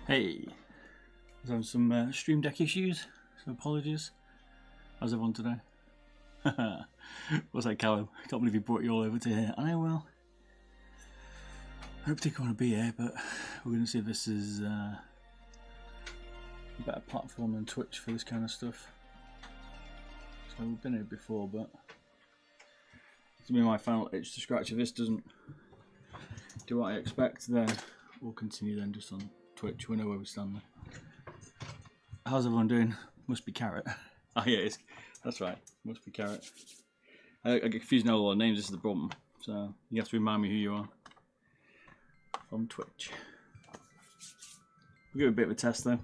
Hey, I was having some Stream Deck issues, so apologies. How's everyone today? What's that, Callum? I can't believe you brought you all over to here. I know, well, I don't particularly want to be here, but we're going to see if this is a better platform than Twitch for this kind of stuff. So we've been here before, but it's going to be my final itch to scratch. If this doesn't do what I expect, then we'll continue then just on Twitch. We know where we stand there. How's everyone doing? Must be Carrot. Oh yeah, that's right. Must be Carrot. I get confused now with all the names. This is the problem. So you have to remind me who you are. From Twitch. We'll give it a bit of a test though.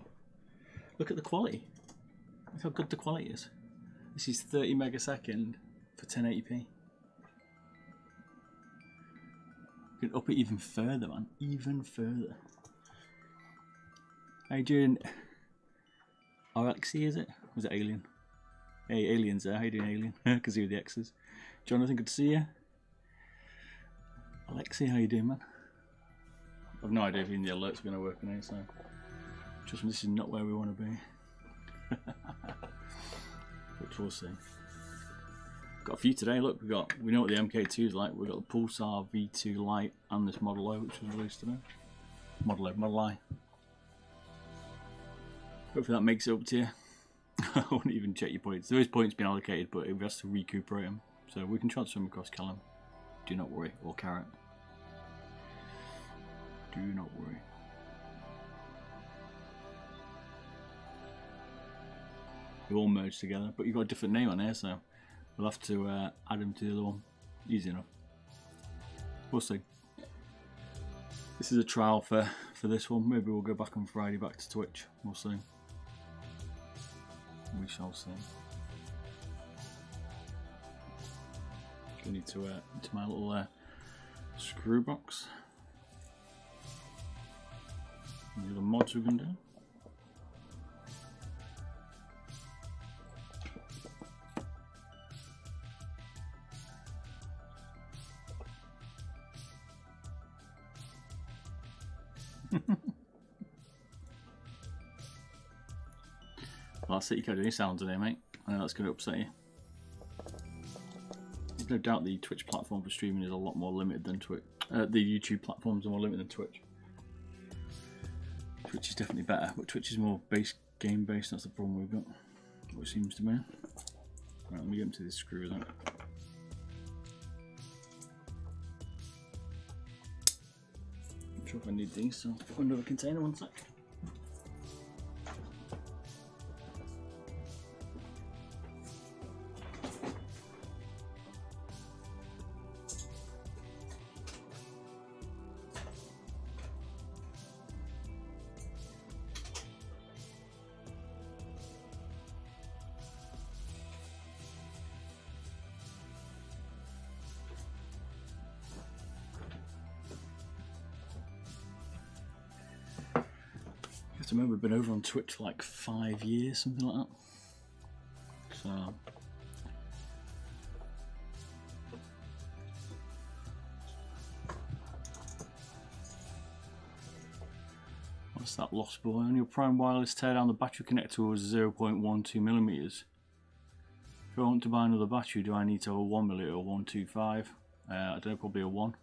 Look at the quality. Look how good the quality is. This is 30 megasecond for 1080p. You can up it even further, man. Even further. How you doing? Alexi, is it? Was it Alien? Hey, Alien's there. How you doing, Alien? Because you're the X's. Jonathan, good to see you. Alexi, how you doing, man? I've no idea if even the alerts are going to work in here, so trust me, this is not where we want to be. Which we'll see. Got a few today. Look, we know what the MK2 is like. We've got the Pulsar V2 Lite and this Model O, which was released today. Model I. Hopefully that makes it up to you. I won't even check your points. There is points being allocated, but it has to recuperate them. So we can transfer them across Callum. Do not worry. Or Carrot. Do not worry. They all merge together, but you've got a different name on here, so we'll have to add them to the other one. Easy enough. We'll see. This is a trial for this one. Maybe we'll go back on Friday back to Twitch. We'll see. We shall see. I need to into my little screw box. The other mods we can do. Well, that's it. You can't do any sound today, mate. I know that's going to upset you. There's no doubt the Twitch platform for streaming is a lot more limited than Twitch. The YouTube platforms are more limited than Twitch. Twitch is definitely better, but Twitch is more game based. That's the problem we've got. What it seems to me. Right, let me get into this screw out. I'm sure if I need these, so I'll put another container. One sec. I remember we've been over on Twitch for like 5 years, something like that. So what's that, Lost Boy? On your Prime Wireless Teardown, the battery connector was 0.12mm. If I want to buy another battery, do I need to have a 1mm or 125? I don't know, probably a 1.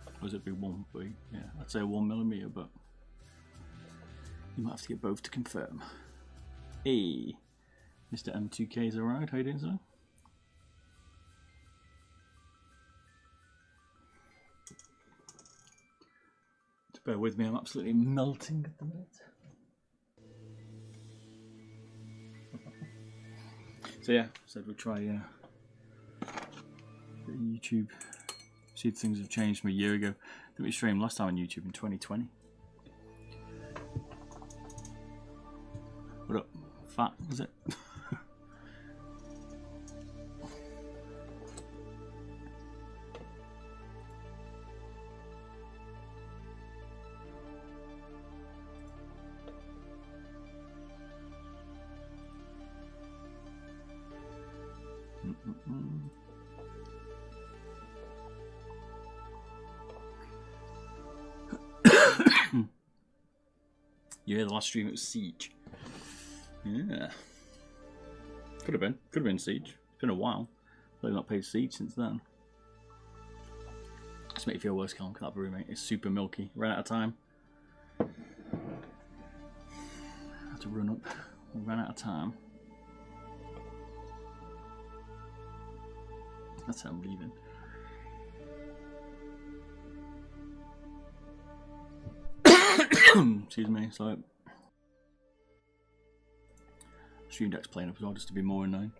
Or does it be 1? Yeah, I'd say 1mm, but you might have to get both to confirm. Hey, Mr. M2K's arrived. How you doing, sir? Just bear with me, I'm absolutely melting at the minute. So yeah, said we'll try YouTube. See if things have changed from a year ago. I think we streamed last time on YouTube in 2020. What up? Fat, was it? Yeah, the last stream it was Siege. Yeah. Could have been Siege. It's been a while. I've not played Siege since then. Let's make you feel worse, Callum. That brew, mate. It's super milky. Ran out of time. Had to run up. We ran out of time. That's how I'm leaving. Excuse me. So Stream Deck's playing up as well, just to be more annoying.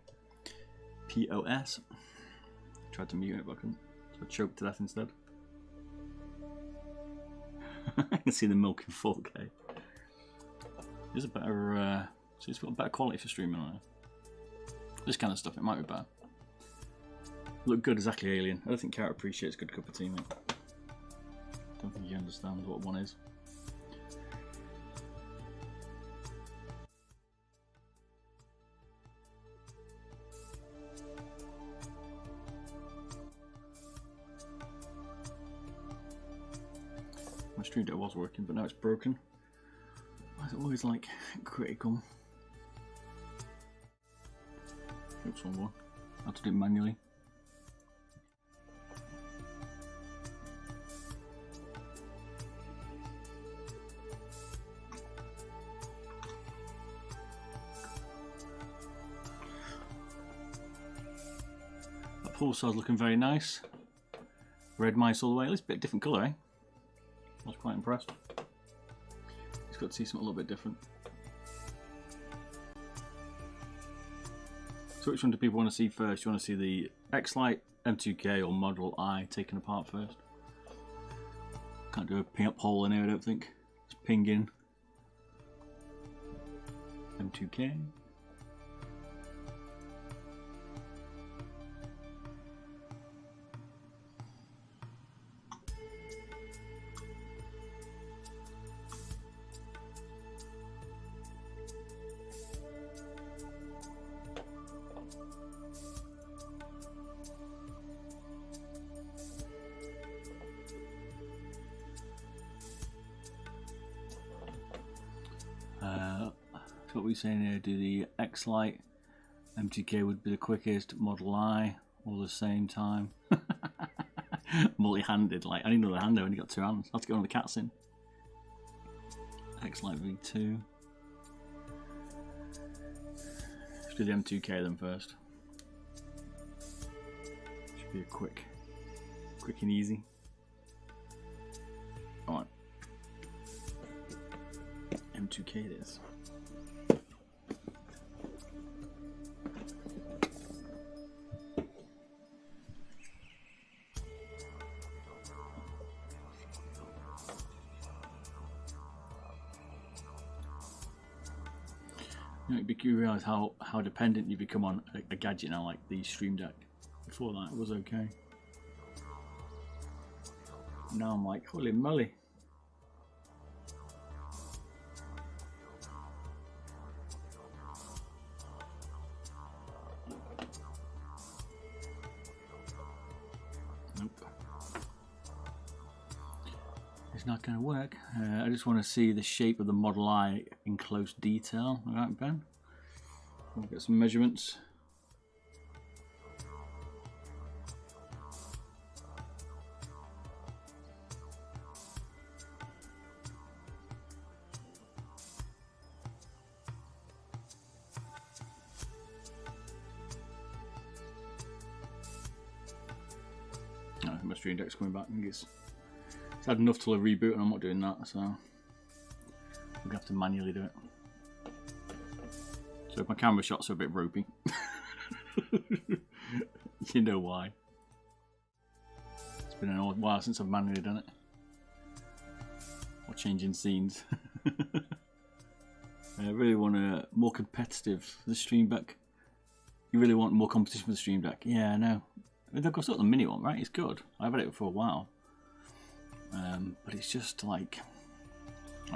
POS. Tried to mute it, but I couldn't. So I choked to death instead. I can see the milk in 4K. There's a better, so it's got better quality for streaming on it. This kind of stuff, it might be better. Look good, exactly, Alien. I don't think Carrot appreciates good cup of tea, mate. Don't think he understands what one is. My stream deck was working, but now it's broken. Why is it always like critical? Oops, one more. I have to do it manually. That Pulsar's looking very nice. Red mice all the way. It's a bit different colour, eh? I was quite impressed. It's got to see something a little bit different. So which one do people want to see first? You want to see the Lite, M2K or Model I taken apart first? Can't do a ping up hole in here, I don't think. Just ping in M2K. What we're saying here, do the Lite, M2K would be the quickest, Model I, all the same time. Multi-handed, like, I need another hand, I only got two hands. I'll have to go on the cats in. Lite V2. Let's do the M2K then first. Should be a quick and easy. Alright. M2K it is. You realise how dependent you become on a gadget now, like the Stream Deck. Before that, it was okay. Now I'm like, holy moly. Nope. It's not going to work. I just want to see the shape of the Model I in close detail. All right, Ben? We'll get some measurements. Oh, my Stream Deck's coming back. I think it's had enough till a reboot, and I'm not doing that, so I'm gonna have to manually do it. So if my camera shots are a bit ropey, you know why. It's been a while since I've manually done it. Or changing scenes. I really want a more competitive for the Stream Deck. You really want more competition for the Stream Deck? Yeah, I know. I mean, they've got sort of the mini one, right? It's good. I've had it for a while. But it's just like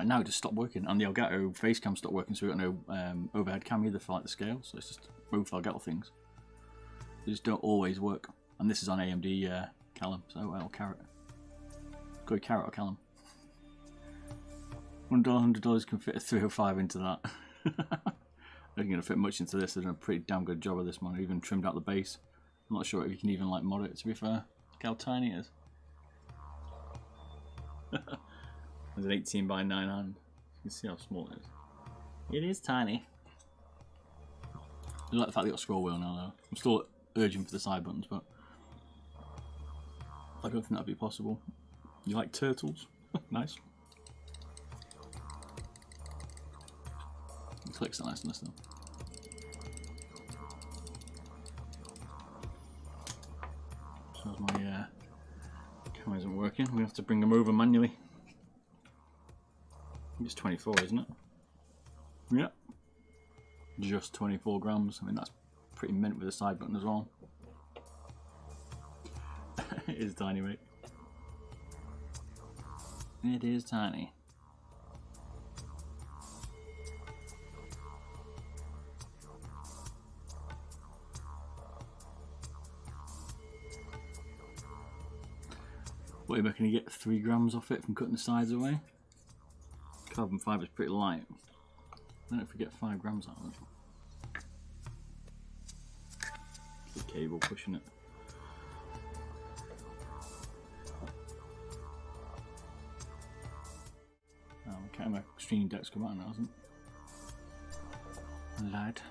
now it just stopped working, and the Elgato face cam stopped working, so we've got no overhead cam either for like the scale, so it's just both Elgato things. They just don't always work, and this is on AMD Callum, so well, Carrot. Go Carrot or Callum. $100 can fit a 305 into that. I ain't gonna fit much into this. They've done a pretty damn good job of this one. I even trimmed out the base. I'm not sure if you can even like mod it, to be fair. Look how tiny it is. There's an 18 by 9 hand. You can see how small it is. It is tiny. I like the fact they got a scroll wheel now though. I'm still urging for the side buttons, but I don't think that'd be possible. You like turtles? Nice. The clicks are nice and this though. So my camera isn't working. We have to bring them over manually. I think it's 24, isn't it? Yeah. Just 24 grams. I mean, that's pretty mint with a side button as well. It is tiny, mate. It is tiny. What do you reckon you get 3 grams off it from cutting the sides away? Carbon fibre is pretty light. I don't know if we get 5 grams out of it. The cable pushing it. Oh, the camera stream deck's come out now, hasn't it? Lite.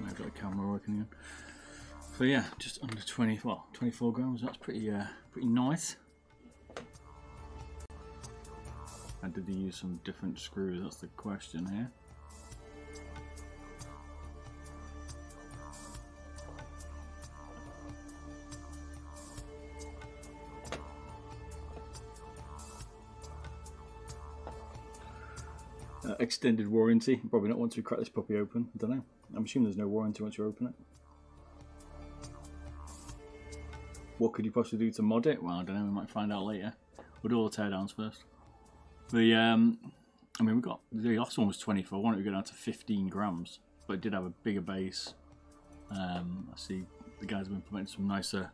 I've got the camera working again. So yeah, just under 24 grams. That's pretty nice. And did they use some different screws? That's the question here. Extended warranty. Probably not once we crack this puppy open. I don't know. I'm assuming there's no warranty once you open it. What could you possibly do to mod it? Well, I don't know. We might find out later. We'll do all the teardowns first. The I mean, we got the last one was 24. Why don't we go down to 15 grams? But it did have a bigger base. I see the guys have implemented some nicer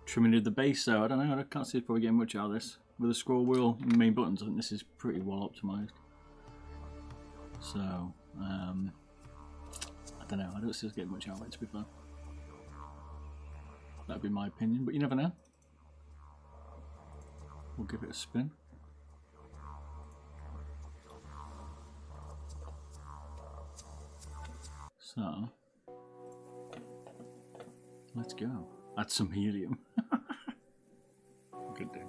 trimming of the base. So I don't know. I can't see us probably getting much out of this with the scroll wheel and main buttons. I think this is pretty well optimized. So, I don't know, I don't see us getting much out of it, to be fair. That'd be my opinion, but you never know. We'll give it a spin. So, let's go. Add some helium. Good day.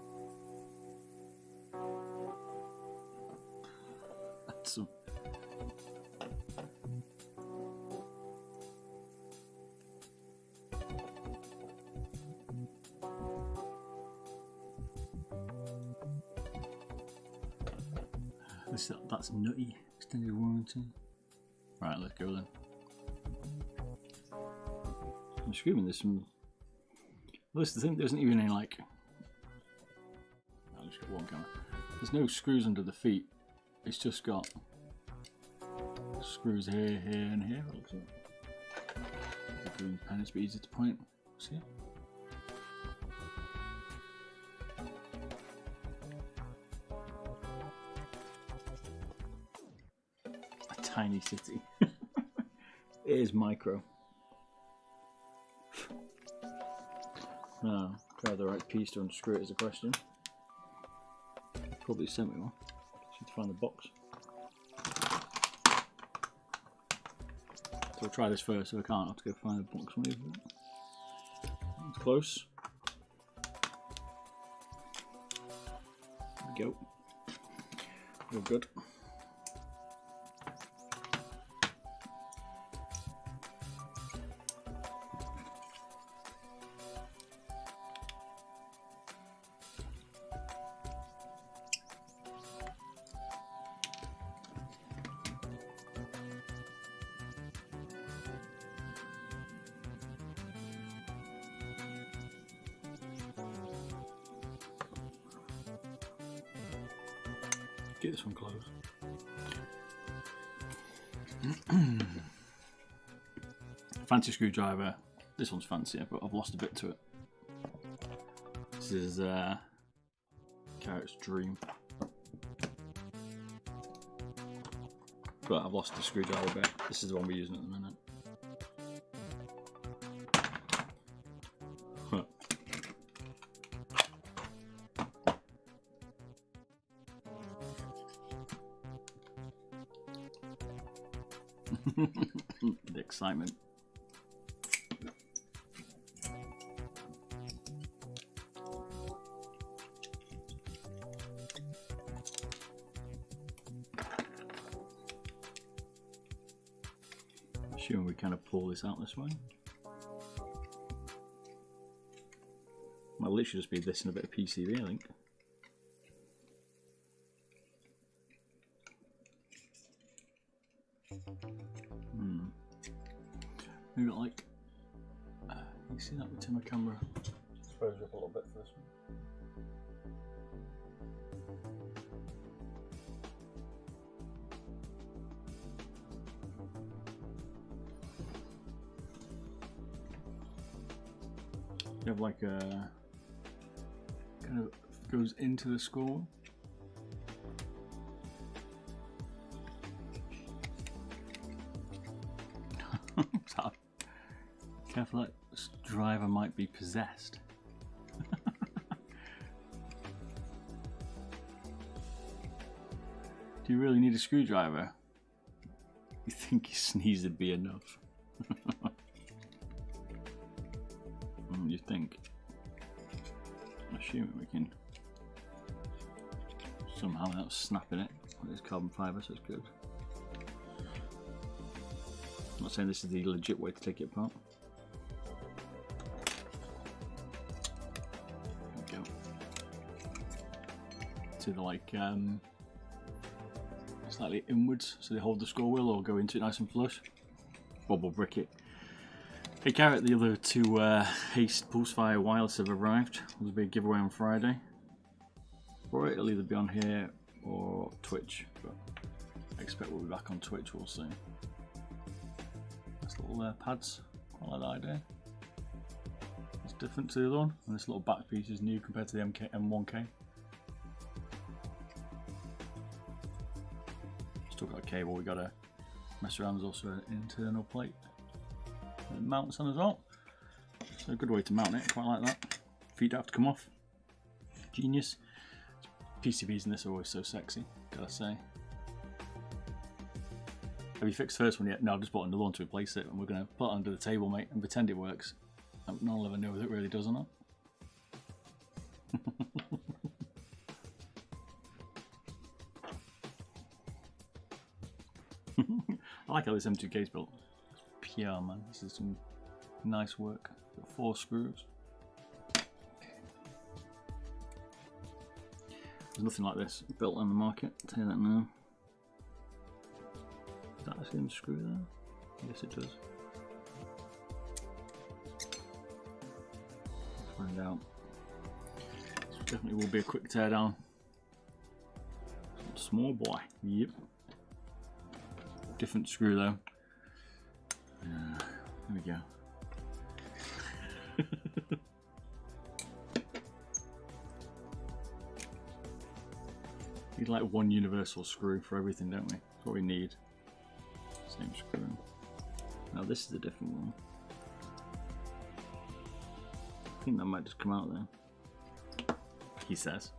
Add some. That's nutty. Extended warranty. Right, let's go then. I'm screaming there's some. Well, this is the thing, there isn't even any like. I'll just get one camera. There's no screws under the feet. It's just got screws here, here, and here. Looks like. The green pen is a bit easier to point. See it? Tiny city. It is micro. Now, try the right piece to unscrew it is a question. Probably sent me one. Just need to find the box. So we'll try this first. If I can't, I'll have to go find the box. It's close. There we go. All good. Get this one closed. Fancy screwdriver. This one's fancier, but I've lost a bit to it. This is Carrot's Dream. But I've lost the screwdriver bit. This is the one we're using at the minute. The excitement. Assuming we kind of pull this out this way. Might literally just be this and a bit of PCB, I think. Maybe like, you see that with my camera? Expose it up a little bit for this one. You have like a kind of goes into the score. Careful, that driver might be possessed. Do you really need a screwdriver? You think you sneeze would be enough? You think? I'm assuming we can somehow without snapping it. It's carbon fibre, so it's good. I'm not saying this is the legit way to take it apart. There we go. So they're like slightly inwards, so they hold the score wheel or go into it nice and flush. Bubble brick it. Hey Carrot, the other two Haste Pulsar wireless have arrived. There'll be a giveaway on Friday. For it, it'll either be on here or Twitch, but I expect we'll be back on Twitch, we'll see. Nice little pads, quite like that idea. It's different to the other one, and this little back piece is new compared to the M1K. Still got a cable, we gotta mess around. There's also an internal plate that it mounts on as well. So a good way to mount it, quite like that. Feet don't have to come off. Genius. PCBs in this are always so sexy, gotta say. Have you fixed the first one yet? No, I've just bought another one to replace it, and we're gonna put it under the table, mate, and pretend it works. No one will ever know if it really does or not. I like how this M2K is built. It's pure, man. This is some nice work. Got 4 screws. There's nothing like this built on the market. I'll tell you that now. Does that actually unscrew there? Yes, it does. Let's find out. This definitely will be a quick teardown. Small boy. Yep. Different screw though. There we go. Need like one universal screw for everything, don't we? That's what we need. Same screw. Now this is a different one. I think that might just come out there. He says.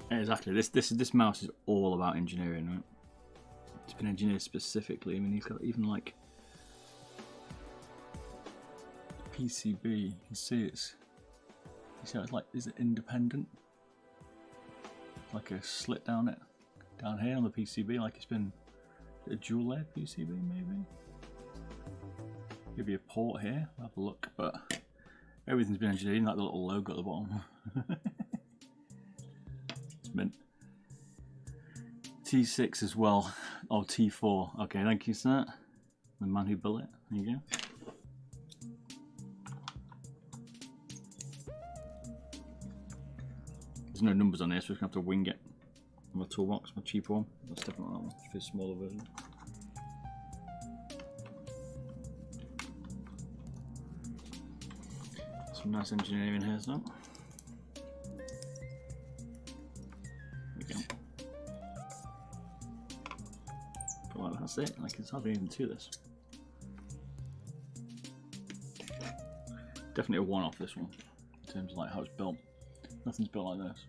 Yeah, exactly. This mouse is all about engineering, right? It's been engineered specifically. I mean, he's got even like PCB. You can see it's. You see how it's like? Is it independent? Like a slit down it, down here on the PCB, like it's been a dual layer PCB maybe. Maybe a port here. I'll have a look, but everything's been engineered. Even like the little logo at the bottom. It's mint. T6 as well. Oh, T4. Okay, thank you, sir. The man who built it. There you go. There's no numbers on here, so we're going to have to wing it. my toolbox, my cheaper one. That's definitely that one, for a smaller version. Some nice engineering here now. There we go. But like, that's it, like it's hardly even to this. Definitely a one-off, this one, in terms of like how it's built. Nothing's built like this.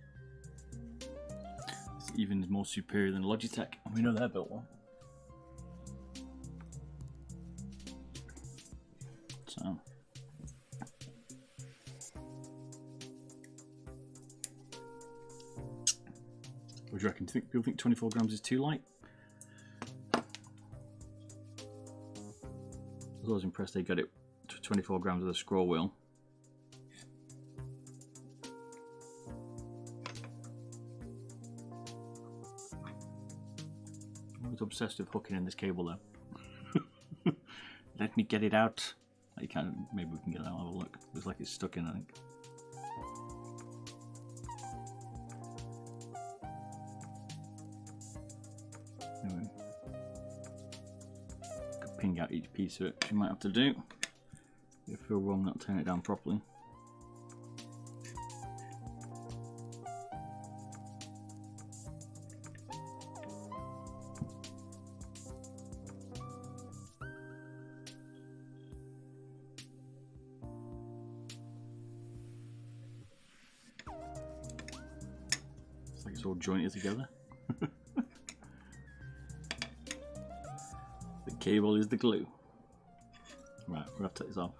It's even more superior than Logitech, and we know they built one. So, what do you reckon? People think 24 grams is too light? I was always impressed they got it to 24 grams of the scroll wheel. I was obsessed with hooking in this cable though. Let me get it out. You can, maybe we can get that out, have a look. Looks like it's stuck in, I think. Anyway. Could ping out each piece of it, which you might have to do. If I feel wrong not turning it down properly. It's like it's all jointed together. The cable is the glue. Right, we'll have to take this off.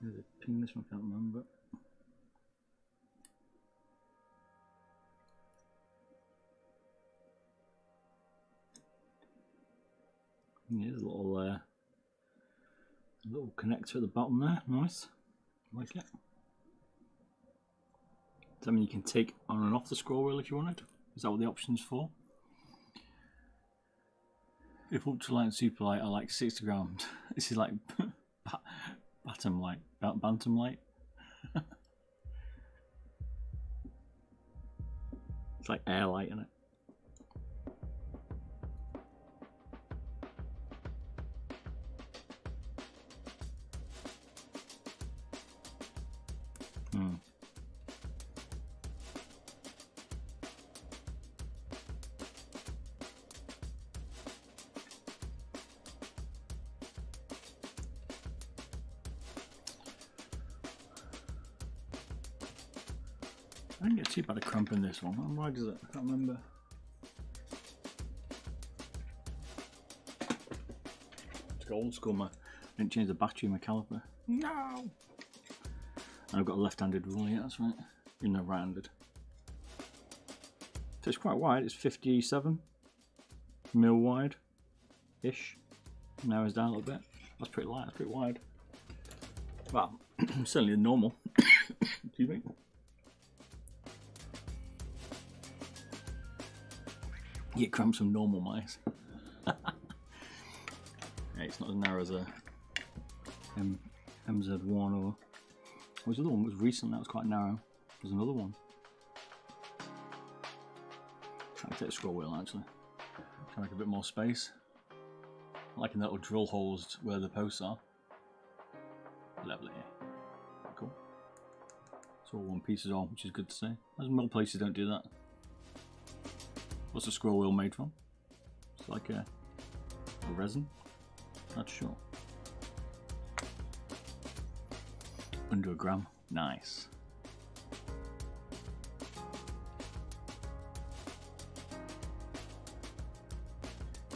There's a ping, this one I can't remember. Here's a little connector at the bottom there, nice. Like it. Does that mean you can take on and off the scroll wheel if you wanted? Is that what the option's for? If ultralight and superlight are like 60 grams, this is like bantam light. It's like air light, isn't it? I didn't get too bad a cramp in this one. How wide is it? I can't remember. It's got old school. I didn't change the battery in my caliper. No! And I've got a left-handed rule, yeah, that's right. Even though right-handed. So it's quite wide. It's 57 mil wide-ish. Narrows down a little bit. That's pretty light. That's pretty wide. Well, certainly normal. Excuse me. You get cramps from normal mice. Hey, it's not as narrow as a MZ1 or... What was the other one? It was recent, that was quite narrow. There's another one. Trying to take the scroll wheel actually. Trying to make a bit more space. I like in the little drill holes where the posts are. Lovely. Cool. It's all one piece as well, which is good to see. There's more places don't do that. What's the scroll wheel made from? It's like a resin? Not sure. Under a gram. Nice.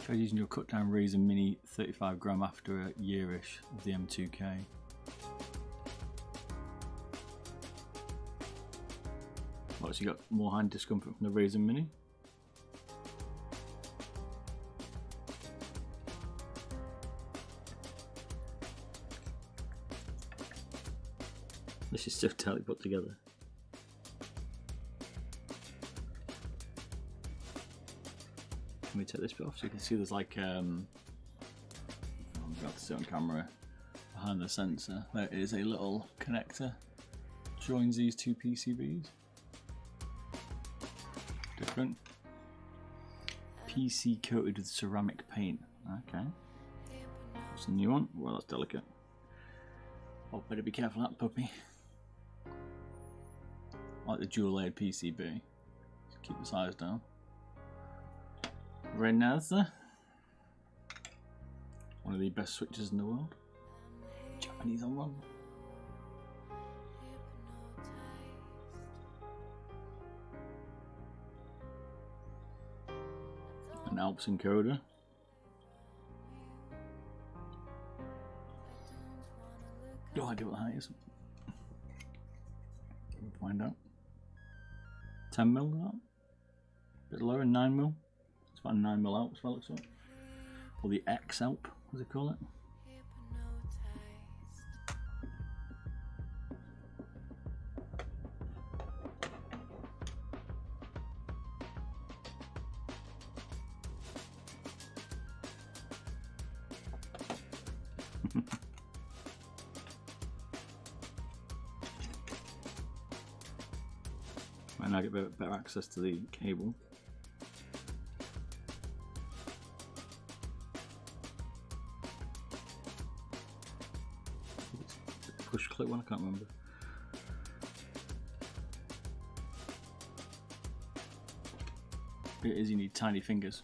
Try using your cut down Razor Mini 35 gram after a year-ish of the M2K. What, so you got more hand discomfort from the Razor Mini? This is so tightly put together. me take this bit off so you can see there's like I'm about to see on camera behind the sensor. There is a little connector joins these two PCBs. Different. PC coated with ceramic paint. Okay. That's a new one. Well, that's delicate. Oh, better be careful of that puppy. I like the dual layered PCB. Just keep the size down. Very nice. One of the best switches in the world. Japanese on one. An Alps encoder. No idea what that is. We'll find out. 10mm that? A bit lower, 9mm. It's about a 9mm Alps, well, looks like. Or the X Alp, what do they call it? Might now get better access to the cable. Push click one, I can't remember. It is, you need tiny fingers.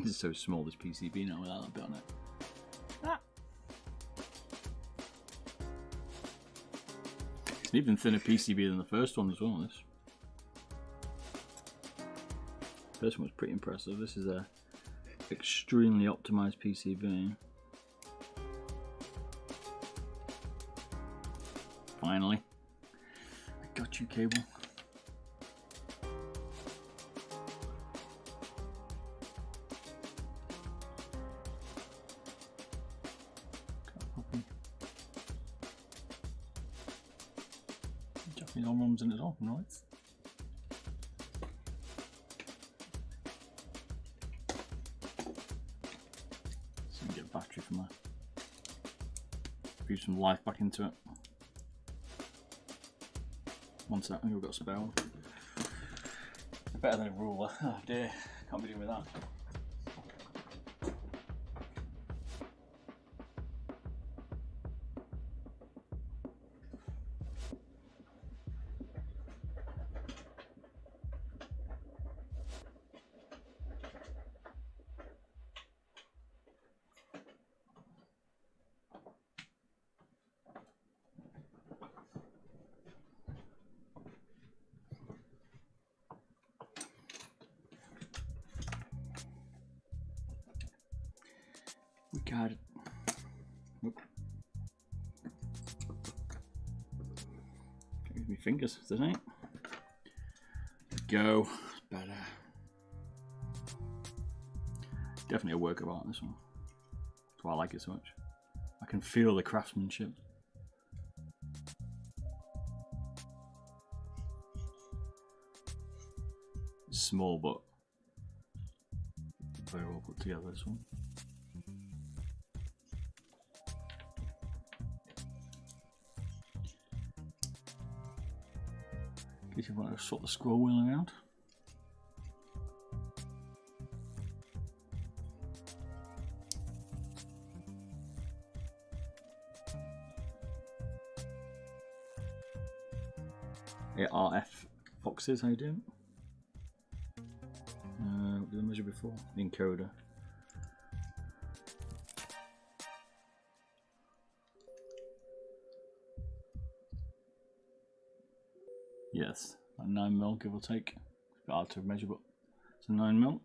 It's so small, this PCB now without that bit on it. Ah. It's an even thinner PCB than the first one as well, this. First one was pretty impressive. This is a extremely optimized PCB. Finally. I got you, cable. Japanese on ROMs in it all, nice. So we can get a battery from there. Fuse some life back into it. One sec, I think we've got a spare one. Better than a ruler. Oh dear, can't be doing with that. We got it. Nope. Can't use my fingers, is that it? Go. It's better. Definitely a work of art, this one. That's why I like it so much. I can feel the craftsmanship. It's small, but very well put together, this one. In case you want to swap the scroll wheel around. Yeah, RF Foxes, how you doing? What did I measure before? The encoder. Yes, like 9mm give or take. It's a bit hard to measure, but it's a 9mm.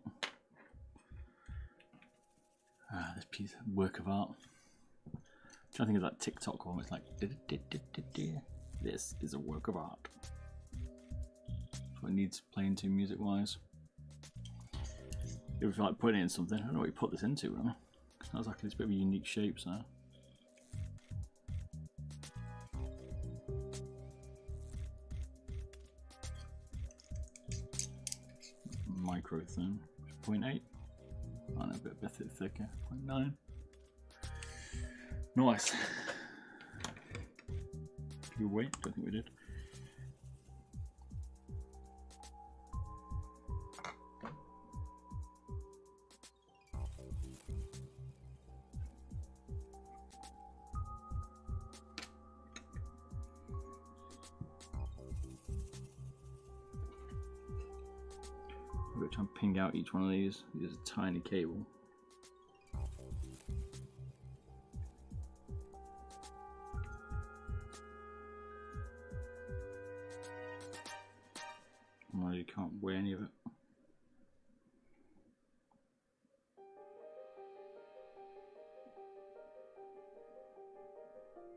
Ah, this piece of work of art. I'm trying to think of that TikTok one. It's like, this is a work of art. That's what it needs playing to music wise. If you feel like putting it in something, I don't know what you put this into, really. It's not exactly, it's a bit of a unique shape, so. Micro thing, 0.8. Oh, no, a bit thicker, 0.9. Nice. You wait, don't think we did. I'm going to try and ping out each one of these. Use a tiny cable. Well, you can't weigh any of it.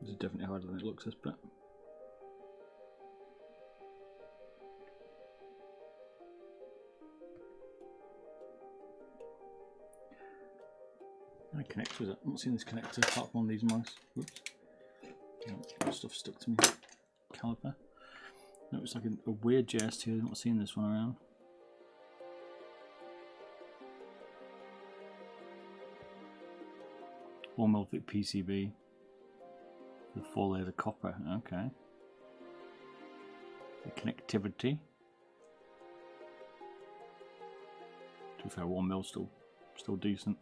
This is definitely harder than it looks, this bit. How many connectors? I've not seen this connector apart from on these mice. Whoops. Yeah, stuff stuck to me. Caliper. No, it's like a weird jest here. I've not seen this one around. One mil thick PCB. The 4 layers of copper. Okay. The connectivity. To be fair, 1 mil still decent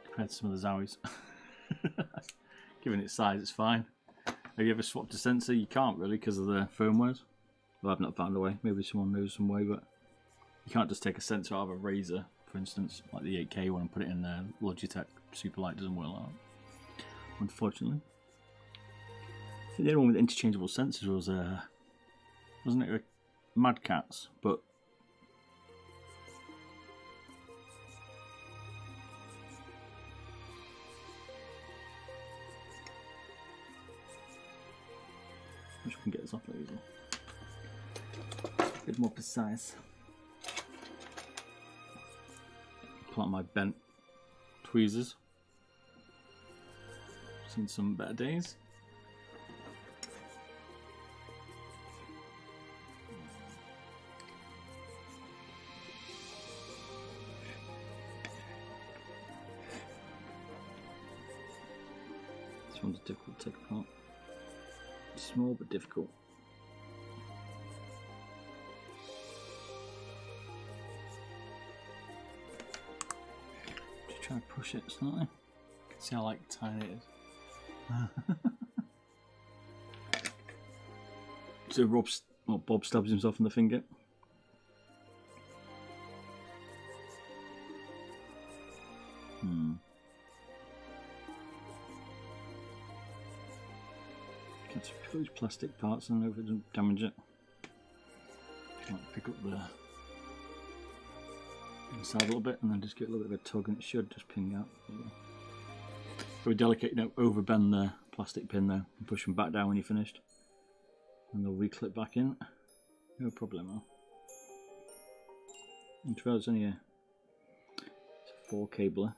compared to some of the Zowies. Given its size, it's fine. Have you ever swapped a sensor? You can't really because of the firmwares. Well, I've not found a way. Maybe someone knows some way, but you can't just take a sensor out of a Razer, for instance, like the 8K one, and put it in there. Logitech Super Lite doesn't work like that, unfortunately. I think the only one with interchangeable sensors was, wasn't it, Mad Cats? But I wish we can get this off easily. A bit more precise. Pull out my bent tweezers. Seen some better days. This one's difficult to take apart. Small but difficult. Just try to push it slightly. See how like tiny it is. So Bob stabs himself in the finger. Let's pick up these plastic parts and hope it doesn't damage it. Might pick up the inside a little bit and then just get a little bit of a tug and it should just ping out. Very delicate, you know, overbend the plastic pin there and push them back down when you're finished. And they'll reclip back in. No problemo. And it's only a 4 cabler.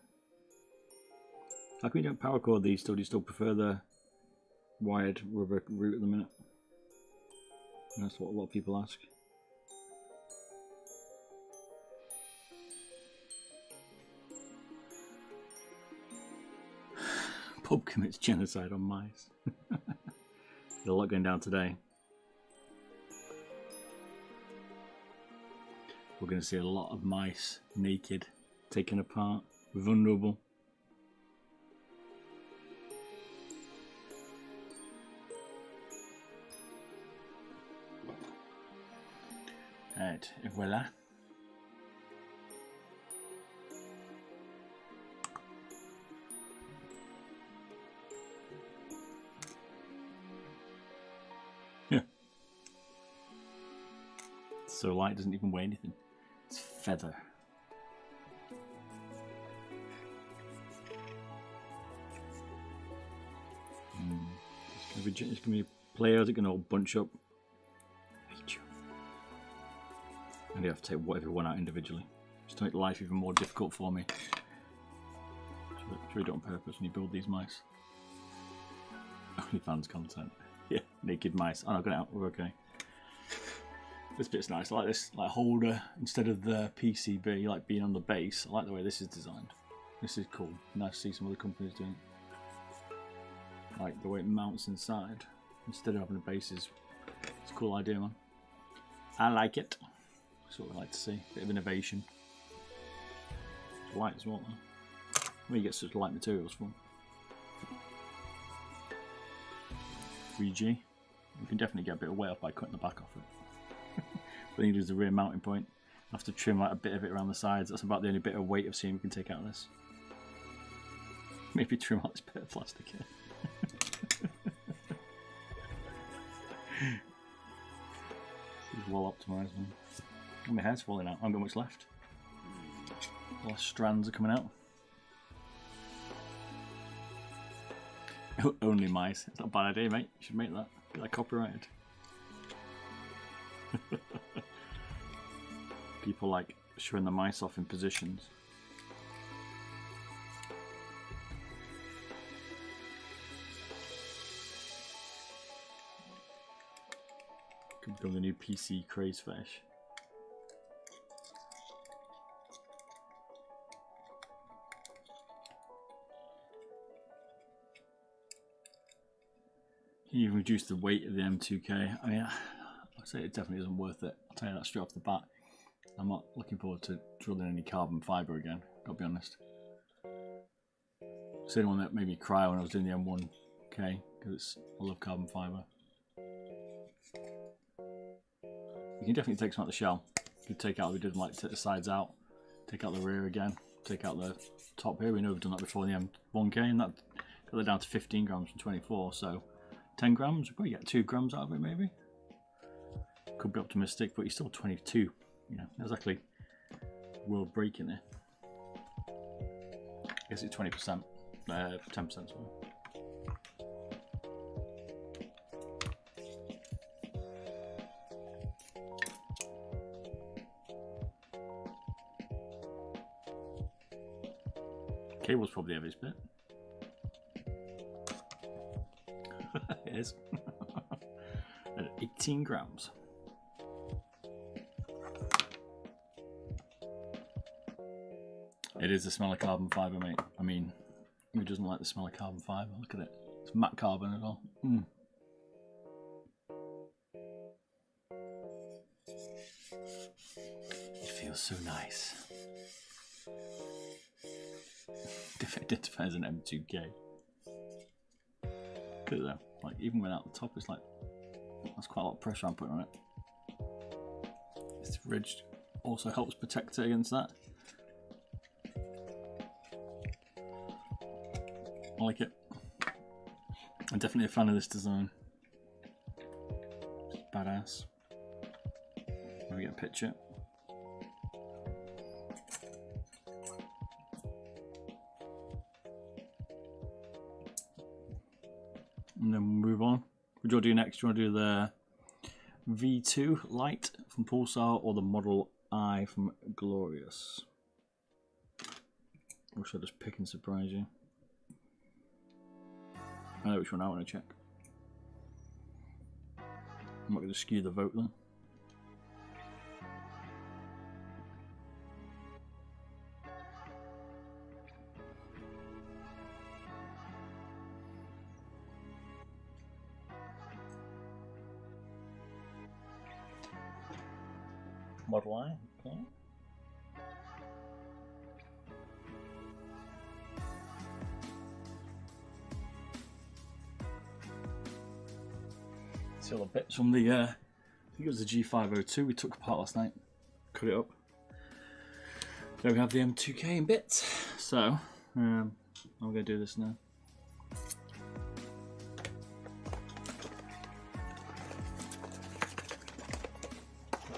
How come you don't power cord these still? Do you still prefer the wired rubber route at the minute? And that's what a lot of people ask. Pub commits genocide on mice. There's a lot going down today. We're going to see a lot of mice naked, taken apart, vulnerable. Right, voila. Yeah. It's so light, it doesn't even weigh anything. It's feather. It's going to be players that can all bunch up. And you have to take whatever one out individually. Just to make life even more difficult for me. Should we do it on purpose when you build these mice? OnlyFans content. Yeah, naked mice. Oh no, got it out. We're okay. This bit's nice. I like this like holder instead of the PCB like being on the base. I like the way this is designed. This is cool. Nice to see some other companies doing it. Like the way it mounts inside instead of having a base is it's a cool idea, man. I like it. That's what we like to see. Bit of innovation. It's light as well, though. When you get such light materials from 3G, you can definitely get a bit of weight off by cutting the back off it. But then you use the rear mounting point. I have to trim like a bit of it around the sides. That's about the only bit of weight of seam we can take out of this. Maybe trim out this bit of plastic here. It's well optimised, man. And my hair's falling out. I haven't got much left. A lot of strands are coming out. Only mice. It's not a bad idea, mate. You should make that. Get that copyrighted. People like showing the mice off in positions. Could become the new PC craze fish. You even reduce the weight of the M2K. I mean, I'd say it definitely isn't worth it. I'll tell you that straight off the bat. I'm not looking forward to drilling any carbon fibre again, gotta be honest. It's the only one that made me cry when I was doing the M1K, because I love carbon fibre. You can definitely take some out the shell. You can take out, we did like take the sides out, take out the rear again, take out the top here. We know we've done that before in the M1K, and that got that down to 15 grams from 24, so 10 grams, we'll probably get 2 grams out of it maybe. Could be optimistic, but you're still 22. You know, exactly world breaking there. I guess it's 20%, 10%, sorry. Cable's probably the heaviest bit. It is. At 18 grams. It is the smell of carbon fibre, mate. I mean, who doesn't like the smell of carbon fibre? Look at it. It's matte carbon as well. It feels so nice. Identified as an M2K. Look at that. Like, even without the top, it's like, that's quite a lot of pressure I'm putting on it. This ridge also helps protect it against that. I like it. I'm definitely a fan of this design. It's badass. Let me get a picture. And then we'll move on. What do you want to do next? Do you want to do the V2 Lite from Pulsar or the Model I from Glorious? Or should I just pick and surprise you? I know which one I want to check. I'm not going to skew the vote though. Model I, okay. See all the bits from the, I think it was the G502 we took apart last night. Cut it up. There we have the M2K in bits. So, I'm going to do this now.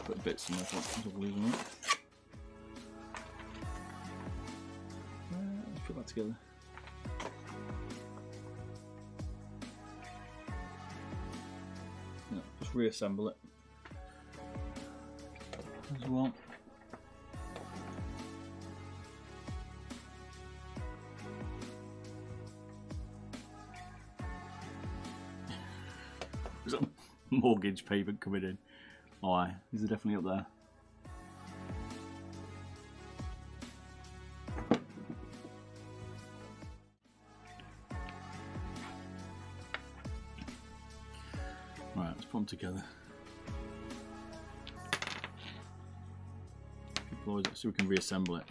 Put bits in there, so I'm losing it. Let's put that together. Yeah, just reassemble it as well. mortgage payment coming in. Oh, aye, these are definitely up there. Right, let's put them together. So we can reassemble it.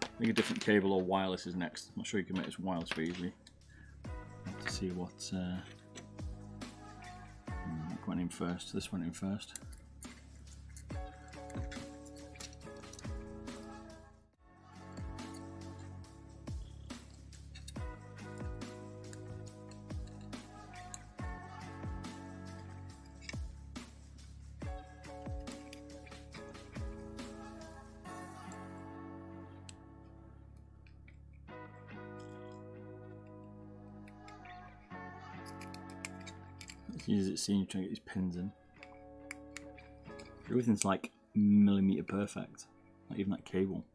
I think a different cable or wireless is next. I'm not sure you can make this wireless very easily. To see what went in first. This went in first. As it seems, trying to get these pins in. Everything's like millimeter perfect. Not even that cable.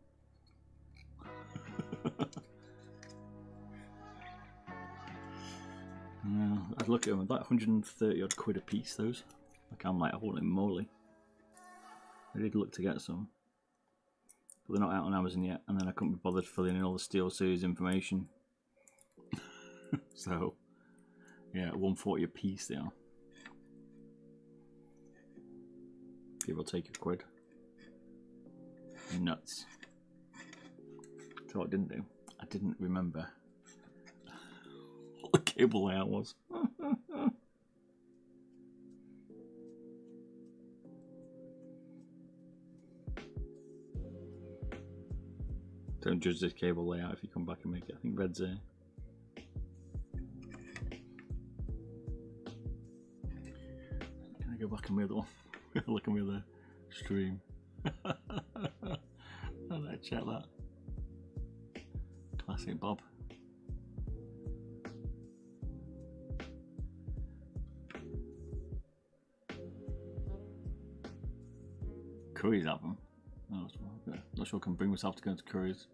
I'd look at them, like 130 odd quid a piece. Those. Like I'm like, holy moly! I did look to get some, but they're not out on Amazon yet. And then I couldn't be bothered filling in all the Steel Series information. So yeah, 140 a piece they are. Give or take a quid. Nuts. So what I didn't do, I didn't remember what the cable layout was. Don't judge this cable layout if you come back and make it. I think red's there. Can I go back on the other one? Look at me the stream. Let's check that. Classic Bob. Curry's album. Oh, not sure I can bring myself to go to Curry's.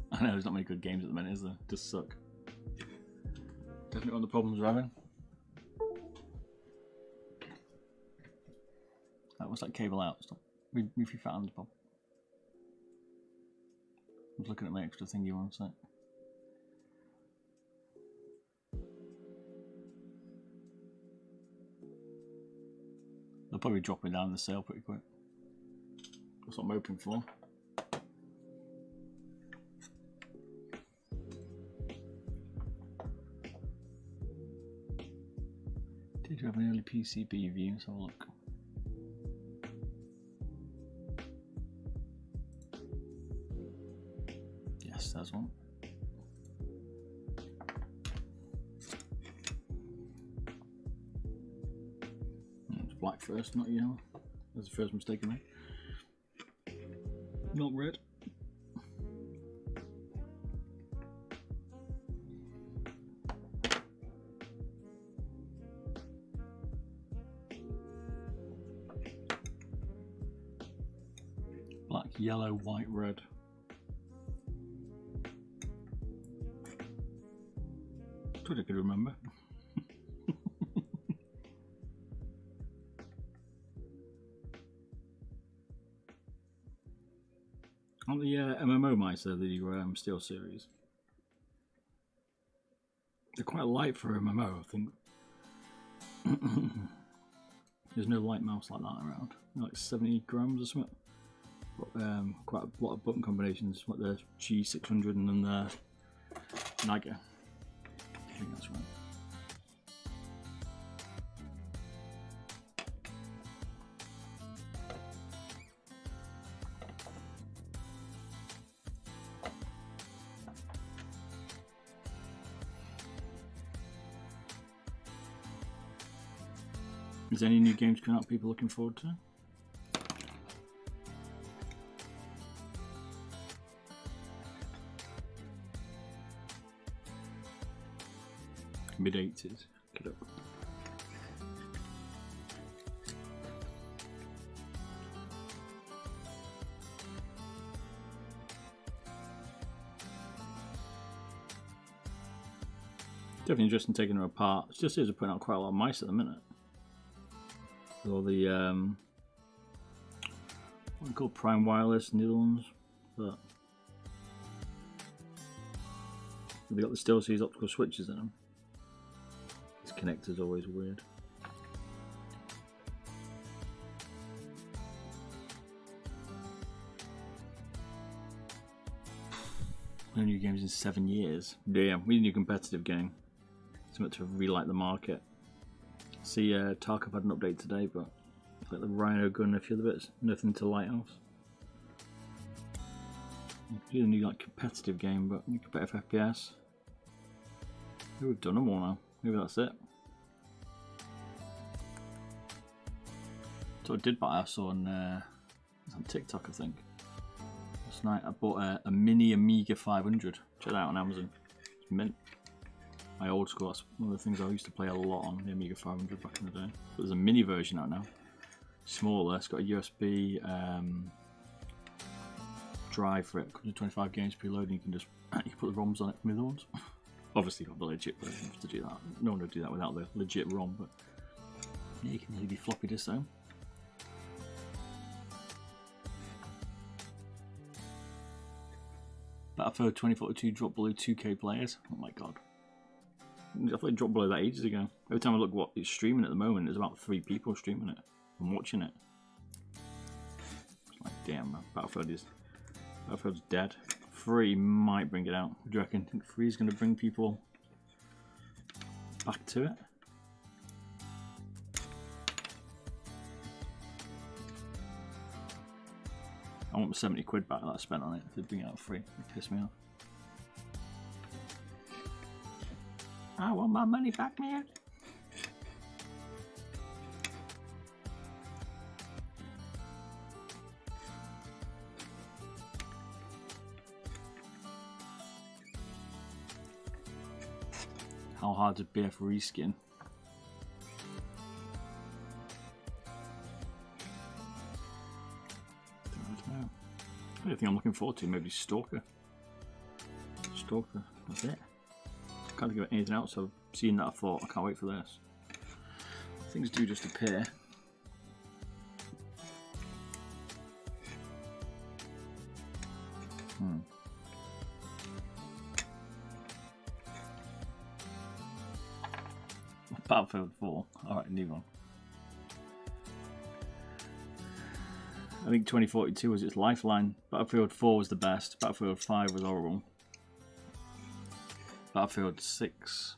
I know there's not many good games at the minute, is there? Just suck. Definitely one of the problems we're having. What's that cable out? Stop. Move your fat hands, Bob. I was looking at my extra thingy one sec. They'll probably drop me down the sale pretty quick. That's what I'm hoping for. Did you have an early PCB review? Let's have a look. Yes, there's one. It's black first, not yellow. That's the first mistake I made. Not red. Black, yellow, white, red. Thought I could remember. On the MMO mice, the Steel Series, they're quite light for MMO, I think. There's no light mouse like that around. Like 70 grams or something. But, quite a lot of button combinations, like the G600 and then the Niger. I think that's right. Is there any new games coming out people looking forward to? mid-80s. Get up. Definitely interesting taking them apart. It just seems to putting out quite a lot of mice at the minute. With all the what are called Prime Wireless and the other ones, but they got the still sees optical switches in them. This connector's always weird. No new games in 7 years. Damn, we need a new competitive game. Something to relight the market. See, Tarkov had an update today, but like the Rhino gun and a few other bits, nothing to Lighthouse. Do a new like competitive game, but new competitive FPS. Maybe we've done them all now. Maybe that's it. So I did buy. I saw on TikTok, I think. Last night I bought a mini Amiga 500. Check that out on Amazon. It's mint. My old school, that's one of the things I used to play a lot on, the Amiga 500 back in the day. But there's a mini version out now. Smaller, it's got a USB drive for it. Comes with 25 games preloaded and you can just you can put the ROMs on it from the other ones. Obviously got the legit version to do that. No one would do that without the legit ROM, but yeah, you can leave your floppy disk though. Battlefield 2042 dropped below 2K players. Oh my god. I thought it dropped below that ages ago. Every time I look what it's streaming at the moment, there's about 3 people streaming it and watching it. It's like, damn, man. Battlefield's dead. 3 might bring it out. Do you reckon? Think 3 is going to bring people back to it? I want the 70 quid back that I spent on it. If they bring it out free, it piss me off. I want my money back, man. How hard to BF reskin? The only thing I'm looking forward to maybe Stalker. Stalker, that's it. Can't think of anything else I've seen that I thought I can't wait for this. Things do just appear. Battlefield 4. Alright, new one. I think 2042 was its lifeline. Battlefield 4 was the best. Battlefield 5 was horrible. Battlefield 6.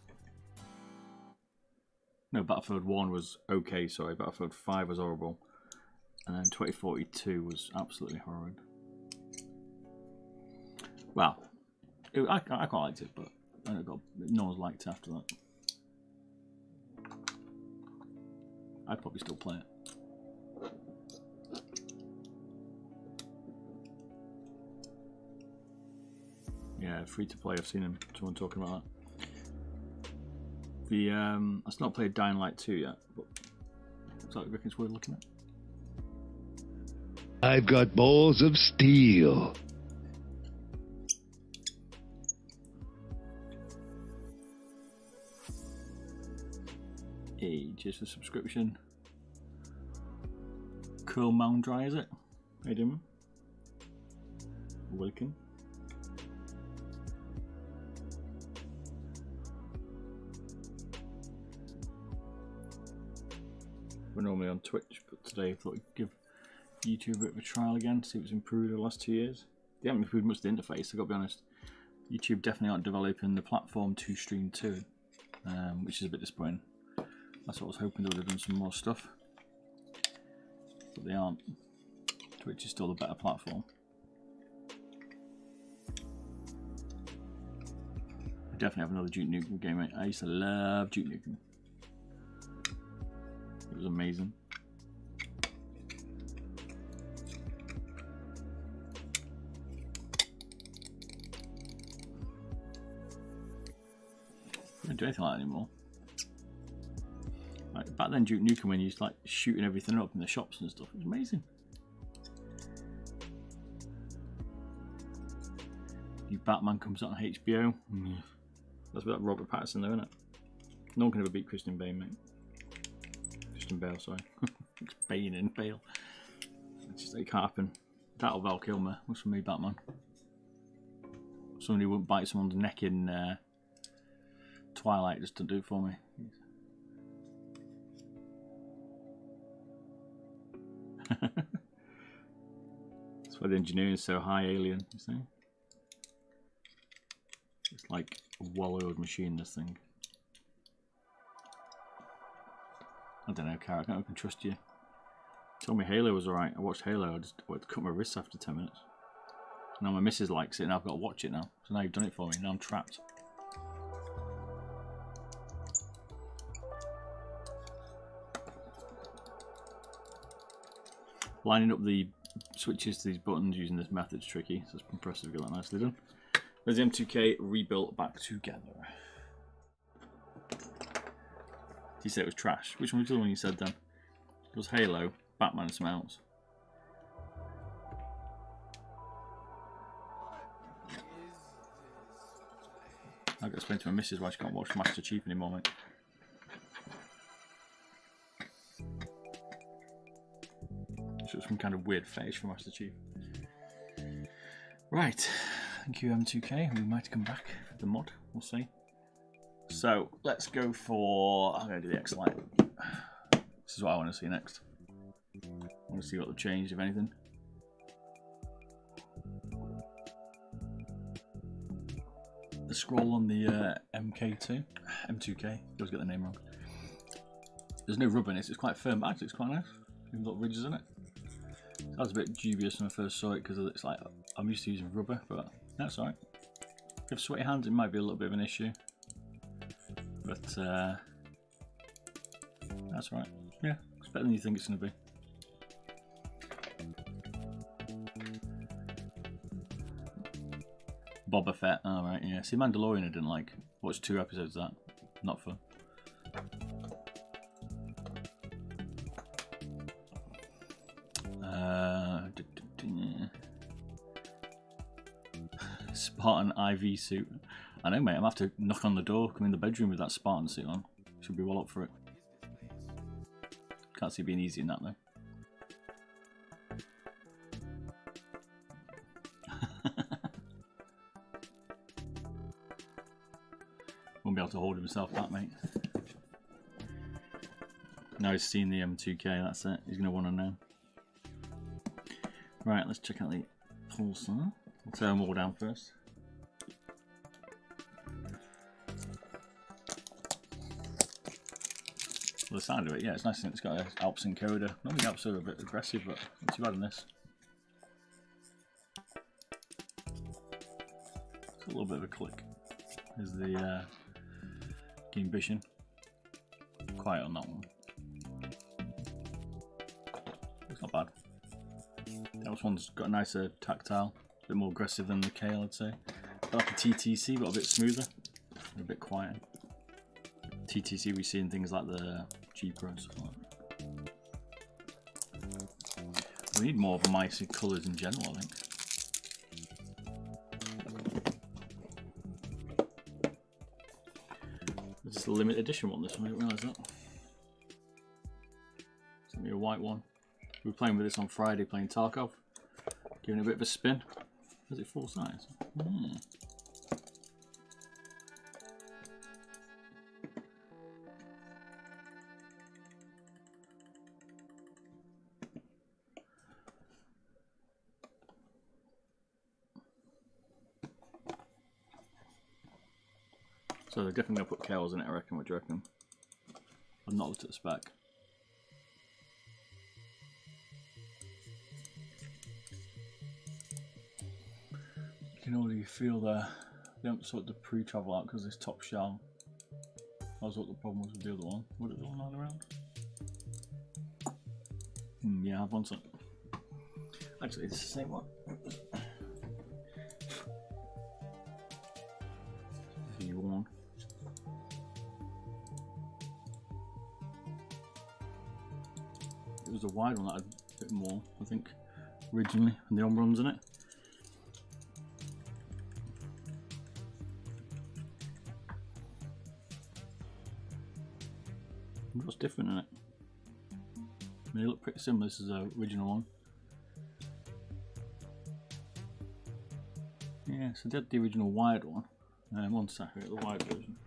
No, Battlefield 1 was okay, sorry. Battlefield 5 was horrible. And then 2042 was absolutely horrid. Well, I quite liked it, but no one's liked it after that. I'd probably still play it. Yeah, free to play. I've seen someone talking about that. I've still not played Dying Light 2 yet, but is that reckon it's worth looking at? I've got balls of steel. Hey, just a subscription. Cool Mound Dry, is it? How you doing? Welcome. We're normally on Twitch, but today I thought we'd give YouTube a bit of a trial again, see if it's improved over the last 2 years. They haven't improved much the interface, I've got to be honest. YouTube definitely aren't developing the platform to stream to, which is a bit disappointing. That's what I was hoping they would have done some more stuff, but they aren't. Twitch is still the better platform. I definitely have another Duke Nukem game, mate. I used to love Duke Nukem. It was amazing. do anything like that anymore. Like, back then, Duke Nukem, when you used like shooting everything up in the shops and stuff, it was amazing. New Batman comes out on HBO. That's about Robert Pattinson, though, isn't it? No one can ever beat Christian Bale, mate. Christian Bale, sorry. It's Bane in Bale. It's just, it can't happen. That or Val Kilmer. What's for me, Batman? Somebody who wouldn't bite someone's neck in Twilight just to do it for me. That's why the engineering is so high, Alien, you see? It's like a well-oiled machine, this thing. I don't know, Cara, I can't trust you. Told me Halo was alright. I watched Halo, I just wanted to cut my wrists after 10 minutes. Now my missus likes it and I've got to watch it now. So now you've done it for me, now I'm trapped. Lining up the switches to these buttons using this method's tricky, so it's impressive, got that nicely done. There's the M2K rebuilt back together. Did you say it was trash? Which one was the one you said then? It was Halo, Batman and something else. I've got to explain to my missus why she can't watch Master Chief anymore, mate. She's some kind of weird fetish for Master Chief. Right, thank you M2K. We might come back for the mod, we'll see. So let's go for. I'm going to do the X-Lite. This is what I want to see next. I want to see what they've changed, if anything. The scroll on the M2K, I always get the name wrong. There's no rubber in it, so it's quite firm, but actually it's quite nice. Even got ridges in it. I was a bit dubious when I first saw it because it's like I'm used to using rubber, but that's alright. If you have sweaty hands, it might be a little bit of an issue, but that's alright. Yeah, it's better than you think it's going to be. Boba Fett, alright, yeah. See, Mandalorian I didn't like. Watched 2 episodes of that. Not fun. Spartan IV suit. I know, mate, I'm going to have to knock on the door, come in the bedroom with that Spartan suit on. Should be well up for it. Can't see it being easy in that, though. Won't be able to hold himself back, mate. Now he's seen the M2K, that's it. He's going to want to know. Right, let's check out the Pulsar. We'll tear them all down first. Well, the sound of it, yeah, it's nice. It's got an Alps encoder. Normally Alps are a bit aggressive, but not too bad in this. It's a little bit of a click. There's the Game Vision. Quiet on that one. It's not bad. The Alps one's got a nicer tactile, a bit more aggressive than the K, I'd say. I like the TTC, but a bit smoother, and a bit quieter. TTC we see in things like the G Pro and stuff like that. We need more of a mice colours in general, I think. It's a limited edition one, this one, I didn't realise that. Sent me a white one. We were playing with this on Friday, playing Tarkov. Giving it a bit of a spin. Is it full size? So they're definitely going to put cows in it, I reckon. What do you reckon? I've not looked at the spec. You can already feel they haven't sorted the pre-travel out because this top shell. That was what the problem was with the other one. Would it the one lying around? Yeah, I have one. Actually, it's the same one. V1. wide one that had a bit more, I think, originally, and the on-runs in it. What's different in it? They look pretty similar. This is the original one. Yeah, so they had the original wired one. One second, the wired version,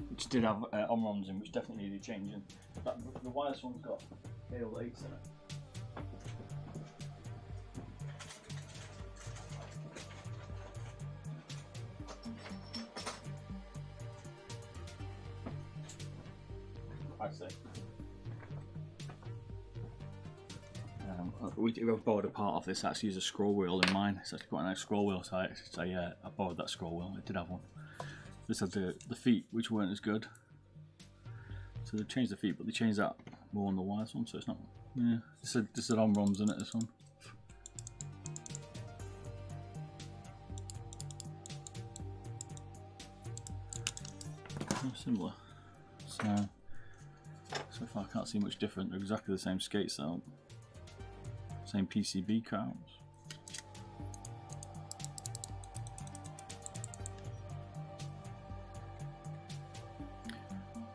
which did have on-runs in, which definitely needed changing. The wireless one's got Lites in it. I see. I've borrowed a part of this. I actually use a scroll wheel in mine. It's actually quite a nice scroll wheel, so I borrowed that scroll wheel. I did have one. This had the feet, which weren't as good. So they changed the feet, but they changed that more on the wireless one, so it's not. Yeah, this is on-ROMs in it, this one. Similar. So far I can't see much different. They're exactly the same skate setup. Same PCB cards.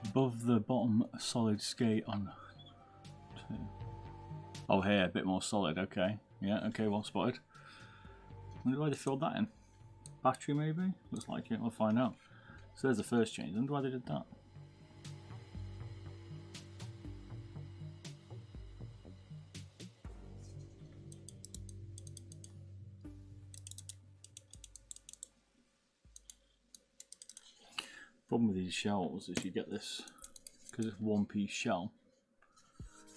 Above the bottom solid skate on 2. Oh, here, a bit more solid, okay. Yeah, okay, well spotted. I wonder why they filled that in. Battery maybe? Looks like it, we'll find out. So there's the first change. I wonder why they did that. Problem with these shells is you get this, because it's one piece shell,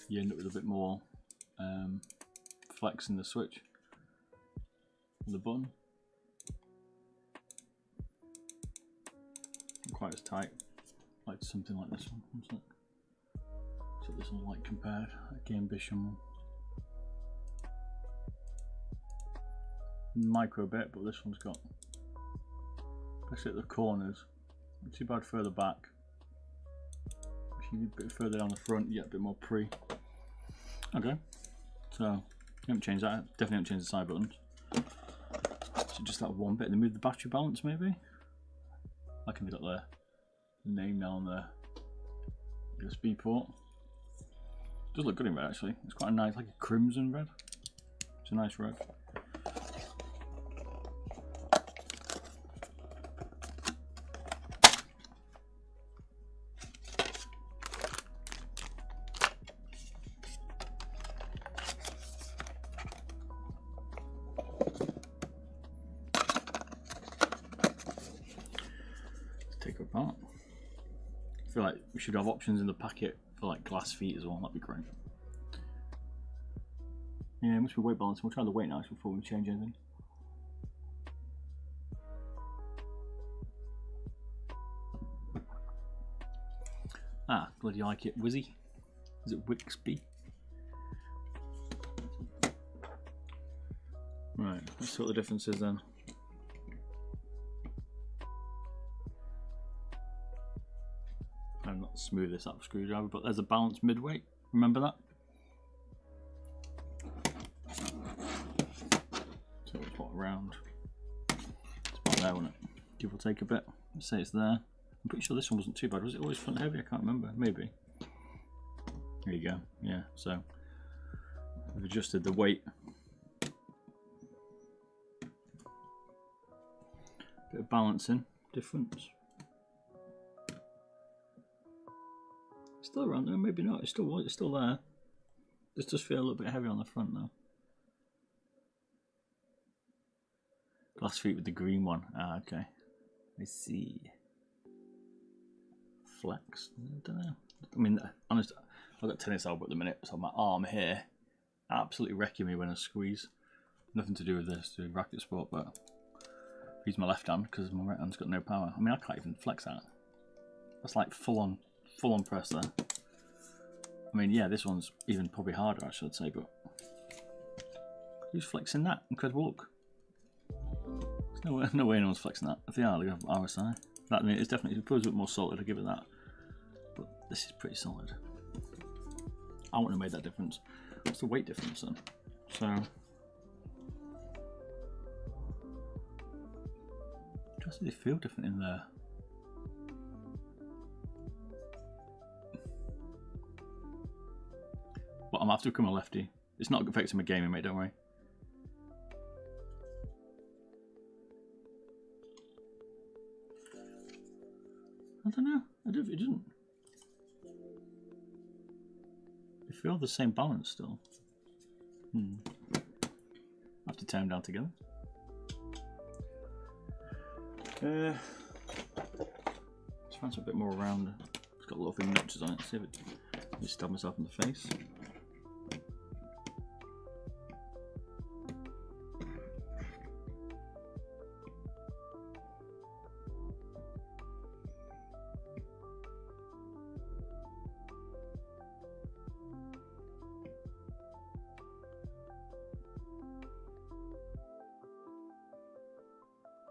you end up with a bit more flex in the switch and the button. Not quite as tight, like something like this one. So this one's like compared, like the Ambition one. Micro bit, but this one's got, especially at the corners. Not too bad further back. If you need a bit further down the front, you get a bit more pre. Okay, so you haven't changed that. Definitely haven't changed the side buttons. So just that one bit. They moved the battery balance maybe. I can got the name now on the USB port. Does look good in red actually. It's quite a nice, like a crimson red. It's a nice red. Take it apart. I feel like we should have options in the packet for like glass feet as well. That'd be great. Yeah, it must be weight balance. We'll try the weight now before we change anything. Ah, glad you like it, Wizzy. Is it Wixby? Right, let's see what the difference is then. I'm not smooth this up screwdriver, but there's a balanced midweight. Remember that? So it's what, around? It's about there, wasn't it? Give or take a bit. Let's say it's there. I'm pretty sure this one wasn't too bad. Was it always front heavy? I can't remember. Maybe. There you go. Yeah. So we've adjusted the weight. Bit of balancing difference. Still around there, maybe not. It's still there. This does feel a little bit heavy on the front though. Glass feet with the green one. Ah, okay. I see. Flex. I don't know. I mean, honest, I've got tennis elbow at the minute, so my arm here absolutely wrecking me when I squeeze. Nothing to do with this, to racket sport, but I use my left hand because my right hand's got no power. I mean, I can't even flex that. That's like full on press there. I mean, yeah, this one's even probably harder, I should say, but who's flexing that? Incredible look. There's no way anyone's flexing that. If they are, they have RSI. That, I mean, it's definitely, it's a bit more solid, I'll give it that. But this is pretty solid. I wouldn't have made that difference. What's the weight difference then? So, just they feel different in there. But I'm gonna have to become a lefty. It's not affecting my gaming, mate. Don't worry. I don't know. It doesn't. They feel the same balance still. I have to tear them down together. Let's find something a bit more round. It's got a lot of notches on it. See if it. Just stab myself in the face.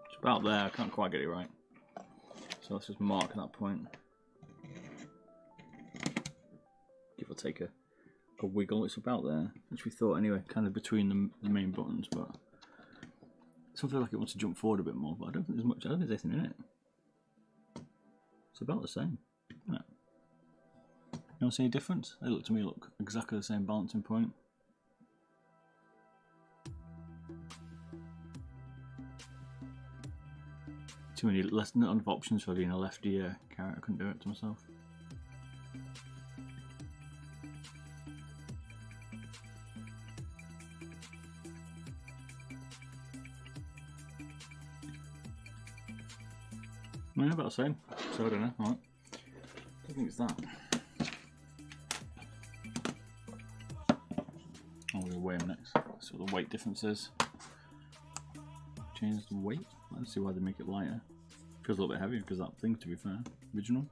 It's about there. I can't quite get it right. So let's just mark that point. Give or take a wiggle. It's about there, which we thought anyway, kind of between the main buttons, but it feels like it wants to jump forward a bit more, but I don't think there's much. I don't think there's anything in it. It's about the same. Isn't it? You don't see any difference? They look to me look exactly the same balancing point. Too many not enough options for being a lefty character. I couldn't do it to myself. Yeah, about the same. So I don't know. Alright. I think it's that. Oh, we'll weigh them next. See what the weight difference is. Change the weight. Let's see why they make it lighter. Feels a little bit heavier because that thing, to be fair. Original.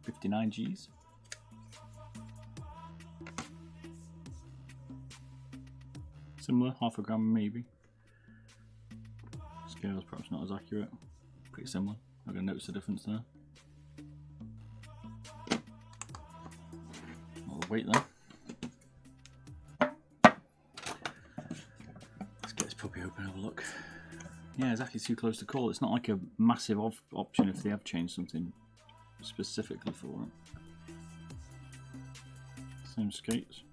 59 Gs. Similar, half a gram maybe. Scale's perhaps not as accurate. Pretty similar. I'm going to notice the difference there. All the weight there. Let's get this puppy open and have a look. Yeah, it's actually too close to call. It's not like a massive option if they have changed something specifically for it. Same skates.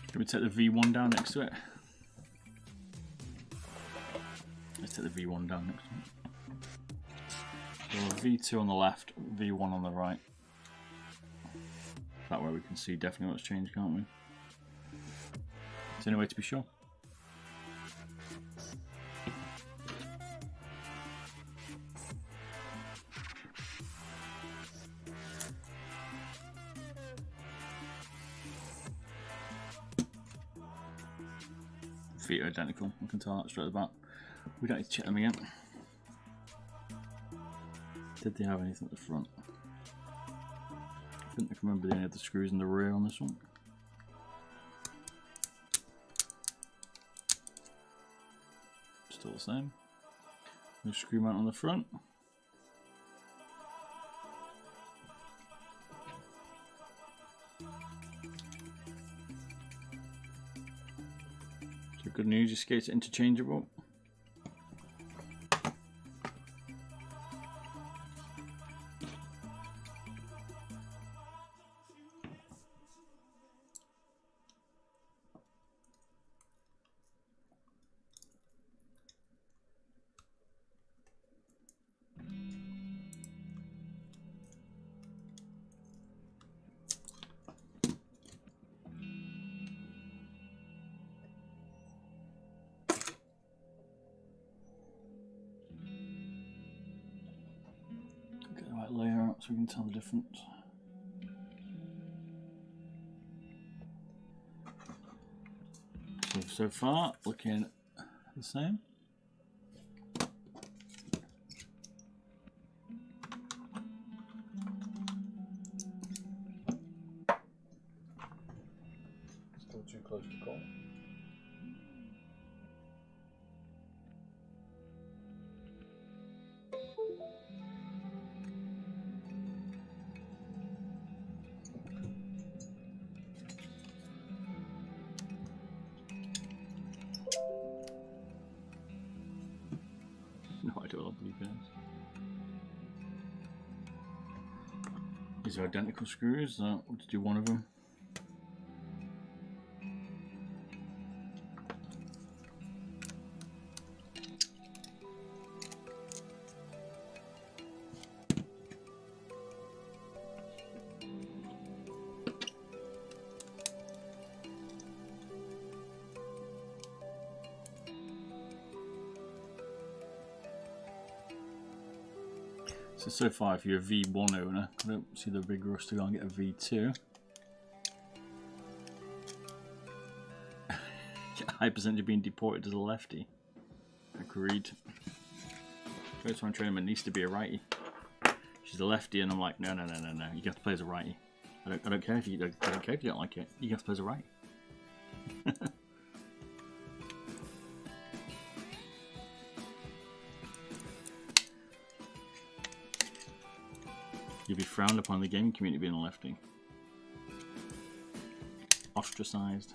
Can we take the V1 down next to it? Let's take the V1 down next to it. So V2 on the left, V1 on the right. That way we can see definitely what's changed, can't we? Is there any way to be sure? Feet are identical, I can tell that straight at the back. We don't need to check them again. Did they have anything at the front? I think I can remember any of the screws in the rear on this one. Still the same. No screw mount on the front. So good news, your skates are interchangeable. Get the right layer out so we can tell the difference. So far, looking the same. Still too close to call. No idea what blue pins. These are identical screws. We'll just do one of them. So far, if you're a V1 owner, I don't see the big rush to go and get a V2. High percentage of being deported as a lefty. Agreed. First one training needs to be a righty. She's a lefty, and I'm like, no. You have to play as a righty. I don't care if you don't like it. You have to play as a righty. You'll be frowned upon in the gaming community being a lefty. Ostracized.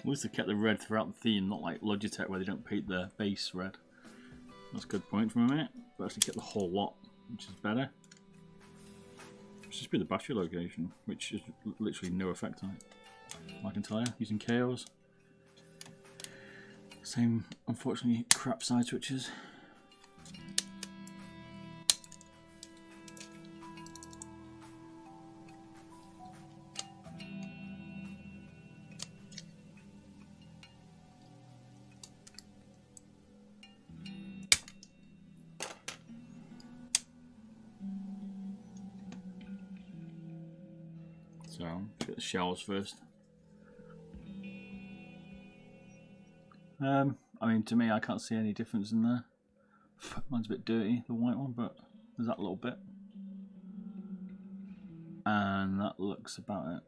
At least they kept the red throughout the theme, not like Logitech where they don't paint the base red. That's a good point from a minute. But actually kept the whole lot, which is better. It's just be the battery location, which is literally no effect on it. I can tell you, using KOs. Same, unfortunately, crap side switches. So, let's get the shells first. I mean, to me, I can't see any difference in there. Mine's a bit dirty, the white one, but there's that little bit. And that looks about it.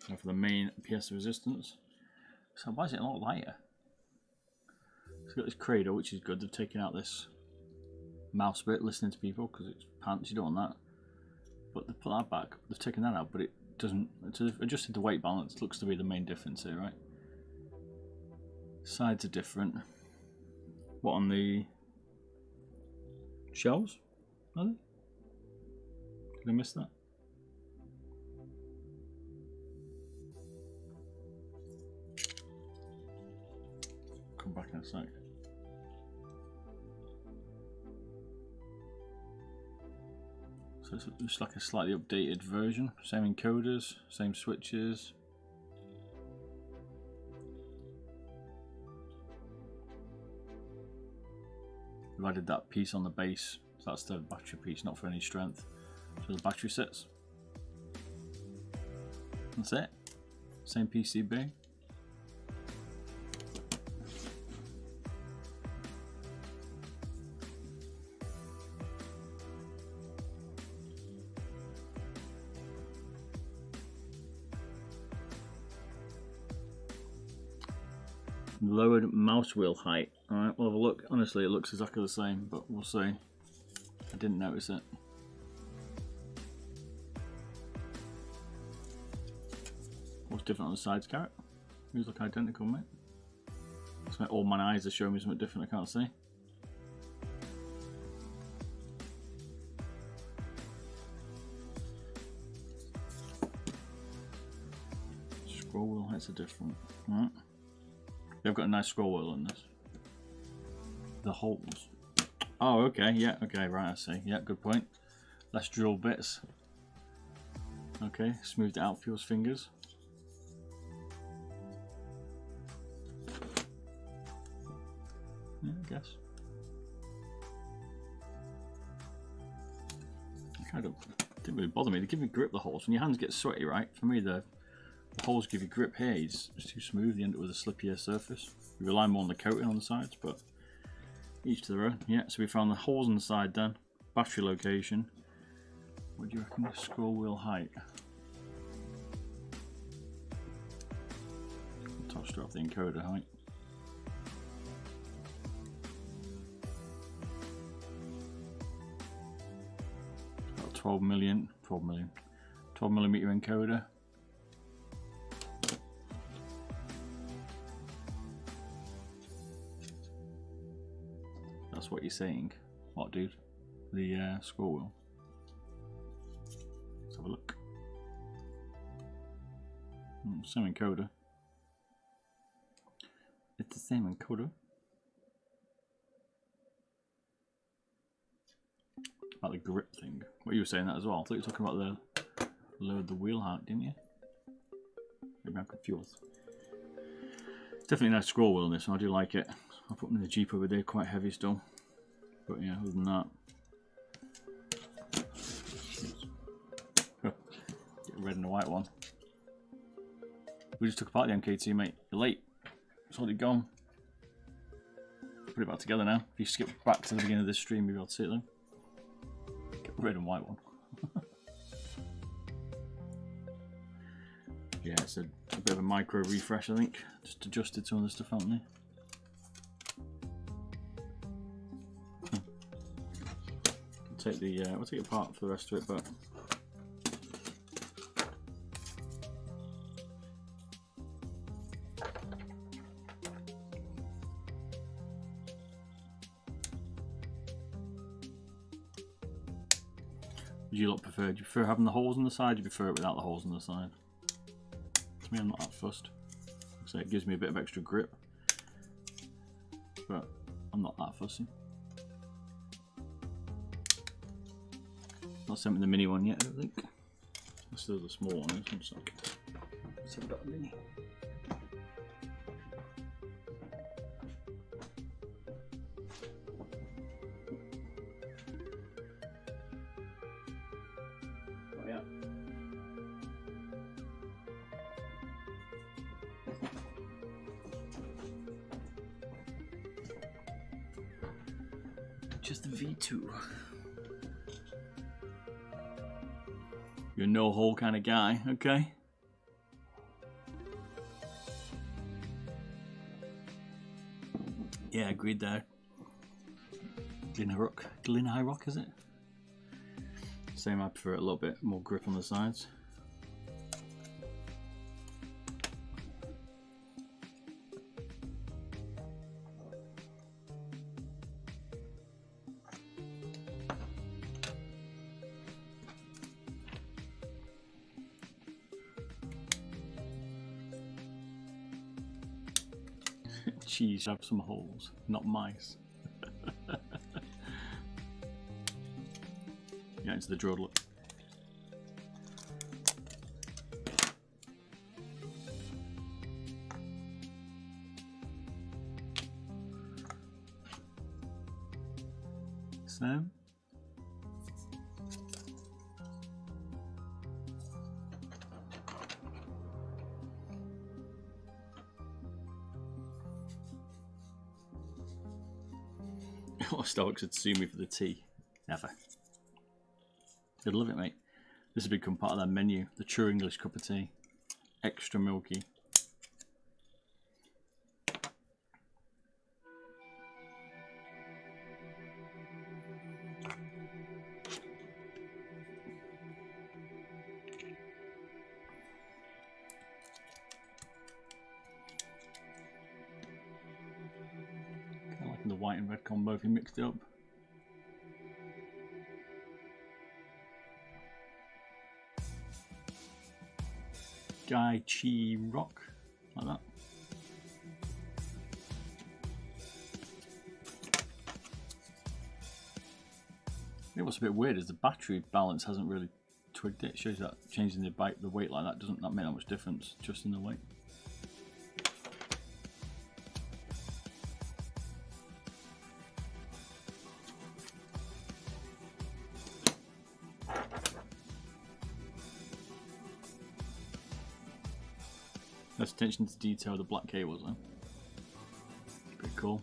Now for the main PS resistance. So why is it a lot lighter? It's got this cradle, which is good. They've taken out this mouse bit, listening to people, because it's pants, you don't want that. But they put that back, they've taken that out, but it doesn't, it's adjusted the weight balance, looks to be the main difference here, right? Sides are different. What, on the shells? Are they? Did I miss that? Come back in a sec. So it's just like a slightly updated version. Same encoders, same switches. We've added that piece on the base, so that's the battery piece, not for any strength. So the battery sits. That's it. Same PCB. Lowered mouse wheel height. Alright, we'll have a look. Honestly, it looks exactly the same, but we'll see. I didn't notice it. What's different on the sides, Carrot? These look identical, mate. It's like all my eyes are showing me something different I can't see. Scroll wheel heights are different. Alright. They've got a nice scroll wheel on this. The holes. Oh, okay, yeah, okay, right, I see. Yeah, good point. Less drill bits. Okay, smoothed it out for your fingers. Yeah, I guess. Didn't really bother me. They give me grip, the holes. When your hands get sweaty, right? For me, the holes give you grip here. It's too smooth. You end up with a slippier surface. You rely more on the coating on the sides, but each to their own. Yeah, so we found the holes on the side then. Battery location. What do you reckon the scroll wheel height? Top strap the encoder height. About 12 millimeter encoder. That's what you're saying. What, dude? The scroll wheel. Let's have a look. Same encoder. It's the same encoder. About the grip thing. What you were saying that as well. I thought you were talking about the load the wheel height, didn't you? Maybe I'm confused. Definitely a nice scroll wheel in this one. I do like it. I put them in the Jeep over there, quite heavy still. But yeah, other than that. Get a red and a white one. We just took apart the MK2, mate. You're late. It's already gone. Put it back together now. If you skip back to the beginning of this stream, maybe I'll see it then. Get a red and white one. Yeah, it's a bit of a micro refresh, I think. Just adjusted some of the stuff, haven't they? We'll take it apart for the rest of it, but would you lot prefer? Do you prefer having the holes on the side? Do you prefer it without the holes on the side? To me, I'm not that fussed. So it gives me a bit of extra grip, but I'm not that fussy. Not sent me the mini one yet, I don't think. That's still the small one, isn't it? Let's have got a mini. Oh yeah. Just the V2. You're a no hole kind of guy, okay? Yeah, agreed there. Glyn High Rock, is it? Same, I prefer it a little bit more grip on the sides. Cheese have some holes, not mice. Yeah, into the drawer look. Sam? Starbucks would sue me for the tea. Never. They'd love it, mate. This would become part of their menu. The true English cup of tea. Extra milky. The white and red combo if you mixed it up. Guy Chi Rock, like that. Yeah, what's a bit weird is the battery balance hasn't really twigged it. It shows that changing the weight like that doesn't make that much difference, just in the weight. That's attention to detail of the black cables though. Pretty cool.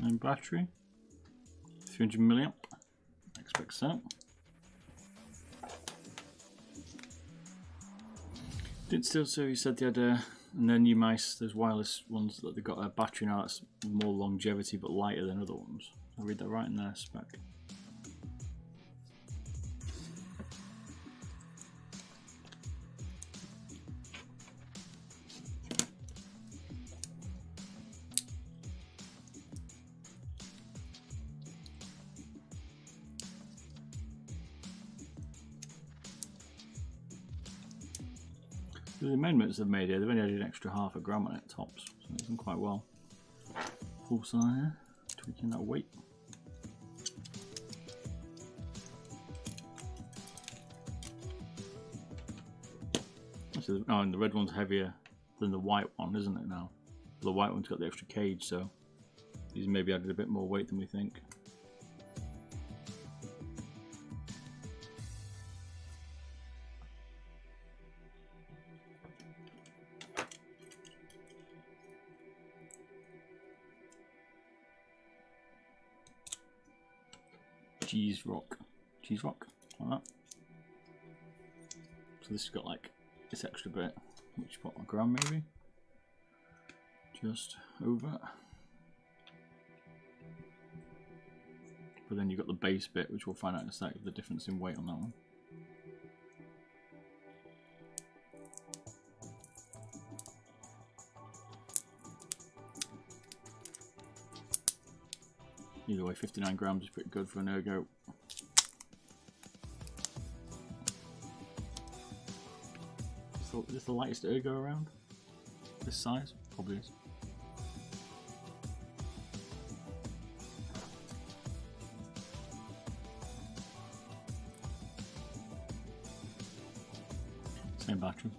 And battery, 300 milliamp, I expect so. Didn't still so you said they had and their new mice, those wireless ones that they've got a battery now that's more longevity but lighter than other ones. I read that right in their spec. The amendments they've made here, they've only added an extra half a gram on it tops, so it's done quite well. Pulsar here, tweaking that weight. Oh, and the red one's heavier than the white one, isn't it now? The white one's got the extra cage, so these maybe added a bit more weight than we think. Cheese rock, like that. So this has got like this extra bit, which about a gram maybe, just over. But then you've got the base bit, which we'll find out in a sec, the difference in weight on that one. Either way, 59 grams is pretty good for an ergo. So is this the lightest ergo around? This size? Probably is. Same battery.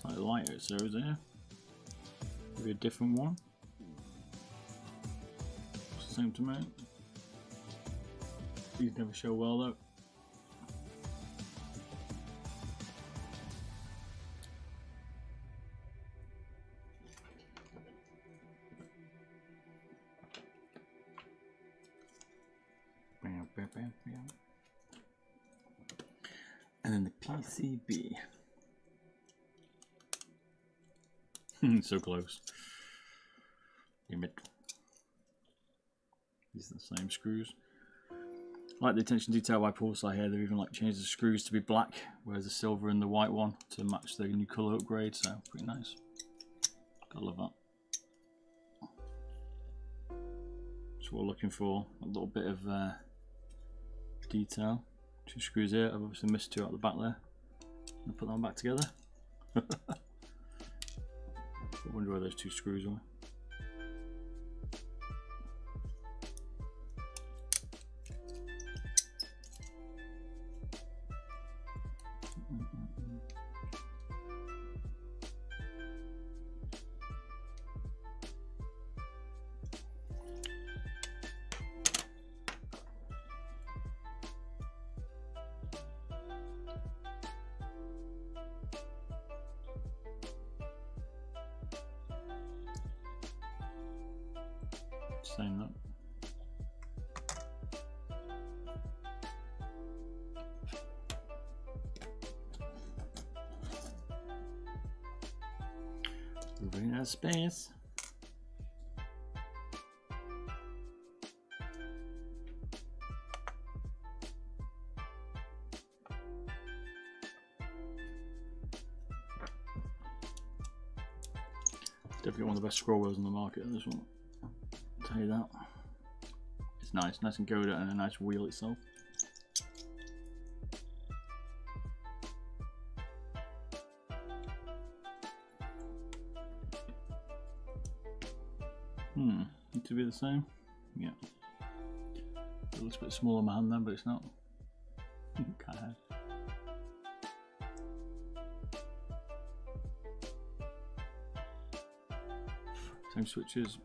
Slightly lighter, so is there? Maybe a different one. Same to me. These never show well though. And then the PCB. So close. These are the same screws. I like the attention to detail by Pulsar here. They've even like changed the screws to be black, whereas the silver and the white one to match the new colour upgrade. So pretty nice. Gotta love that. So we're looking for a little bit of detail. 2 screws here. I've obviously missed 2 out the back there. I'll put them back together. I wonder where those 2 screws are. Same that. Moving out of space. Definitely one of the best scroll wheels on the market. This one, I'll tell you that. It's nice and good, and a nice wheel itself. Need to be the same. Yeah. A little bit smaller on my hand then, but it's not. Can't have. Same switches.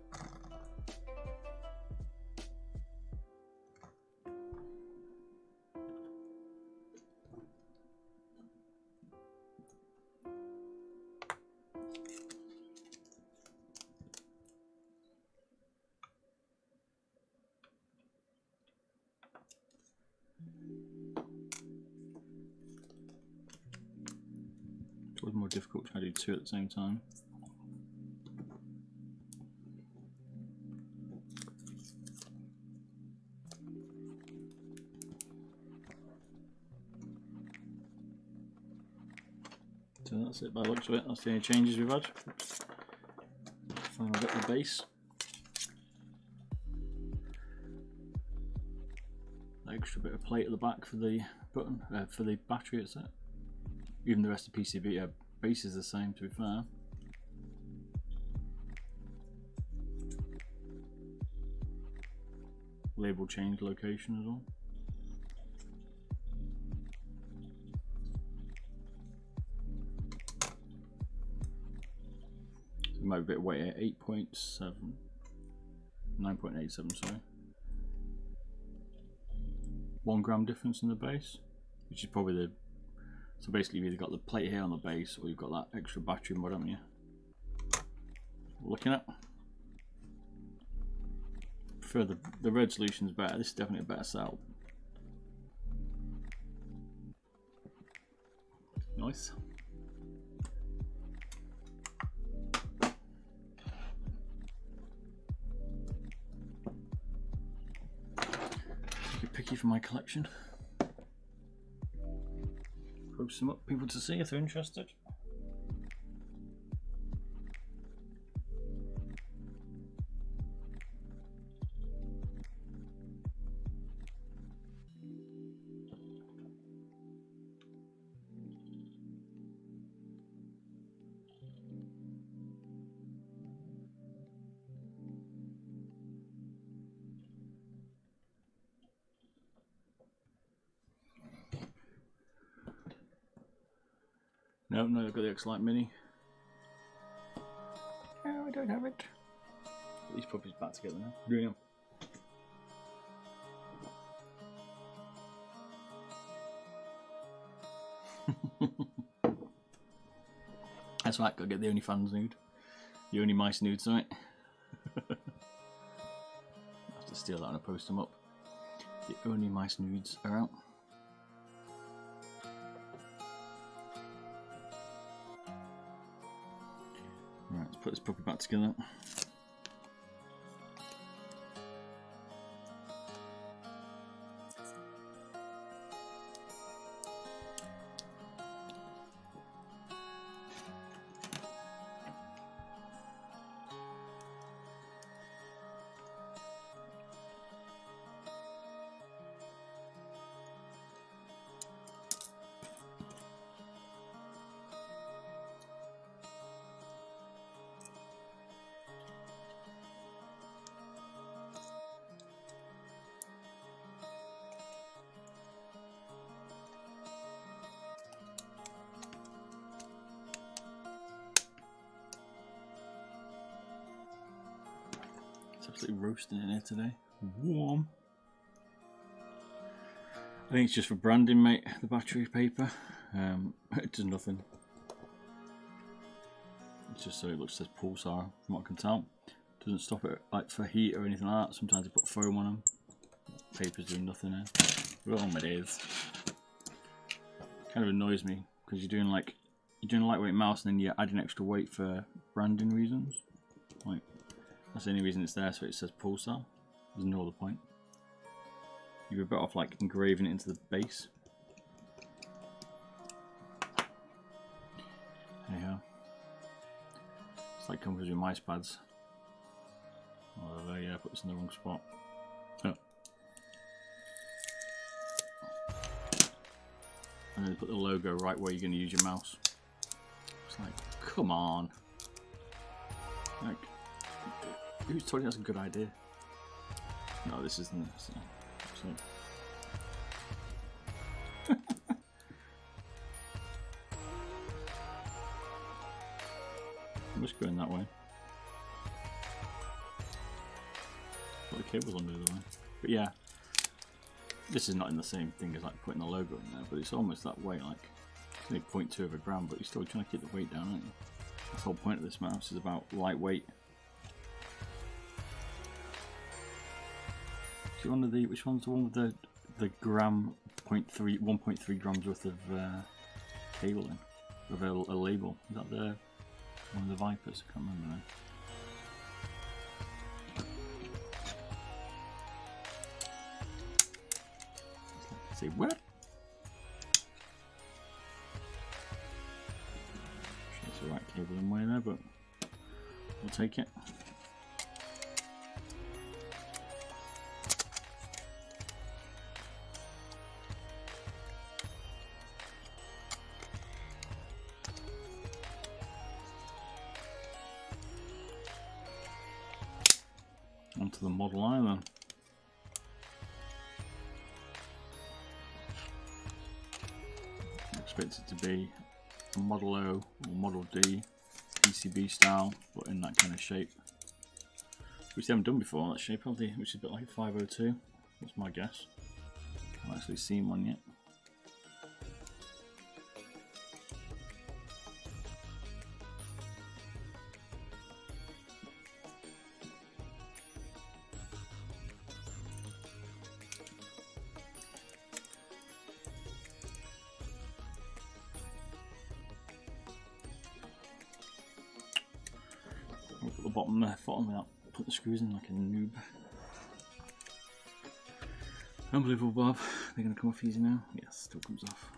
It's always more difficult trying to do two at the same time. So that's it by the looks of it. That's the only changes we've had. Final bit of the base. The extra bit of plate at the back for the button, for the battery, it's it. Even the rest of the PCB base is the same, to be fair. Label change location as well. So it might be a bit of weight here, 8.7, 9.87, sorry. 1 gram difference in the base, which is probably the. So basically, you've either got the plate here on the base, or you've got that extra battery mod, haven't you? Looking at. I prefer the red solution's better. This is definitely a better setup. Nice. Take a picky for my collection. Post them up, people to see if they're interested. No, I've got the X-Lite Mini. No, I don't have it. These puppies back together now. Yeah. That's right, gotta get the OnlyFans nude. The Only Mice nude, sorry. I have to steal that and post them up. The Only Mice nudes are out. Right, let's put this puppy back together. It's absolutely roasting in here today. Warm. I think it's just for branding, mate, the battery paper. It does nothing. It's just so it looks as Pulsar, from what I can tell. Doesn't stop it like for heat or anything like that. Sometimes they put foam on them. Paper's doing nothing here. Wrong it is. Kind of annoys me because you're doing like you're doing a lightweight mouse and then you're adding extra weight for branding reasons. Like, that's the only reason it's there, so it says Pulsar. There's no other point. You'd be better off like engraving it into the base. Anyhow, it's like comes with your mice pads. Oh, there, yeah, put this in the wrong spot. Oh. And then put the logo right where you're going to use your mouse. It's like, come on. Like, who's told you that's a good idea? No, this isn't. So. I'm just going that way. Put the cables on the other way. But yeah, this is not in the same thing as like putting the logo in there, but it's almost that way. Like, it's only 0.2 of a gram, but you're still trying to keep the weight down, aren't you? That's the whole point of this mouse, is about lightweight. So which one's the one with the gram 1.3 grams worth of cabling with a label? Is that the one of the Vipers? I can't remember now. Say what? It's the right cable in way there, but we'll take it. Onto the Model I then. I expect it to be a Model O or Model D PCB style, but in that kind of shape. Which they haven't done before, that shape, have they? Which is a bit like a 502. That's my guess. I haven't actually seen one yet. Look at the bottom there, bottom without putting the screws in like a noob. Unbelievable, Bob. They're going to come off easy now? Yes, still comes off.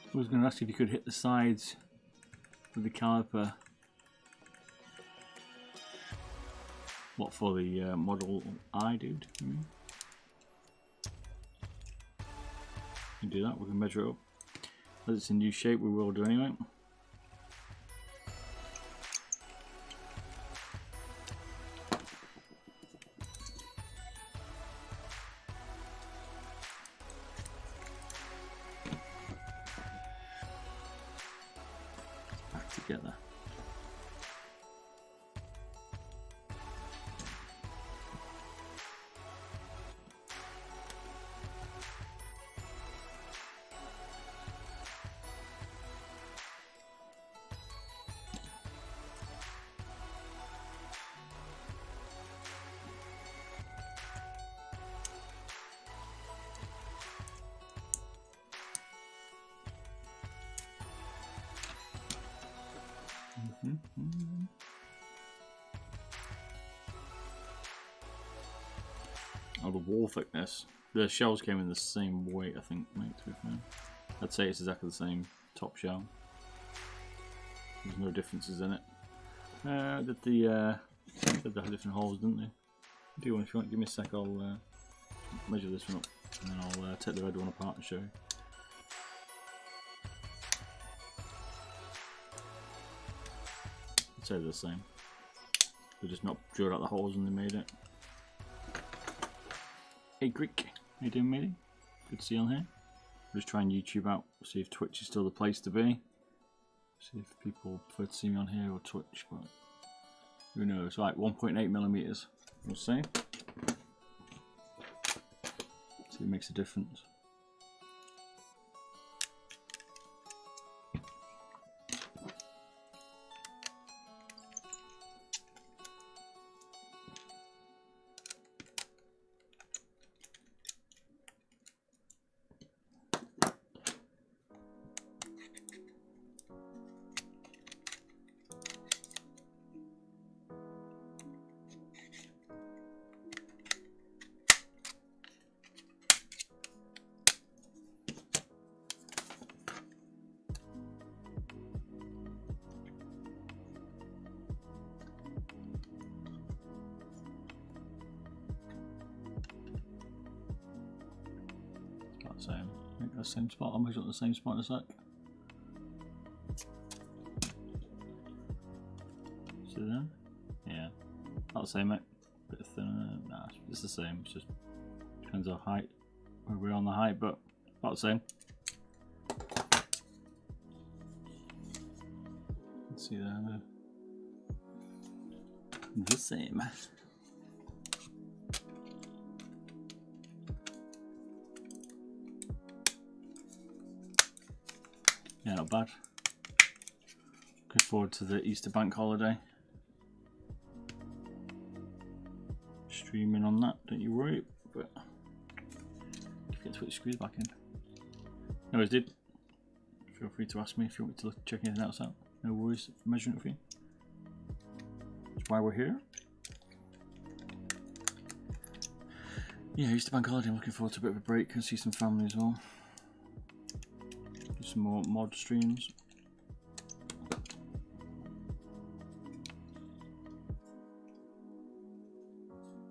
I was going to ask if you could hit the sides with the caliper. What, for the Model I, dude? You can do that, we can measure it up. As it's a new shape, we will do anyway. Back together. Oh, the wall thickness. The shells came in the same weight, I think, mate, to be fair. I'd say it's exactly the same top shell. There's no differences in it. They have different holes, didn't they? Do you want, if you want, give me a sec, I'll measure this one up and then I'll take the red one apart and show you. I'd say they're the same. They're just not drilled out the holes and they made it. Hey Greek, how you doing, matey? Good to see you on here. I'll just try and YouTube out, see if Twitch is still the place to be. See if people prefer to see me on here or Twitch, but who knows? Right, 1.8 millimeters. We'll see. it makes a difference. Same. Make that same spot. I'll measure up the same spot in a sec. See there? Yeah. About the same, mate. Bit thinner. Nah, it's the same. It just depends on height. Where we're on the height, but about the same. Let's see there. The same. Yeah, not bad. Looking forward to the Easter bank holiday. Streaming on that, don't you worry. But get Twitch screws back in. Anyways, dude, feel free to ask me if you want me to check anything else out. No worries, measuring it for you. That's why we're here. Yeah, Easter bank holiday. I'm looking forward to a bit of a break and see some family as well. Some more mod streams.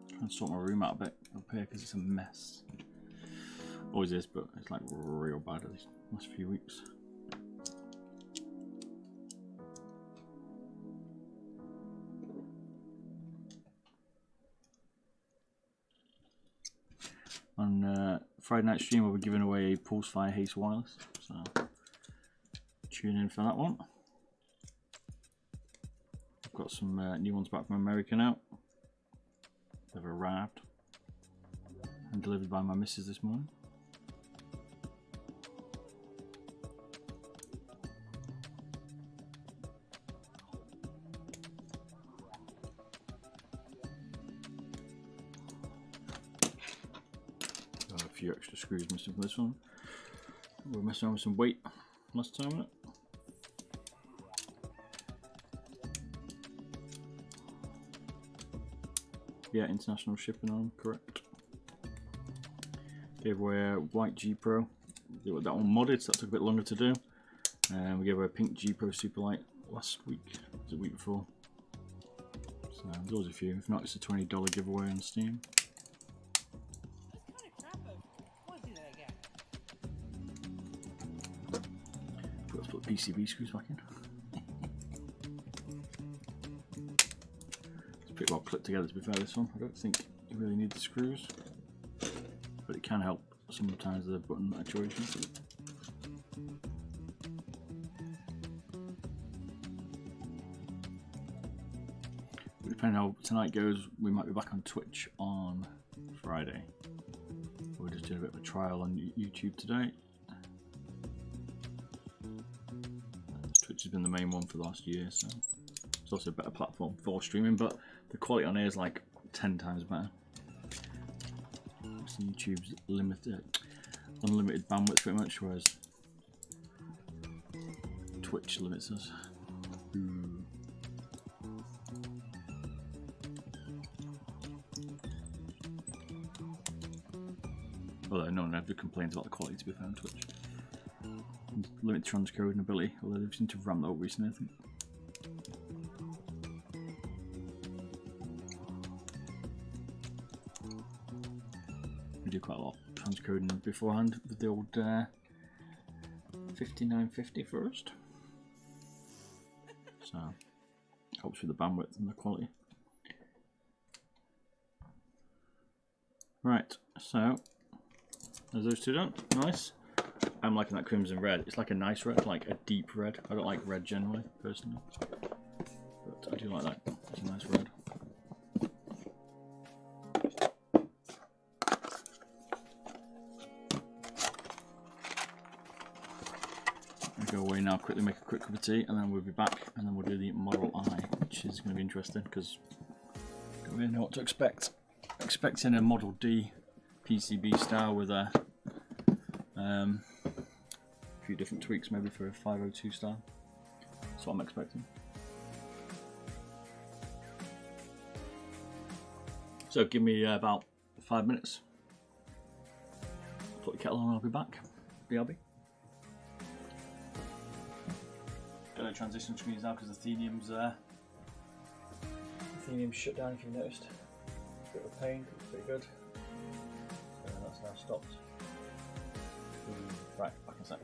Trying to sort my room out a bit up here because it's a mess. Always is, but it's like real bad these last few weeks. On Friday night stream, we'll be giving away a Pulsar Haste wireless. So tune in for that one. I've got some new ones back from America now. They've arrived and delivered by my missus this morning. Got a few extra screws missing for this one. We're messing around with some weight last time, wasn't it? Yeah, international shipping on, correct. Gave away a white G Pro. That one modded, so that took a bit longer to do. And we gave away a pink G Pro Super Lite last week, it was the week before. So there's always a few. If not, it's a $20 giveaway on Steam. Let's put PCB screws back in. Pretty well clipped together, to be fair. This one, I don't think you really need the screws, but it can help sometimes the button actuation. Depending on how tonight goes, we might be back on Twitch on Friday. We're just doing a bit of a trial on YouTube today. Twitch has been the main one for the last year, so it's also a better platform for streaming, but the quality on here is like 10 times better. So YouTube's unlimited bandwidth pretty much, whereas Twitch limits us. Although no one ever complains about the quality, to be fair, on Twitch. Limited transcoding ability, although they've seemed to ramp that up recently, I think. We do quite a lot of transcoding beforehand with the old 5950 first. So, helps with the bandwidth and the quality. Right, so there's those two done. Nice. I'm liking that crimson red. It's like a nice red, like a deep red. I don't like red generally, personally, but I do like that. It's a nice red. go away now, quickly make a quick cup of tea, and then we'll be back, and then we'll do the Model I, which is going to be interesting because I don't really know what to expect. Expecting a Model D PCB style with a few different tweaks, maybe for a 502 style. That's what I'm expecting. So give me about 5 minutes. Put the kettle on and I'll be back. BRB. Got a transition screens now because the Athenium's shut down, if you've noticed. Bit of a pain, it's pretty good. So that's now stopped. Right, back in a sec.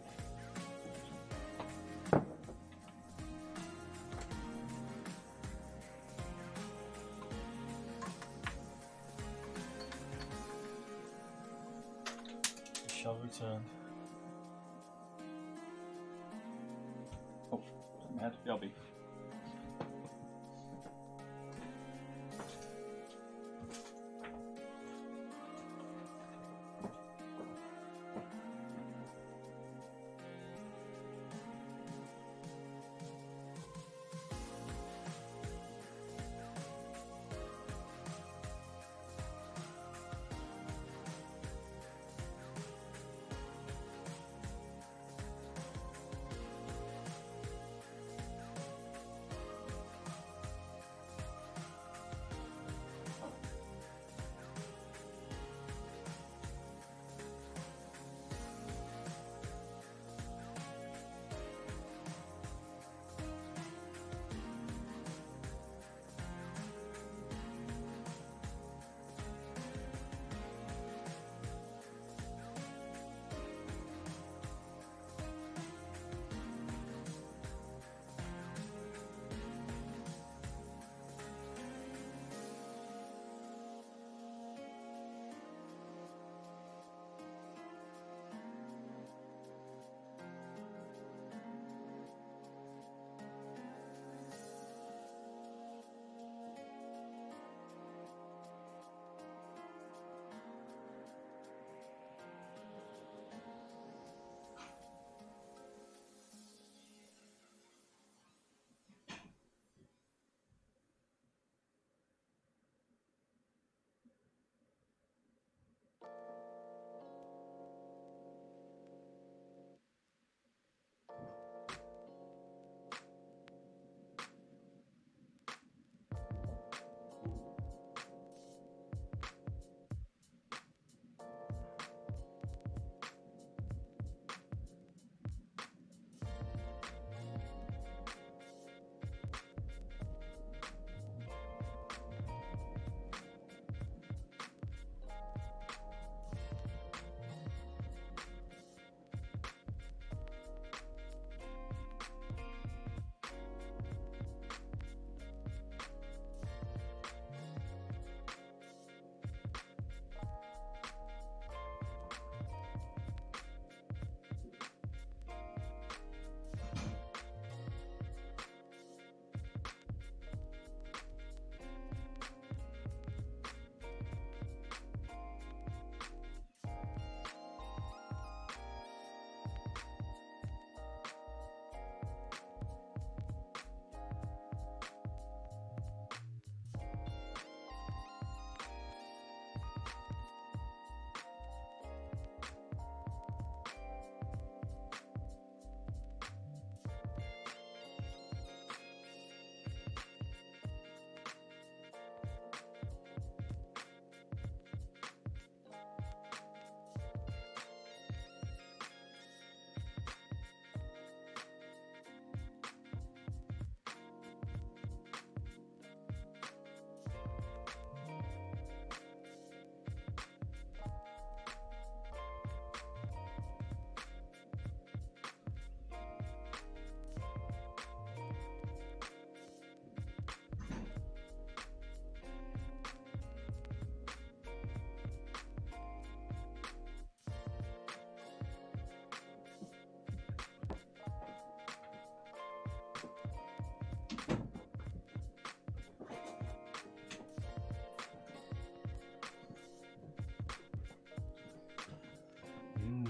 Shall return. Oh, in my head. BRB.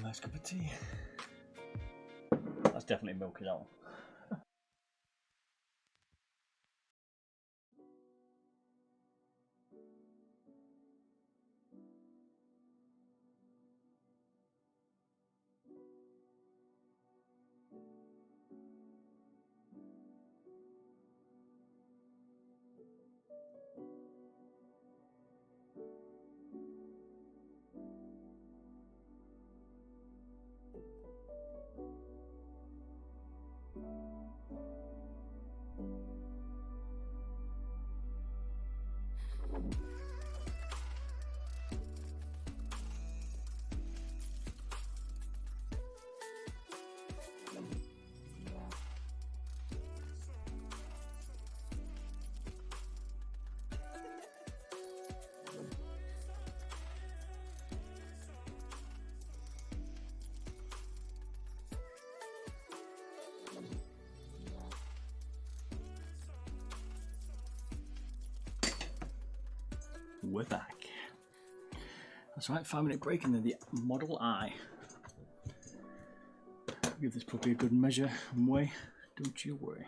Nice cup of tea. That's definitely milk it out. We're back. That's right, 5-minute break and then the Model I. Give this puppy a good measure and weigh, don't you worry.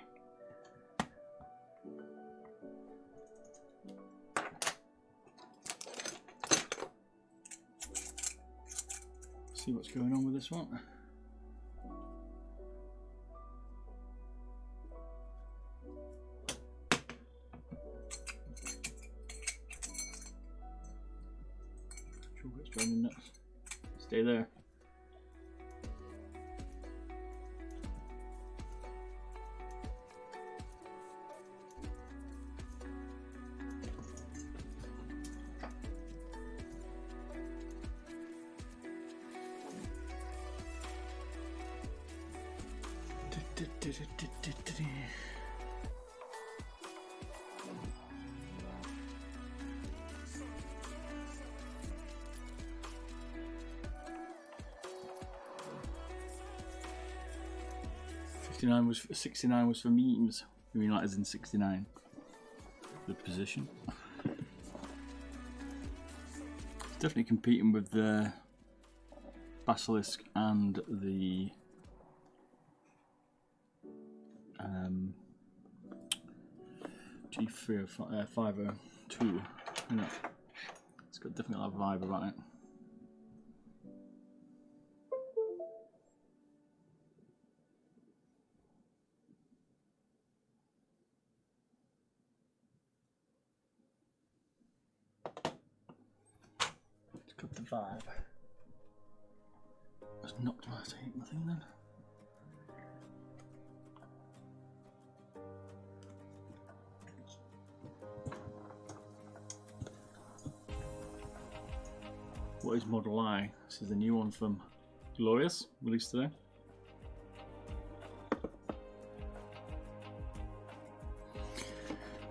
See what's going on with this one. It's driving me nuts. Stay there. Was 69 was for memes. I mean, like as in 69. The position. It's definitely competing with the Basilisk and the G502. You know, it's got definitely a vibe about it. Got the vibe. Just knocked my thing then. What is Model I? This is the new one from Glorious, released today.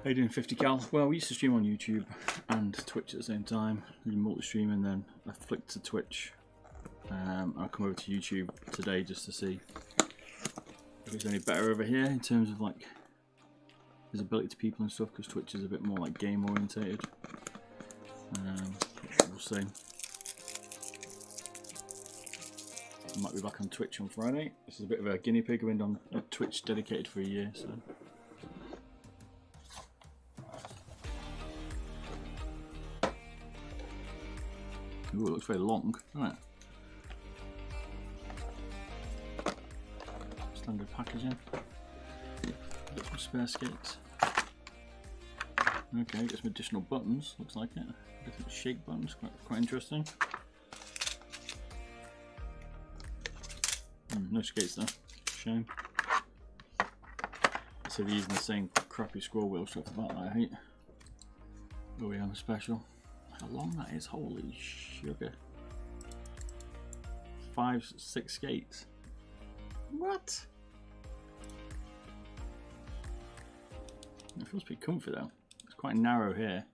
How you doing, 50 cal? Well, we used to stream on YouTube and Twitch at the same time. We multi-stream and then I flicked to Twitch. I'll come over to YouTube today just to see if it's any better over here in terms of like visibility to people and stuff, because Twitch is a bit more like game orientated. We'll see. I might be back on Twitch on Friday. This is a bit of a guinea pig. I've been on Twitch dedicated for a year, so. Ooh, it looks very long, doesn't it? Standard packaging. Got some spare skates. Okay, got some additional buttons, looks like it. Different shake buttons, quite interesting. No skates though, shame. So they're using the same crappy scroll wheel stuff that I hate. Oh, we have a special. How long that is, holy sugar. 5, 6 skates. What? It feels pretty comfy though. It's quite narrow here.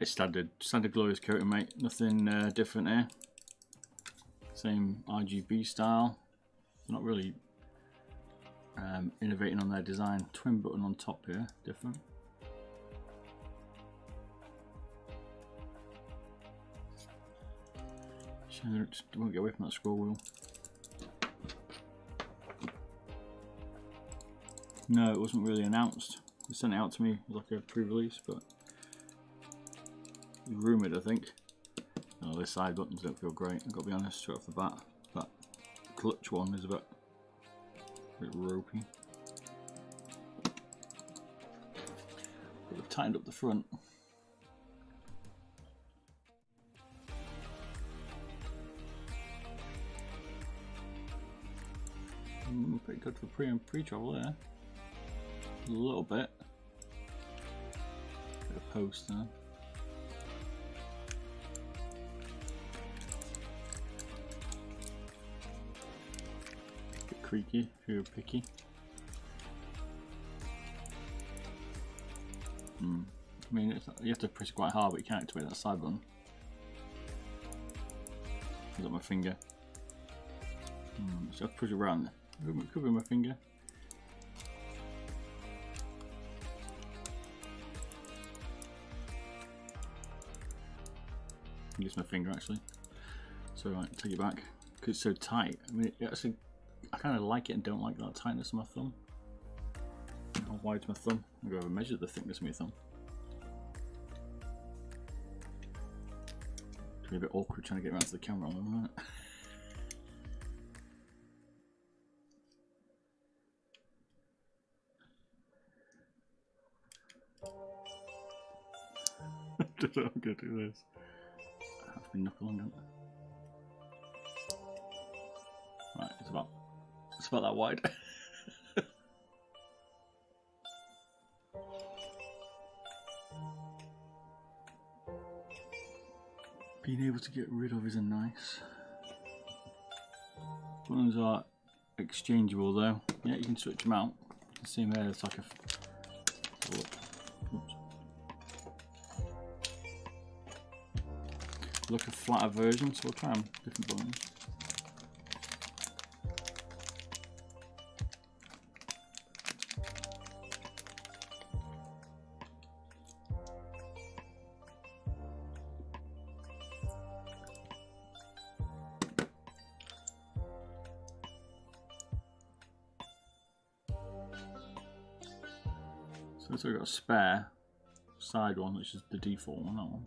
It's standard Glorious coating, mate. Nothing different here. Same RGB style. Not really innovating on their design. Twin button on top here, different. So just won't get away from that scroll wheel. No, it wasn't really announced. They sent it out to me like a pre-release, but it was rumoured, I think. Oh, the side buttons don't feel great, I've got to be honest, straight off the bat. That clutch one is a bit ropey. But they've tightened up the front. Pretty good for pre-travel there. A little bit. Bit of post there. Bit creaky if you're picky. I mean, you have to push quite hard, but you can't activate that side button. Is that my finger? So I push it around. Could be my finger. I think it's my finger actually. So right, take it back because it's so tight. I mean, actually, I kind of like it and don't like that tightness of my thumb. How wide's my thumb? I'm going to measure the thickness of my thumb. It's a bit awkward trying to get around to the camera, isn't it? I don't know how I'm going to do this. I have to be knuckling, don't I? Right, it's about that wide. Being able to get rid of is a nice. Buttons are exchangeable though. Yeah, you can switch them out. You can see them here, it's like a look a flatter version, so we'll try them different buttons. So we've got a spare side one, which is the default one, that one.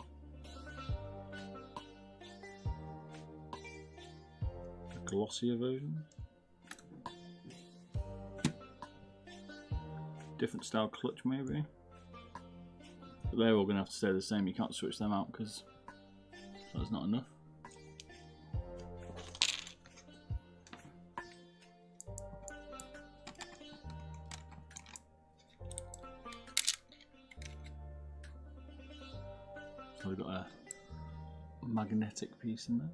A glossier version. Different style clutch maybe. But they're all going to have to stay the same, you can't switch them out because that's not enough. So we've got a magnetic piece in there.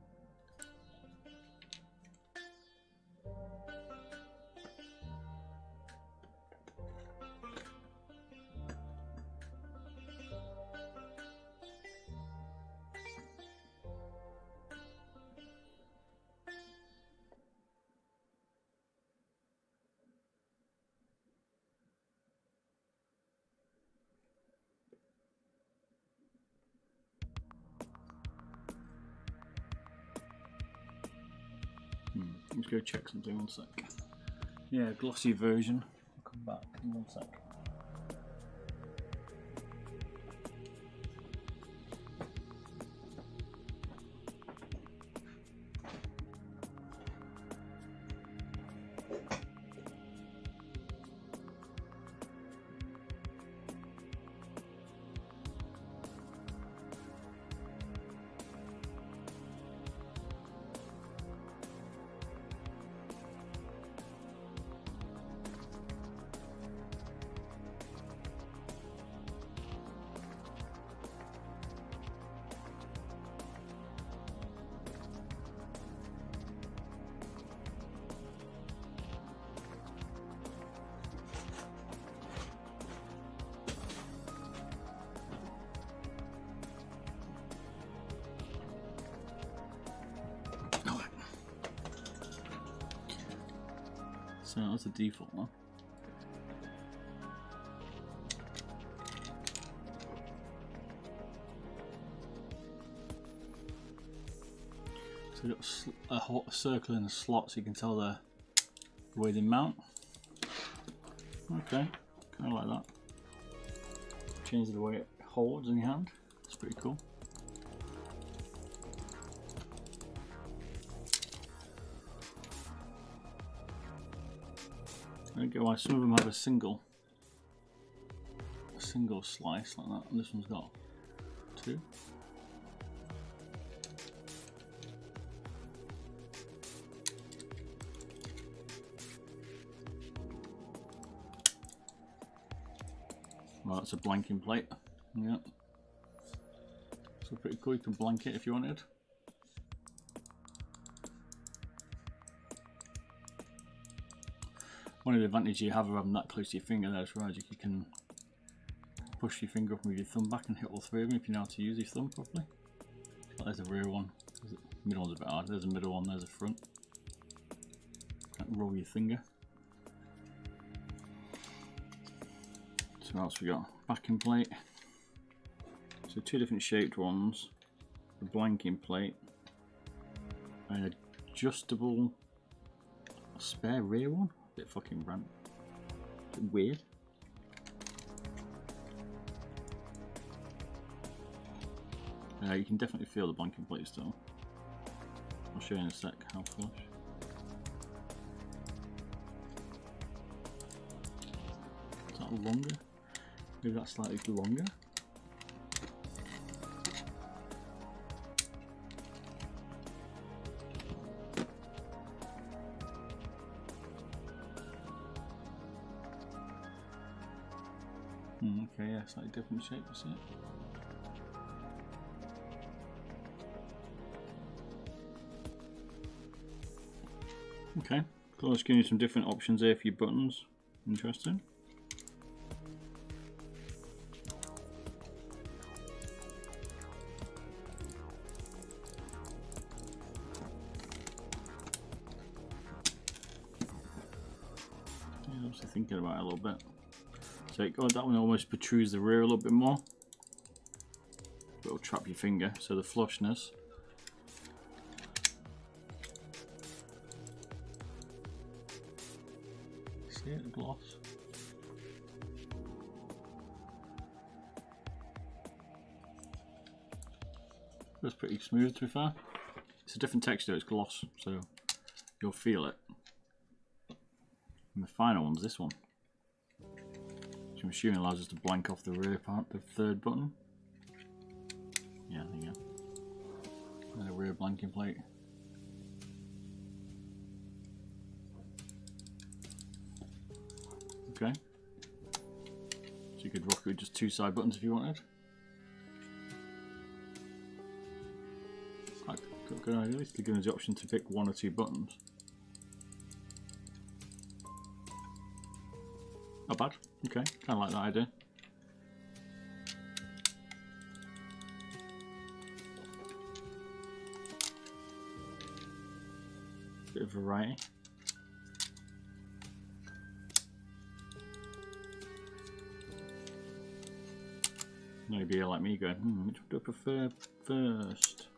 Let's go check something, one sec. Yeah, glossy version. I'll come back in 1 sec. So that's the default one. So we've got a circle in the slot so you can tell the way they mount. Okay, kind of like that. Change the way it holds in your hand. It's pretty cool. I don't get why some of them have a single slice like that, and this one's got two. Well, that's a blanking plate. Yeah. So pretty cool, you can blank it if you wanted. One of the advantages you have of having that close to your finger there is right, you can push your finger up and move your thumb back and hit all three of them if you know how to use your thumb properly. There's the rear one. The middle one's a bit hard. There's the middle one, there's the front. Can't roll your finger. So what else we got? Backing plate. So two different shaped ones. The blanking plate. An adjustable spare rear one. A bit fucking random. A bit weird. You can definitely feel the blanking plate still. I'll show you in a sec how flush. Is that longer? Maybe that's slightly longer. Okay, yeah, slightly different shape, you see it? Okay, so let's give you some different options there for your buttons. Interesting. Yeah, obviously thinking about it a little bit. So that one almost protrudes the rear a little bit more. But it'll trap your finger, so the flushness. See it, the gloss. Feels pretty smooth to be fair. It's a different texture, it's gloss, so you'll feel it. And the final one's this one. Which I'm assuming allows us to blank off the rear part, the third button. Yeah, there you go. And a rear blanking plate. Okay. So you could rock it with just two side buttons if you wanted. Quite good idea. At least they're giving us the option to pick one or two buttons. Not bad. Okay, kind of like that idea. Bit of variety. Maybe you're like me going, which one do I prefer first?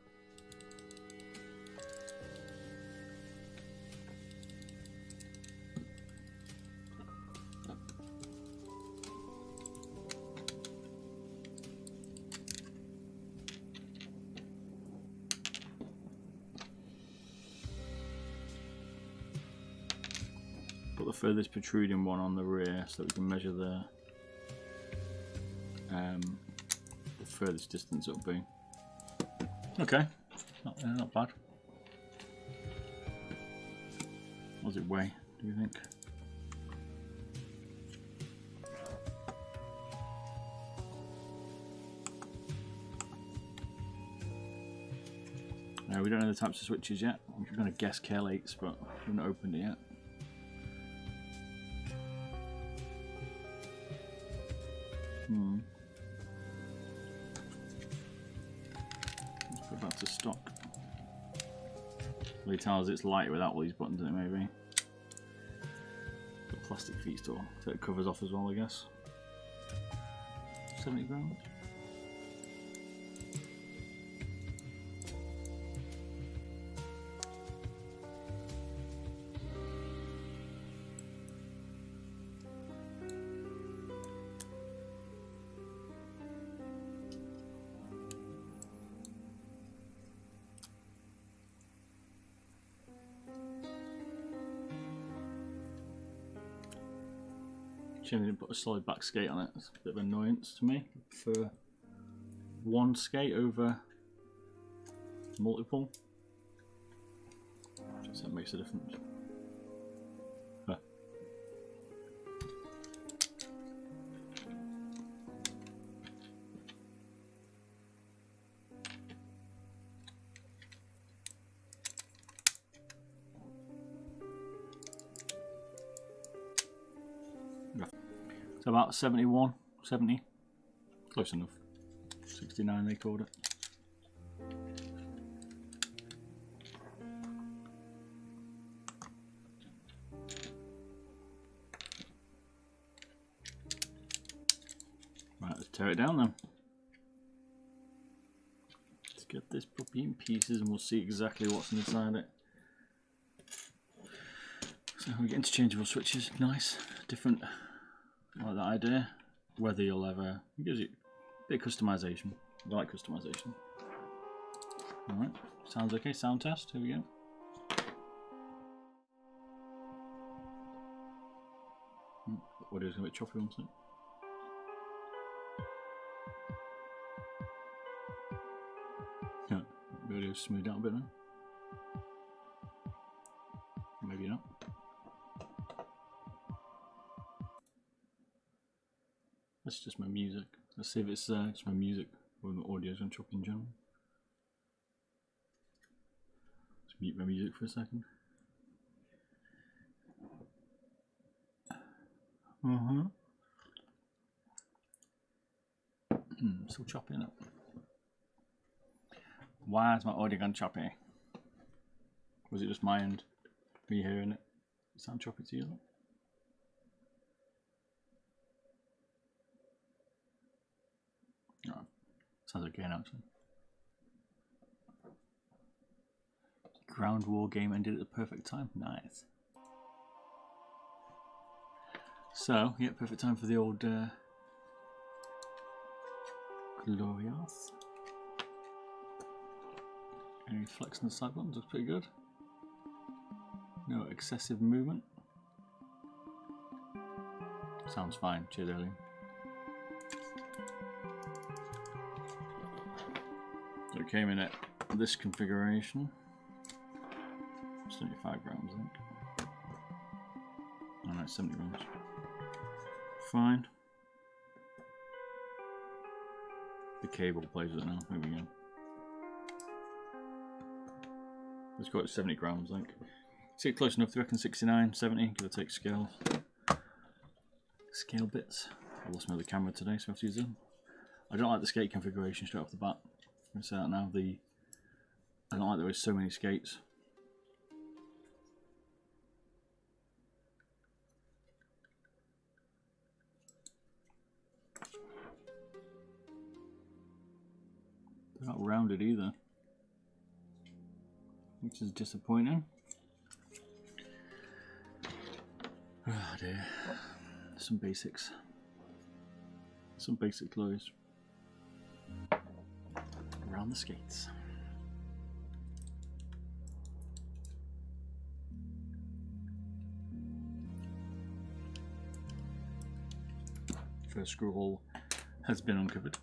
Put the furthest protruding one on the rear so that we can measure the furthest distance it'll be. Okay, not bad. What does it weigh, do you think? We don't know the types of switches yet. We're going to guess K-Lates, but we haven't opened it yet. Let's put that to stock. Well, he tells us it's light without all these buttons in it, maybe. Got plastic feet still, so it covers off as well, I guess. 70 grams. Shame they didn't put a solid back skate on it. It's a bit of an annoyance to me. I prefer one skate over multiple. Just that makes a difference. Huh. So about 71, 70, close enough. 69 they called it. Right, let's tear it down then. Let's get this puppy in pieces and we'll see exactly what's inside it. So we get interchangeable switches, nice, different. I like that idea. Whether you'll ever, it gives you a bit of customization. I like customization. Alright, sounds okay. Sound test, here we go. Audio's gonna be choppy, won't it? Yeah, the audio's smoothed out a bit now. Maybe not. That's just my music. Let's see if it's my music or the audio's on choppy in general. Let's mute my music for a second. Still choppy, isn't it? Why is my audio gone choppy? Was it just my end? Were you hearing it? Does it sound choppy to you? Oh, sounds okay now. Ground war game ended at the perfect time. Nice. So, yeah, perfect time for the old Glorious. Any flex on the side buttons, looks pretty good. No excessive movement. Sounds fine. Cheers, Ellie. So it came in at this configuration. 75 grams, I think. Oh no, 70 grams. Fine. The cable plays with it now. There we go. Let's go at 70 grams, I think. See it close enough, I reckon 69, 70, give or take scale. Scale bits. I lost my other camera today, so I have to use them. I don't like the skate configuration straight off the bat. I'm going to say that now. I don't like there was so many skates. They're not rounded either, which is disappointing. Oh dear. Some basics. Some basic clothes. Around the skates. First screw hole has been uncovered.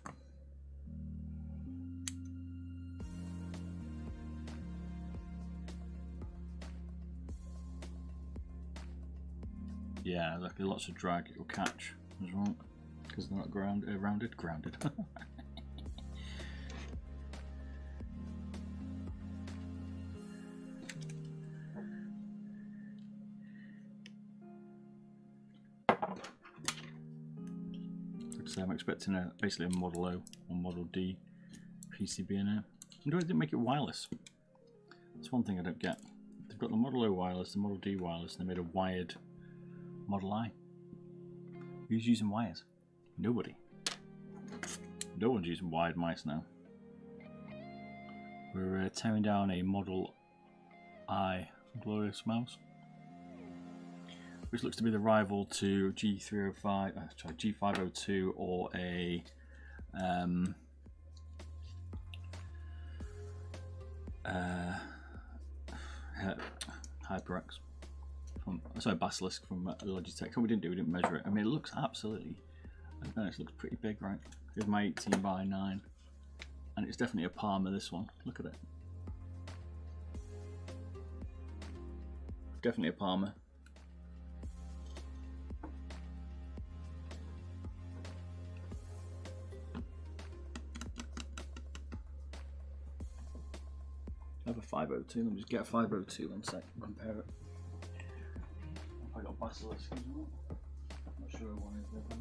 Yeah, like lots of drag it will catch as well because they're not rounded. So I'm expecting basically a Model O or Model D PCB in here. I wonder why they didn't make it wireless. That's one thing I don't get. They've got the Model O wireless, the Model D wireless, and they made a wired Model I. Who's using wires? Nobody. No one's using wired mice now. We're tearing down a Model I Glorious mouse, which looks to be the rival to G502 or a HyperX. from, sorry, Basilisk from Logitech. What we didn't measure it. I mean, it looks absolutely, I don't know, it looks pretty big, right? Here's my 18 by 9, and it's definitely a Palmer, this one. Look at it. Definitely a Palmer. I have a 502. Let me just get a 502 one sec and compare it. I got Basilisk as well. I'm not sure one is there.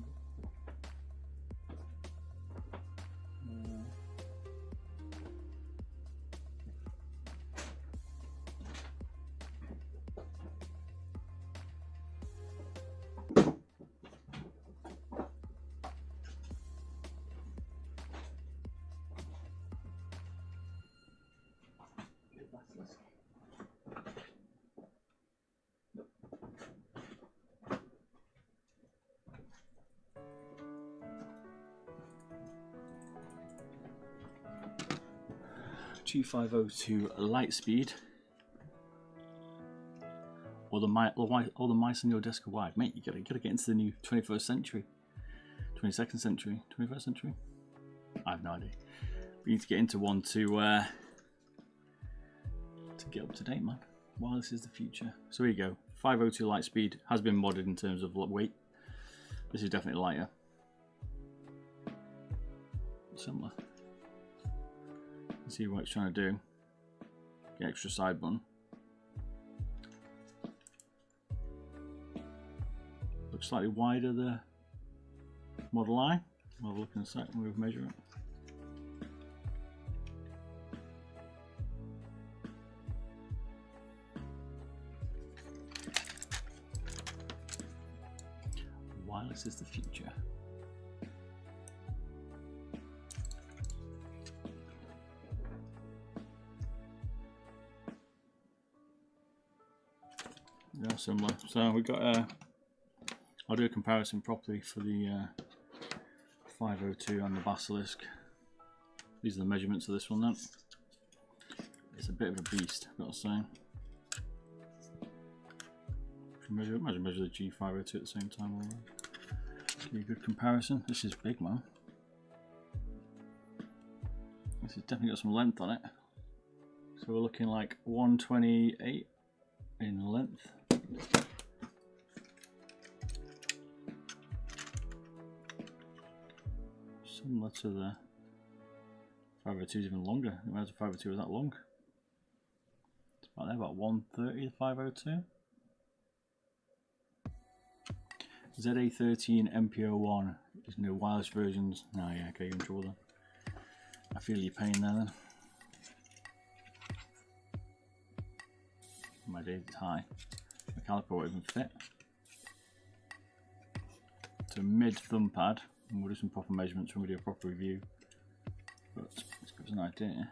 G502 Lightspeed, or the mice on your desk are wide, mate. You gotta get into the new 21st century, 22nd century, 21st century. I have no idea. We need to get into one to get up to date, man. Wireless is the future. So here you go. 502 Lightspeed has been modded in terms of weight. This is definitely lighter. Similar. See what it's trying to do. The extra side button. Looks slightly wider the Model I. We'll have a look in a sec when we measure it. Wireless is the future. Yeah, similar. So we got I'll do a comparison properly for the 502 and the Basilisk. These are the measurements of this one then. It's a bit of a beast, I've got to say. Measure the G502 at the same time. Give you a good comparison. This is big, man. This has definitely got some length on it. So we're looking like 128 in length. Similar to the 502 is even longer. Imagine the 502 was that long. It's about there, about 130 the 502. ZA13 MPO1 is no wireless versions. No, yeah, okay, you're in trouble then. I feel your pain there then. My days is high. My caliper won't even fit. It's a mid thumb pad, and we'll do some proper measurements when we do a proper review. But let's give us an idea.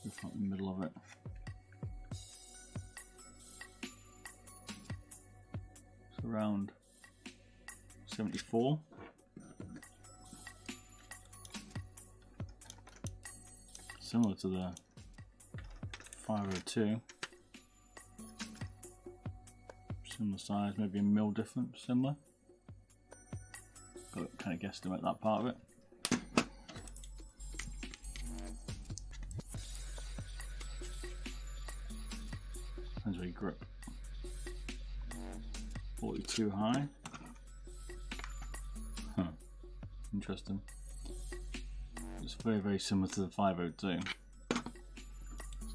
Just like the middle of it. It's around 74. Similar to the 502. Similar size, maybe a mil different, similar. Got to kind of guesstimate that part of it. Depends where you grip. 42 high. Huh. Interesting. It's very, very similar to the 502.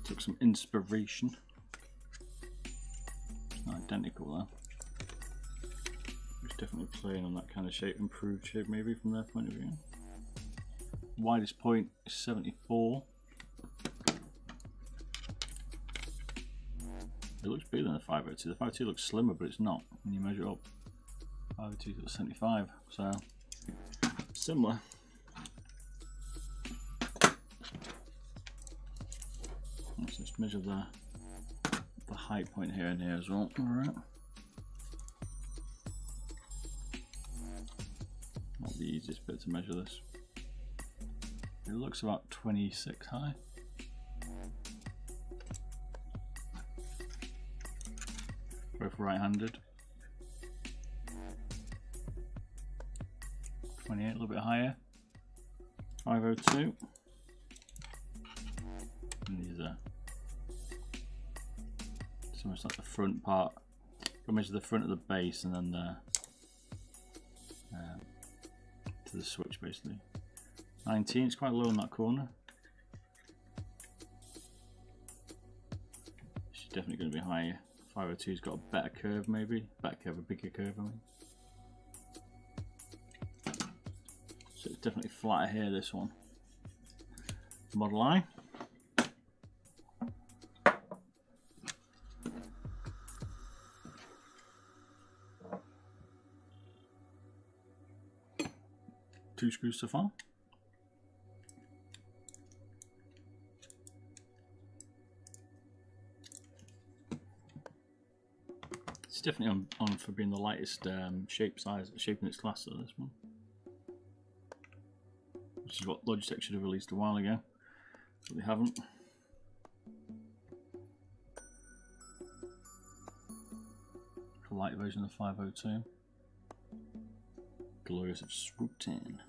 Took some inspiration. It's not identical though. It's definitely playing on that kind of shape, improved shape maybe from their point of view. Widest point is 74. It looks bigger than the 502. The 502 looks slimmer, but it's not when you measure it up. 502 is 75, so similar. Let's just measure the height point here and here as well. All right. Not the easiest bit to measure this. It looks about 26 high. both right-handed. 28, a little bit higher. 502. And these are so much like the front part. Go measure the front of the base and then the to the switch basically. 19, it's quite low in that corner. She's definitely going to be higher. 502's got a better curve maybe. Better curve, a bigger curve I mean. So it's definitely flatter here, this one. Model I. Two screws so far. It's definitely on for being the lightest shape in its class, so this one. Which is what Logitech should have released a while ago, but they haven't. A light version of the 502. Glorious of swooped-in.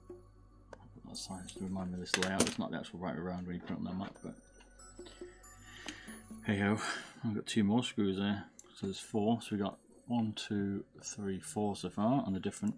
Put that side just to remind me of this layout. It's not the actual right around when you put it on the map, but hey ho. I've got two more screws there, so there's four. So we got 1, 2, 3, 4 so far, and they're different.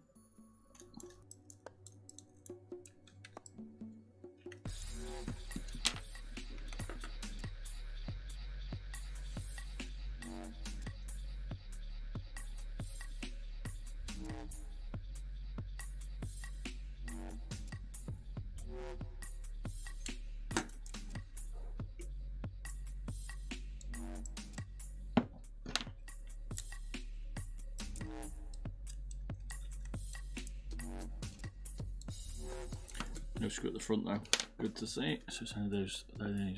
No screw at the front though, good to see. So it's only those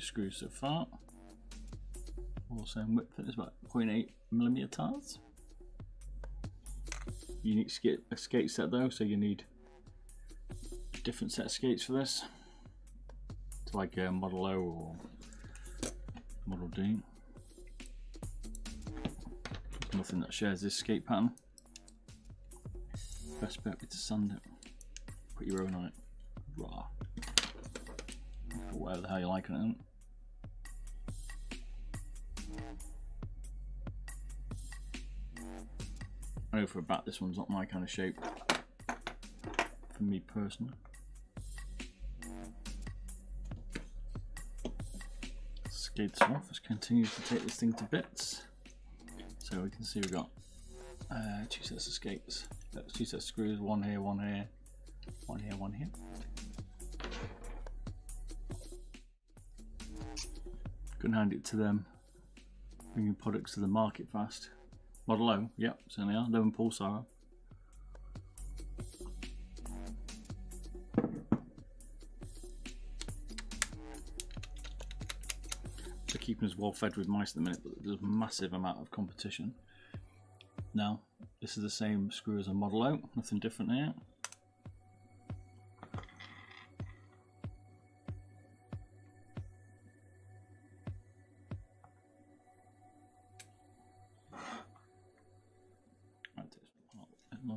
screws so far. All same width, it's about 0.8mm tars. Unique skate set though, so you need a different set of skates for this. It's like a Model O or Model D. There's nothing that shares this skate pattern. Best bet would be to sand it. Put your own on it. Raw. Put whatever the hell you like on it. I know for a fact this one's not my kind of shape. For me personally. Skates off. Let's continue to take this thing to bits. So we can see we've got two sets of skates. That's two sets of screws, one here, one here, one here, one here. Couldn't hand it to them. Bringing products to the market fast. Model O, yep, certainly are. Them and Pulsar. They're keeping us well fed with mice at the minute, but there's a massive amount of competition. Now, this is the same screw as a Model O, nothing different here.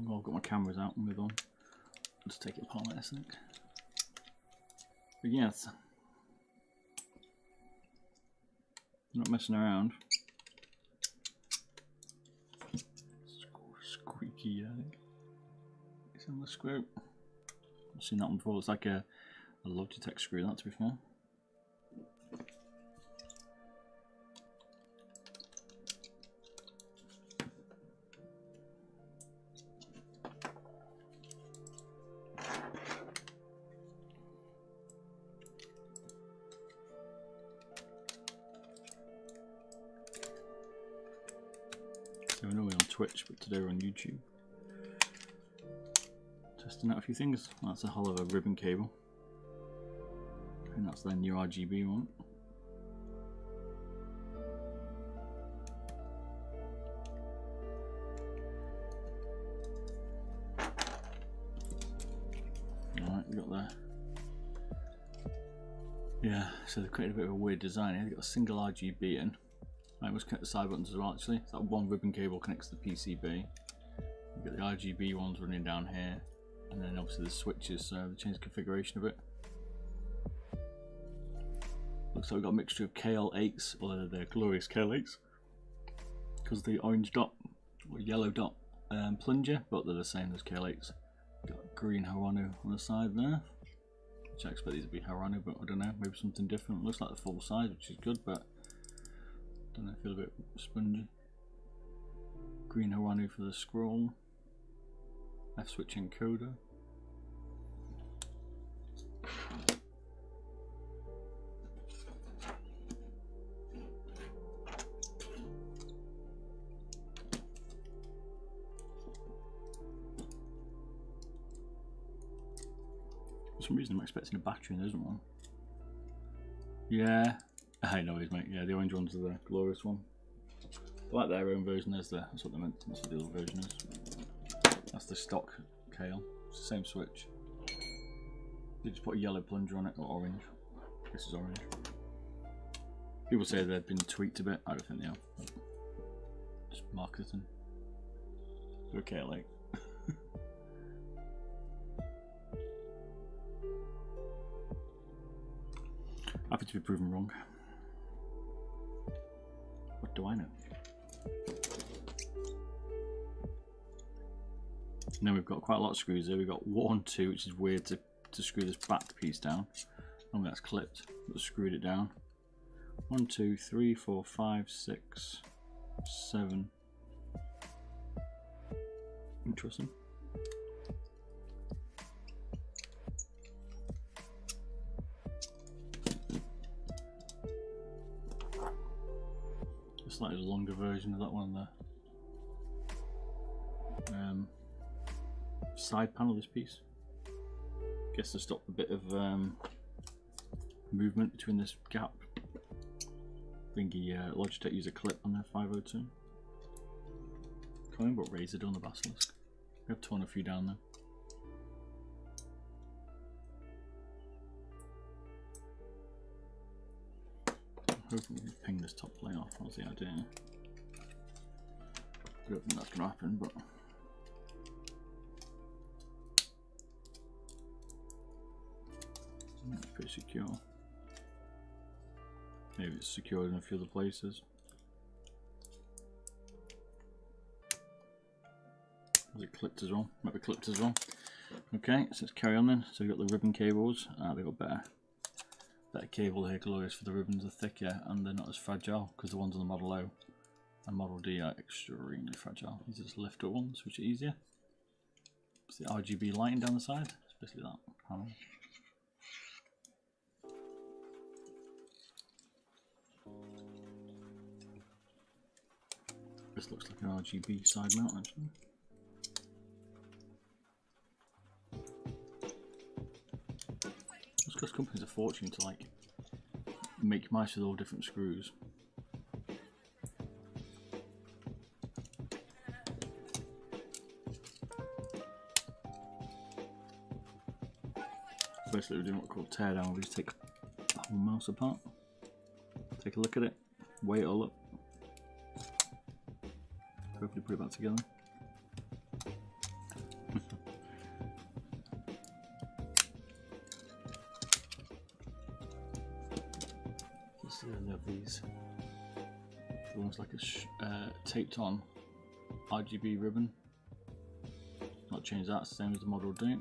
I've got my cameras out and move on. I'll just take it apart like this, I think. But yes, not messing around. Squeaky, I think. It's on the screw. I've seen that one before. It's like a Logitech screw, that to be fair. So we're normally on Twitch, but today we're on YouTube. Testing out a few things. That's a hell of a ribbon cable. And that's their new RGB one. Alright, we got there. Yeah, so they've created a bit of a weird design here. They've got a single RGB in. I must connect the side buttons as well actually. That one ribbon cable connects to the PCB. You've got the RGB ones running down here, and then obviously the switches, so they change the configuration of it. Looks like we've got a mixture of KL8s, or they're glorious KL8s, because the orange dot, or yellow dot plunger, but they're the same as KL8s. Got green Haranu on the side there, which I expect these to be Haranu, but I don't know, maybe something different. Looks like the full size, which is good, but I don't know, I feel a bit spongy. Green Haranu for the scroll. F switch encoder. For some reason I'm expecting a battery and there isn't one. Yeah, I know it, mate. Yeah, the orange ones are the glorious one. I like their own version. That's what they meant. That's what the other version is. That's the stock KL. It's the same switch. They just put a yellow plunger on it, or orange. This is orange. People say they've been tweaked a bit. I don't think they are. Just marketing. For a KL8. Happy to be proven wrong. What do I know? Now we've got quite a lot of screws here. We've got 1, 2, which is weird to screw this back piece down. Oh, that's clipped. But screwed it down. 1, 2, 3, 4, 5, 6, 7. Interesting. Slightly longer version of that one there. Side panel, this piece. Guess to stop a bit of movement between this gap. Thingy Logitech used a clip on their 502. Can't remember what Razer did on the Basilisk. We have torn a few down there. Hopefully we can ping this top plate off, that's the idea. I don't think that's going to happen, but it's pretty secure. Maybe it's secured in a few other places. Is it clipped as well? Might be clipped as well. Okay, so let's carry on then. So we've got the ribbon cables. They've got better cable here, glorious, for the ribbons are thicker and they're not as fragile, because the ones on the Model O and Model D are extremely fragile. These are just lift up ones, which are easier. It's the RGB lighting down the side, it's basically that panel. This looks like an RGB side mount actually. It's because companies are fortunate to like make mice with all different screws. Basically we're doing what we call teardown, we just take the whole mouse apart, take a look at it, weigh it all up, hopefully put it back together. They have these almost like a taped on RGB ribbon. Not change that, same as the Model D.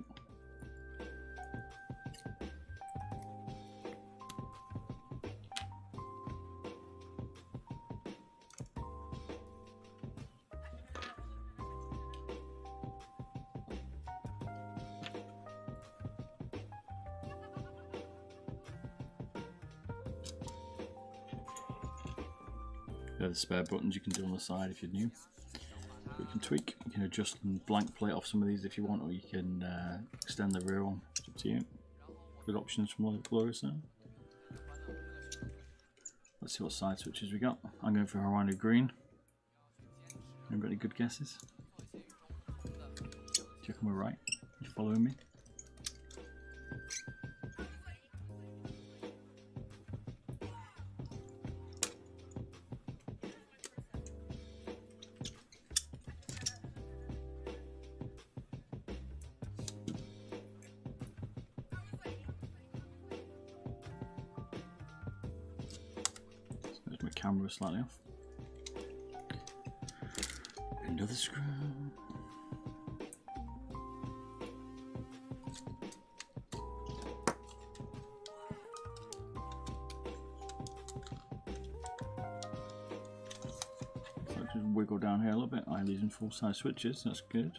They're the spare buttons you can do on the side if you're new. You can tweak, you can adjust and blank plate off some of these if you want, or you can extend the rear one. It's up to you. Good options from Glorious there. Let's see what side switches we got. I'm going for Haranu green. Anybody got any good guesses? Do you reckon we're right? You following me? camera slightly off. Another screw. So just wiggle down here a little bit. I'm using full size switches, that's good.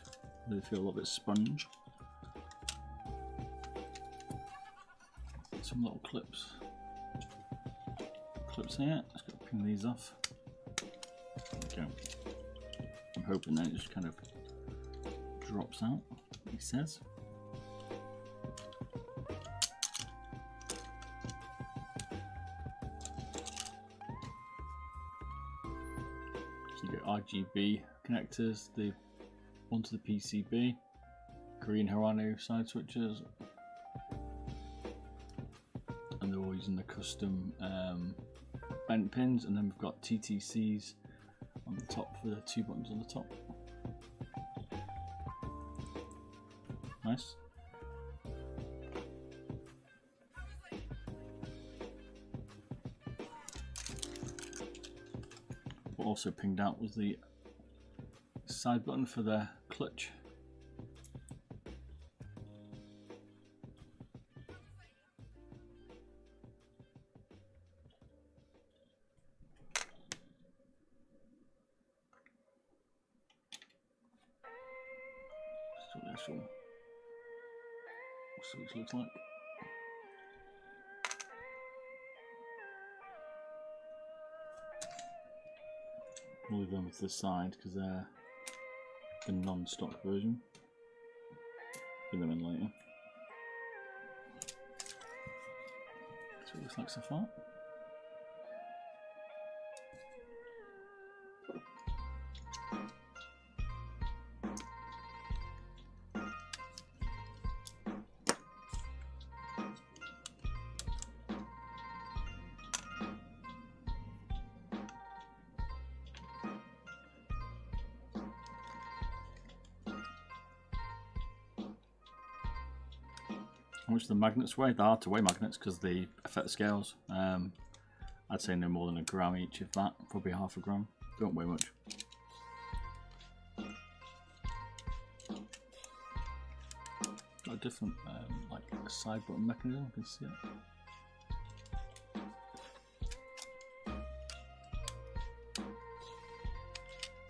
They feel a little bit sponge. Some little clips here. Just got to ping these off. There we go. I'm hoping that it just kind of drops out, he says. So you get RGB connectors, the onto the PCB, green Harano side switches, and they're all using the custom bent pins, and then we've got TTCs on the top for the 2 buttons on the top. Nice. What also pinged out was the side button for the clutch. So that's all. What's this looks like? We'll leave them to the side because they're the non-stock version. Put them in later. That's what it looks like so far. How much do the magnets weigh? They're hard to weigh magnets because they affect the scales. I'd say no more than a gram each, if that. Probably half a gram. Don't weigh much. Got a different, like a side button mechanism. You can see it.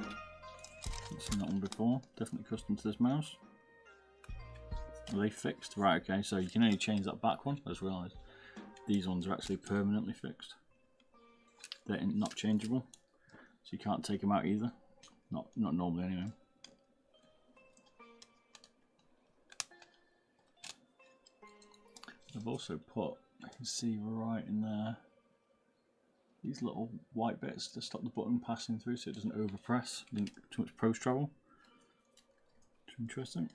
I've seen that one before. Definitely custom to this mouse. Are they fixed? Right, okay, so you can only change that back one. I just realised these ones are actually permanently fixed. They're not changeable, so you can't take them out either. Not normally anyway. I've also put, I can see right in there, these little white bits to stop the button passing through so it doesn't overpress, too much post travel. It's interesting.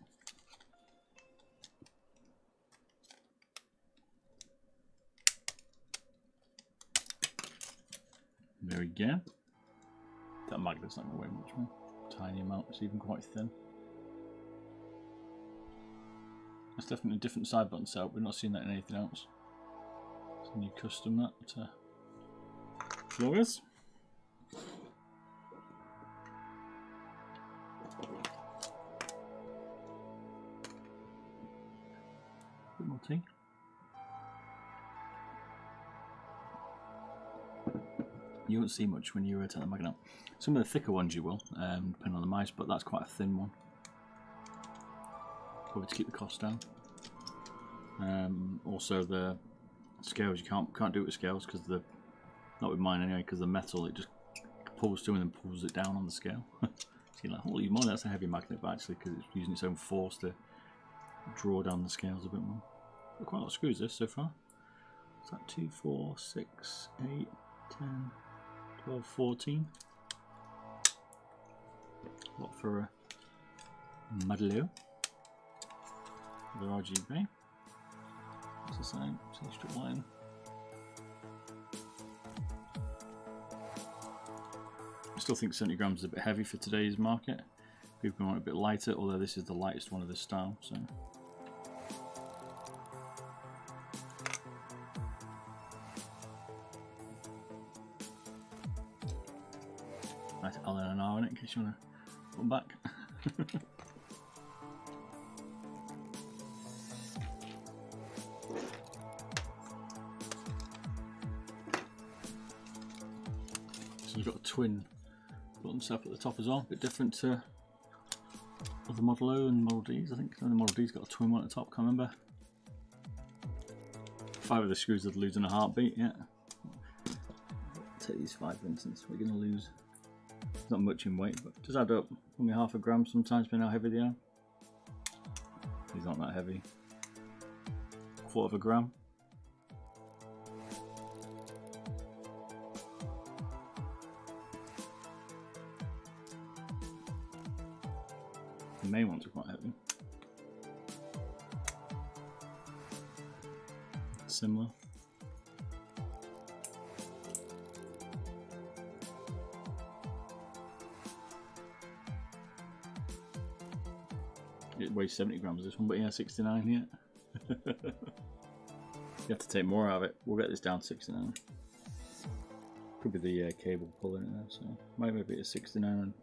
There we go. That magnet's not going to weigh much more. Tiny amount, it's even quite thin. It's definitely a different side button setup, we're not seeing that in anything else. So you custom that to vloggers. Bit more tea. You won't see much when you rotate the magnet. Some of the thicker ones you will, depending on the mice, but that's quite a thin one. Probably to keep the cost down. Also the scales, you can't do it with scales because the, not with mine anyway, because the metal it just pulls through and then pulls it down on the scale. So you're like, holy moly, that's a heavy magnet, but actually because it's using its own force to draw down the scales a bit more. Got quite a lot of screws this so far. Is that 2, 4, 6, 8, 10, 12, 14. A lot for a Madelo. The RGB. It's the same strip line. I still think 70 grams is a bit heavy for today's market. People want it a bit lighter, although this is the lightest one of this style. So. Nice L and an R in it in case you want to put them back. So we've got a twin button set up at the top as well, a bit different to other Model O and Model Ds. I think the Model D's got a twin one at the top, can't remember. 5 of the screws that lose in a heartbeat, yeah. Take these 5 for instance, we're going to lose. It's not much in weight, but just add up only half a gram sometimes, depending how heavy they are. These aren't that heavy. 1/4 of a gram. The main ones are quite heavy. Similar. It weighs 70 grams this one, but yeah, 69 here. You have to take more out of it. We'll get this down to 69. Could be the cable pulling it there, so might maybe it's 69.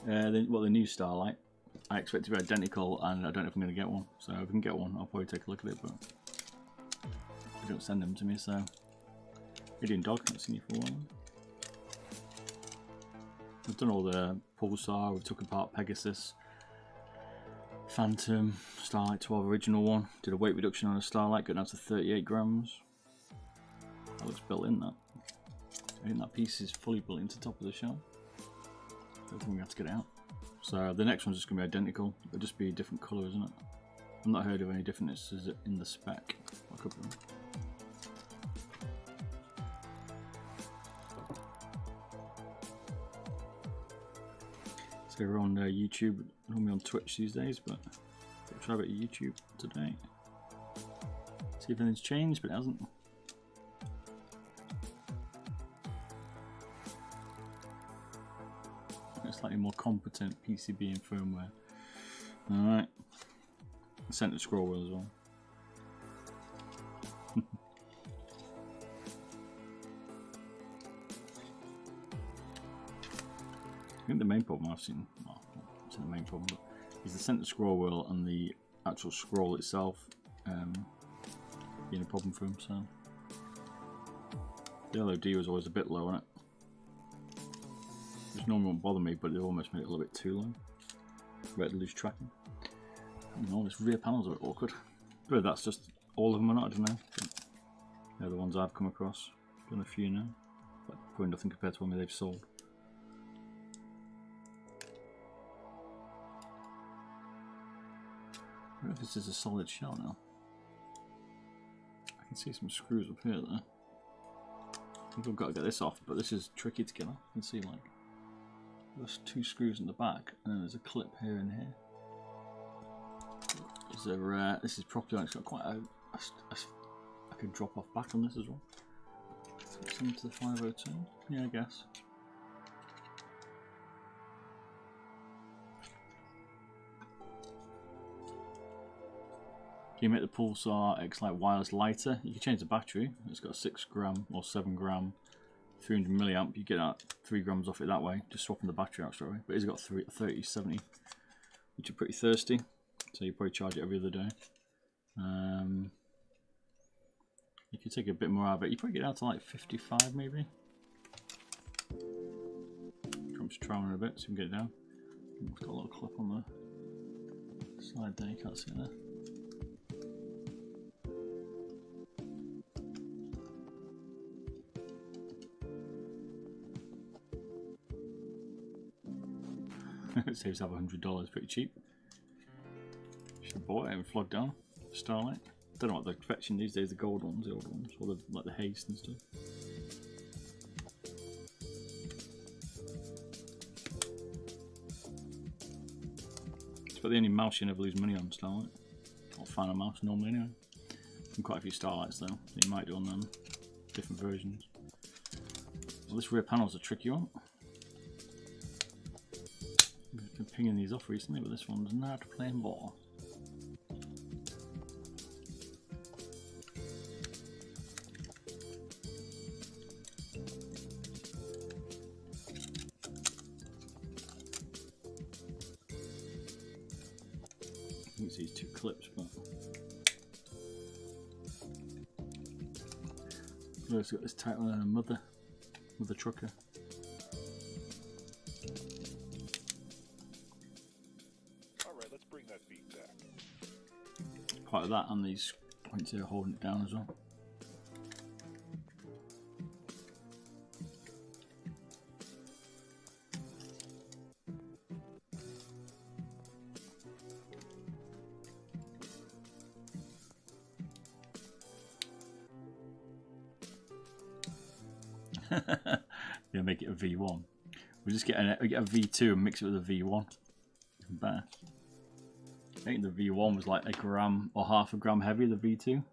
The new Starlight, I expect to be identical, and I don't know if I'm going to get one. So if I can get one, I'll probably take a look at it, but they don't send them to me. So, Indian Dog, haven't seen you for a while. We've done all the Pulsar, we've took apart Pegasus, Phantom, Starlight 12 original one. Did a weight reduction on a Starlight, got down to 38 grams. That looks built in, that. I think that piece is fully built into the top of the shell. I think we have to get it out. So the next one's just going to be identical. It'll just be a different colour, isn't it? I've not heard of any differences in the spec. I could be. So we're on YouTube, normally on Twitch these days, but I'll try a bit of YouTube today. See if anything's changed, but it hasn't. Slightly more competent PCB and firmware. Alright. Center scroll wheel as well. I think the main problem I've seen, well, it's not the main problem, but is the center scroll wheel and the actual scroll itself being a problem for them. So the LOD was always a bit low on it. Which normally won't bother me, but it almost made it a little bit too low. About to lose tracking. And all this rear panel's a bit awkward. But that's just all of them or not, I don't know. But they're the ones I've come across. Done a few now. But probably nothing compared to when they've sold. I don't know if this is a solid shell now. I can see some screws up here though. I think I've got to get this off, but this is tricky to get off. You can see like there's 2 screws in the back, and then there's a clip here and here. Is there, this is properly on. It's got quite I could drop off back on this as well. Similar to the 502. Yeah, I guess. Can you make the Pulsar X Lite wireless lighter? You can change the battery. It's got a 6 gram or 7 gram. 300 milliamp, you get out 3 grams off it that way, just swapping the battery out straight away. But it's got 30, 70, which are pretty thirsty, so you probably charge it every other day. You could take a bit more out of it, you probably get out to like 55 maybe. I'm just trying it a bit so we can get it down. It's got a little clip on the side there, you can't see it there. It saves have $100, pretty cheap. Should have bought it and flogged down. Starlight. Don't know what they're fetching these days, the gold ones, the old ones, or the, like the haste and stuff. It's about the only mouse you never lose money on, Starlight. Or final mouse normally anyway. And quite a few Starlights though, so you might do on them. Different versions. Well, this rear panel's a tricky one. I've been pinging these off recently, but this one's not playing ball. You can see these two clips, but it's got this title and a mother trucker. Alright, let's bring that beat back. Part of that and these points here holding it down as well. Yeah, make it a V1. We just get a V2 and mix it with a V1. Even better. I think the V1 was like a gram or half a gram heavier than the V2.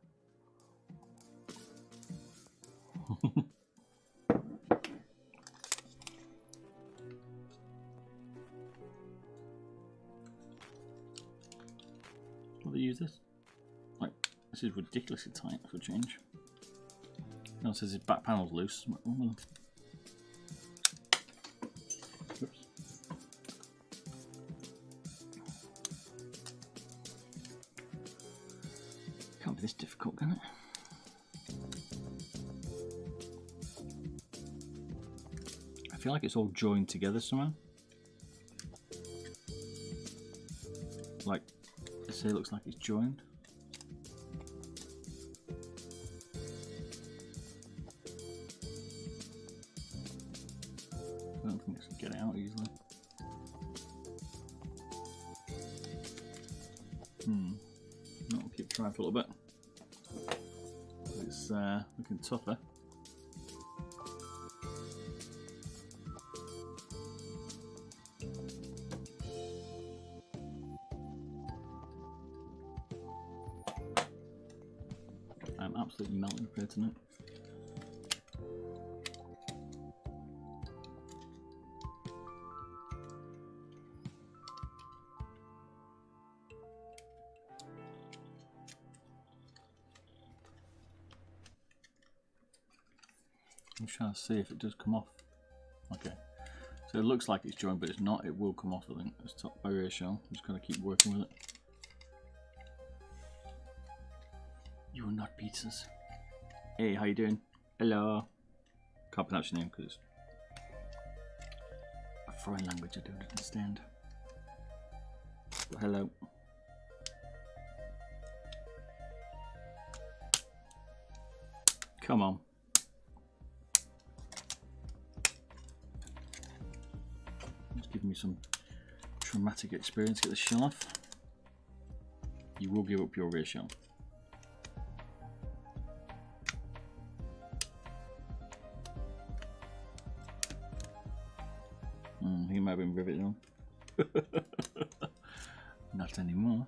Will they use this? Like, this is ridiculously tight for a change. No, it says his back panel's loose. Oops. Can't be this difficult, can it? I feel like it's all joined together somehow. Like, let's say it looks like it's joined. I don't think I can get it out easily. No, we'll keep trying for a little bit. It's looking tougher. I'm absolutely melting here tonight. I'm trying to see if it does come off. Okay, so it looks like it's joined, but it's not. It will come off, I think. This top barrier shell. I'm just going to keep working with it. You are not pizzas. Hey, how you doing? Hello. Can't pronounce your name because it's a foreign language I don't understand. But hello. Come on. Just give me some traumatic experience. Get the shell off. You will give up your rear shell. I think it might have been riveted on. Not anymore.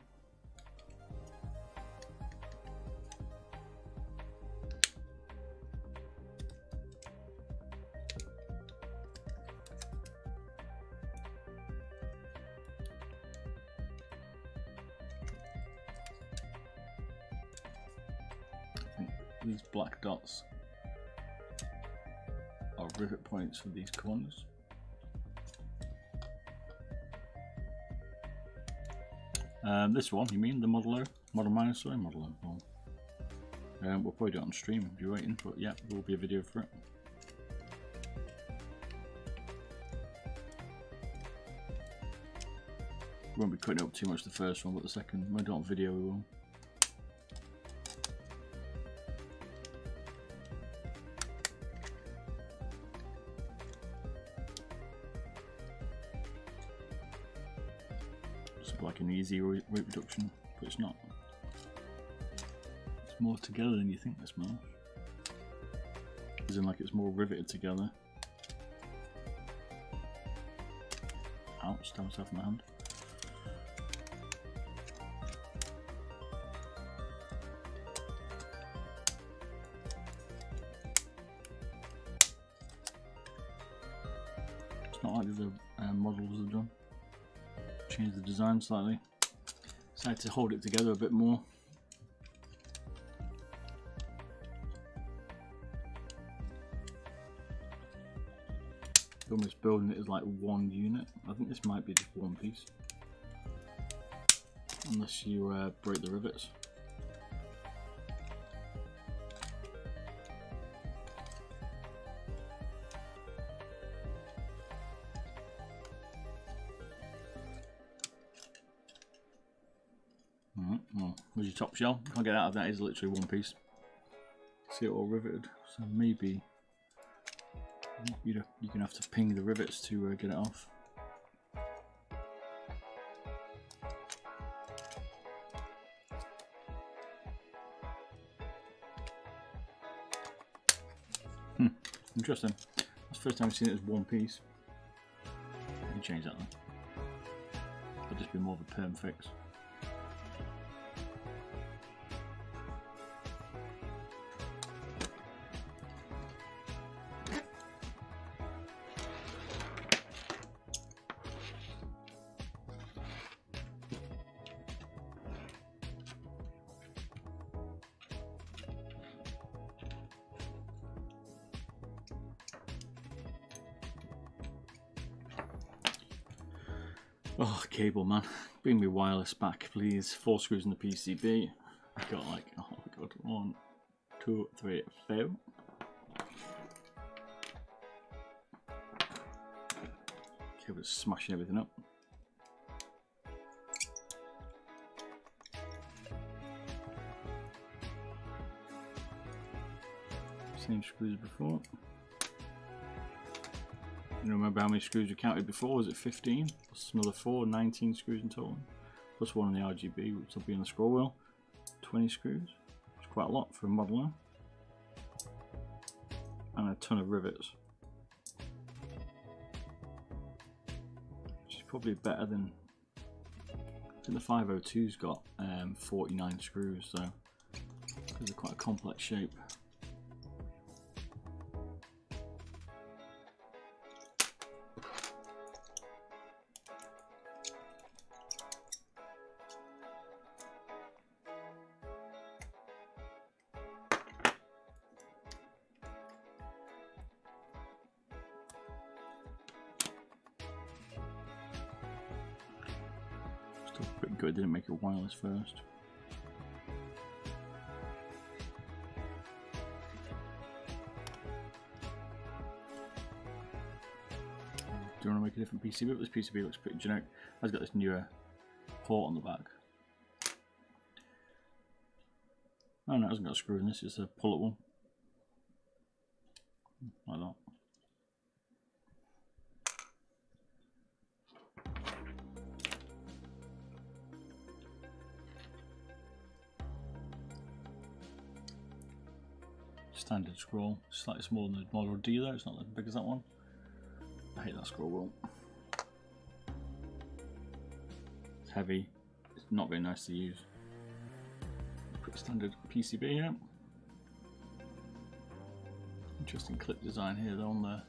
I think these black dots are rivet points for these corners. This one, you mean the Model O? Model minus, sorry, Model O. Oh. We'll probably do it on stream if you're waiting, but yeah, there will be a video for it. We won't be cutting up too much the first one, but the second, when we do it on video, we will. Like an easy weight reduction, but it's not. It's more together than you think this man. As in, like, it's more riveted together. Ouch, stabbed myself in the hand. It's not like the models have done. Change the design slightly. Decided to hold it together a bit more. Almost building it as like one unit. I think this might be just one piece. unless you break the rivets. Well, there's your top shell. Can't get out of that. Is literally one piece. See it all riveted. So maybe you're gonna have to ping the rivets to get it off. Interesting. That's the first time I've seen it as one piece. Let me change that then. It'll just be more of a perm fix. Oh, cable man, bring me wireless back, please. 4 screws in the PCB. I've got like, oh my god, 1, 2, 3, 4. Okay, we're smashing everything up. Same screws before. You remember how many screws we counted before? Was it 15? Plus another 4, 19 screws in total. Plus 1 on the RGB, which will be on the scroll wheel. 20 screws. It's quite a lot for a modeler. And a ton of rivets. Which is probably better than... I think the 502's got 49 screws, so because they're quite a complex shape. Still pretty good, didn't make it wireless first. Do you want to make a different PCB? This PCB looks pretty generic. It's got this newer port on the back. Oh no, it hasn't got a screw in this, it's a pull-up one. Like that. Standard scroll, slightly smaller than the Model D though, it's not as big as that one. I hate that scroll wheel. It's heavy, it's not very nice to use. Pretty standard PCB here. Interesting clip design here though on the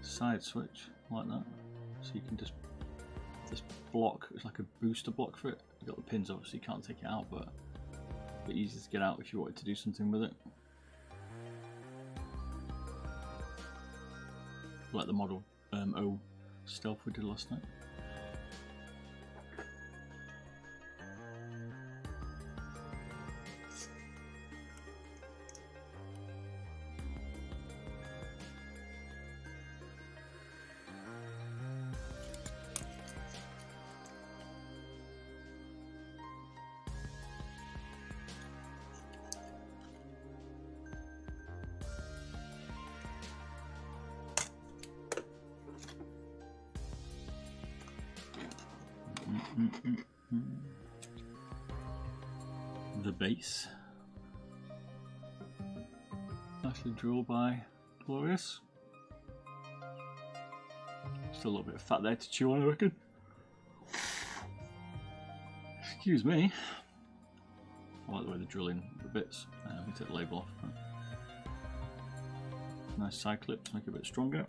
side switch, like that. So you can just, this block, it's like a booster block for it. You've got the pins obviously, you can't take it out, but a bit easy to get out if you wanted to do something with it. Like the Model O Stealth we did last night. The base. Nicely drilled by Glorious. Still a little bit of fat there to chew on, I reckon. Excuse me. I like the way they're drilling the bits. We take the label off. Nice side clip to make it a bit stronger.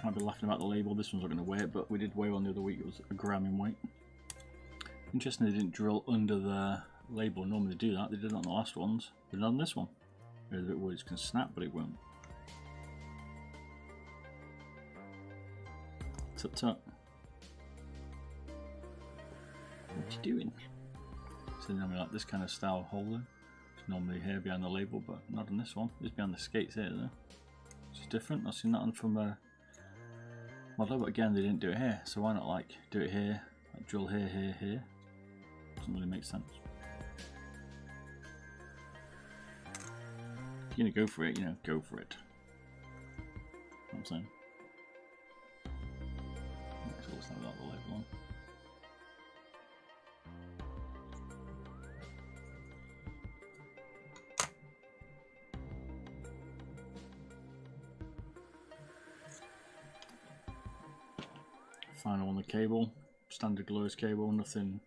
I've been laughing about the label. This one's not going to weigh it, but we did weigh one the other week. It was a gram in weight. Interesting they didn't drill under the label. Normally they do that. They did that on the last ones, but not on this one. It's a bit weird. It's going to snap, but it won't. Tut tut. What you doing? So normally like this kind of style holder. It's normally here behind the label, but not on this one. It's behind the skates here though. It's different. I've seen that one from a model, but again they didn't do it here. So why not like do it here, like drill here, here, here? Doesn't really make sense. If you're gonna go for it, you know, go for it. You know what I'm saying? So let's have that the label on. Final on the cable, standard Glorious cable, nothing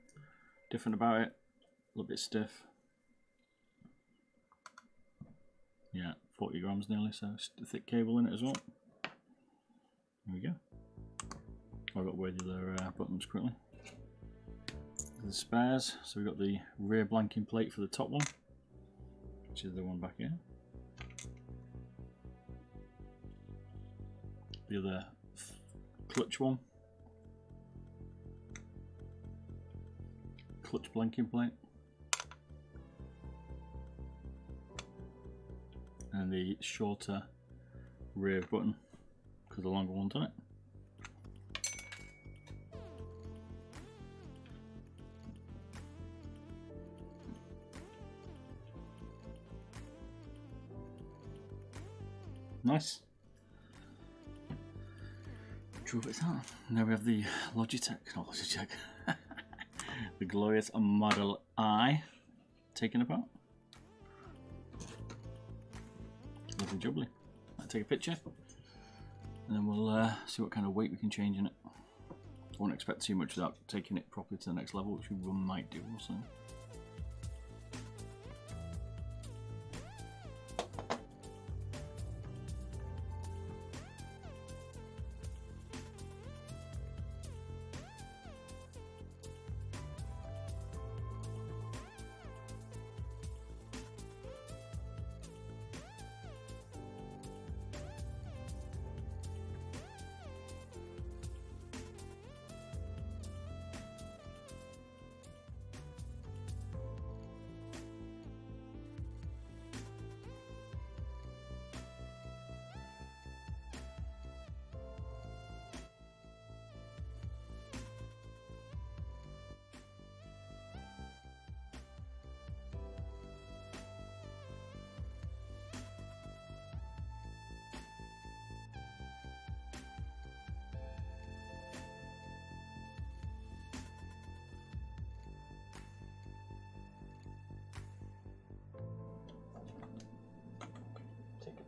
different about it. A little bit stiff. Yeah, 40 grams nearly, so it's a thick cable in it as well. There we go. I've got regular buttons quickly. The spares, so we've got the rear blanking plate for the top one, which is the one back here. The other clutch one. Clutch blanking plate. And the shorter rear button, because the longer one's on it. Nice. Drove it out. Now we have the Logitech, not Logitech, the Glorious Model I taken apart. Lovely jubbly. I'll take a picture and then we'll see what kind of weight we can change in it. I won't expect too much without taking it properly to the next level, which we might do also.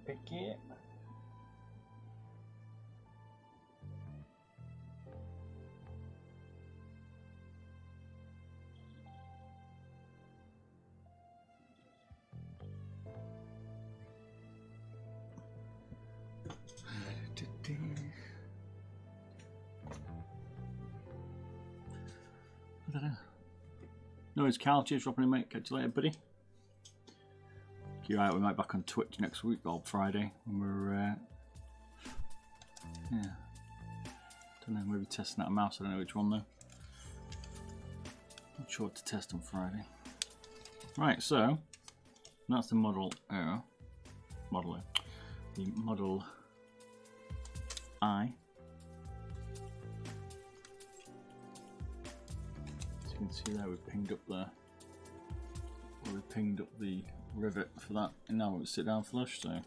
Picky. I don't know. No, it's Cal. Cheers for dropping in, mate. Catch you later, buddy. You're right, we might be back on Twitch next week or Friday when we're yeah, don't know, maybe testing out a mouse. I don't know which one though. Not sure what to test on Friday. Right, so that's the Model O, the Model I. As you can see there, we've pinged up the rivet for that, and now we'll sit down flush, so we'll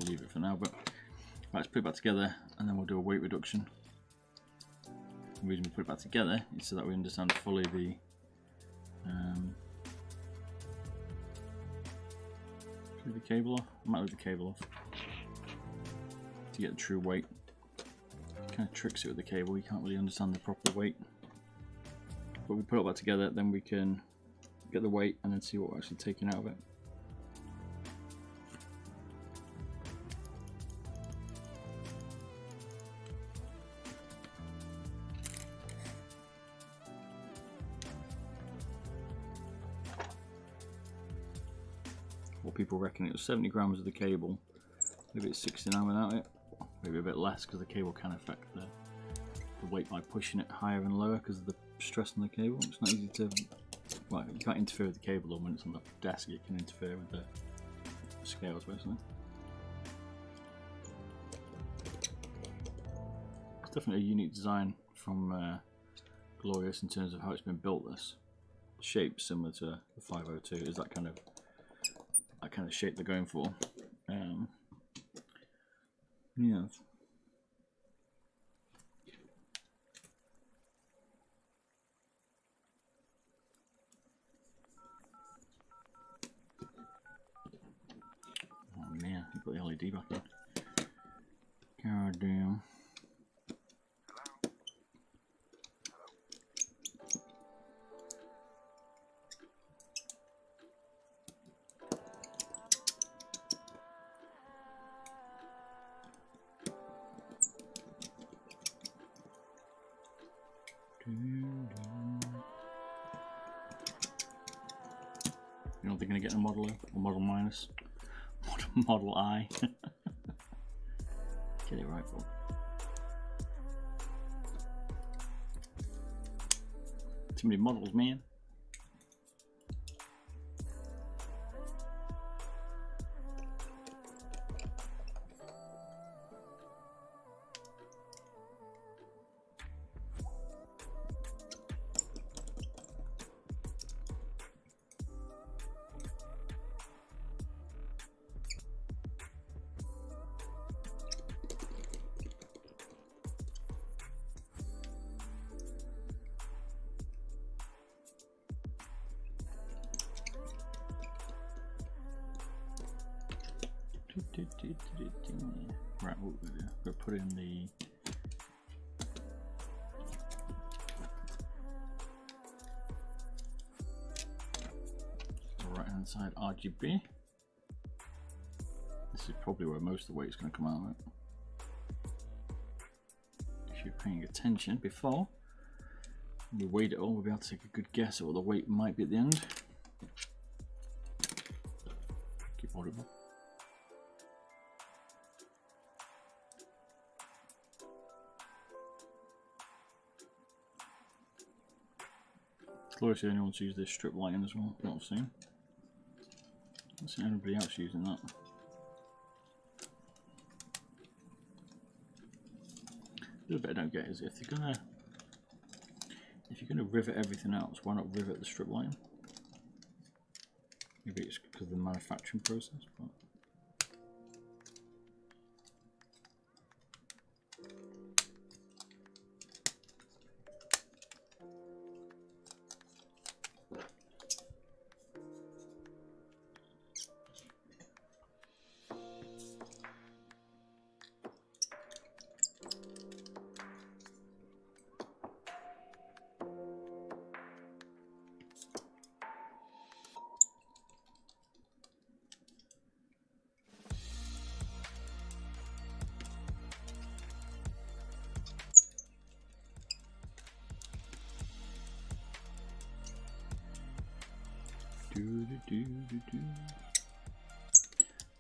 leave it for now. But let's put it back together and then we'll do a weight reduction. The reason we put it back together is so that we understand fully the leave the cable off. I might leave the cable off to get the true weight. It kind of tricks it with the cable, you can't really understand the proper weight. But we put it back together, then we can get the weight and then see what we're actually taking out of it. what people reckon it was 70 grams of the cable. Maybe it's 69 without it. Maybe a bit less because the cable can affect the weight by pushing it higher and lower because of the stress on the cable. It's not easy to, well, you can't interfere with the cable, or when it's on the desk you can interfere with the scales basically. It's definitely a unique design from Glorious in terms of how it's been built. This shape similar to the 502 is that kind of shape they're going for. Yeah. Oh man, you've got the LED back in. God damn. You don't think I'm gonna get a Model O or Model Minus? Model I. Get it right, bro. Too many models, man. Right, what we're going to put in the right hand side RGB. This is probably where most of the weight is going to come out of it. If you're paying attention before we weighed it all, we'll be able to take a good guess at what the weight might be at the end. Keep audible. Glorious, the only ones use this strip lighting as well, not I've seen. I've seen anybody else using that. The other bit I don't get is if you're gonna rivet everything else, why not rivet the strip lighting? Maybe it's because of the manufacturing process, but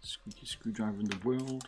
squeaky screwdriver in the world.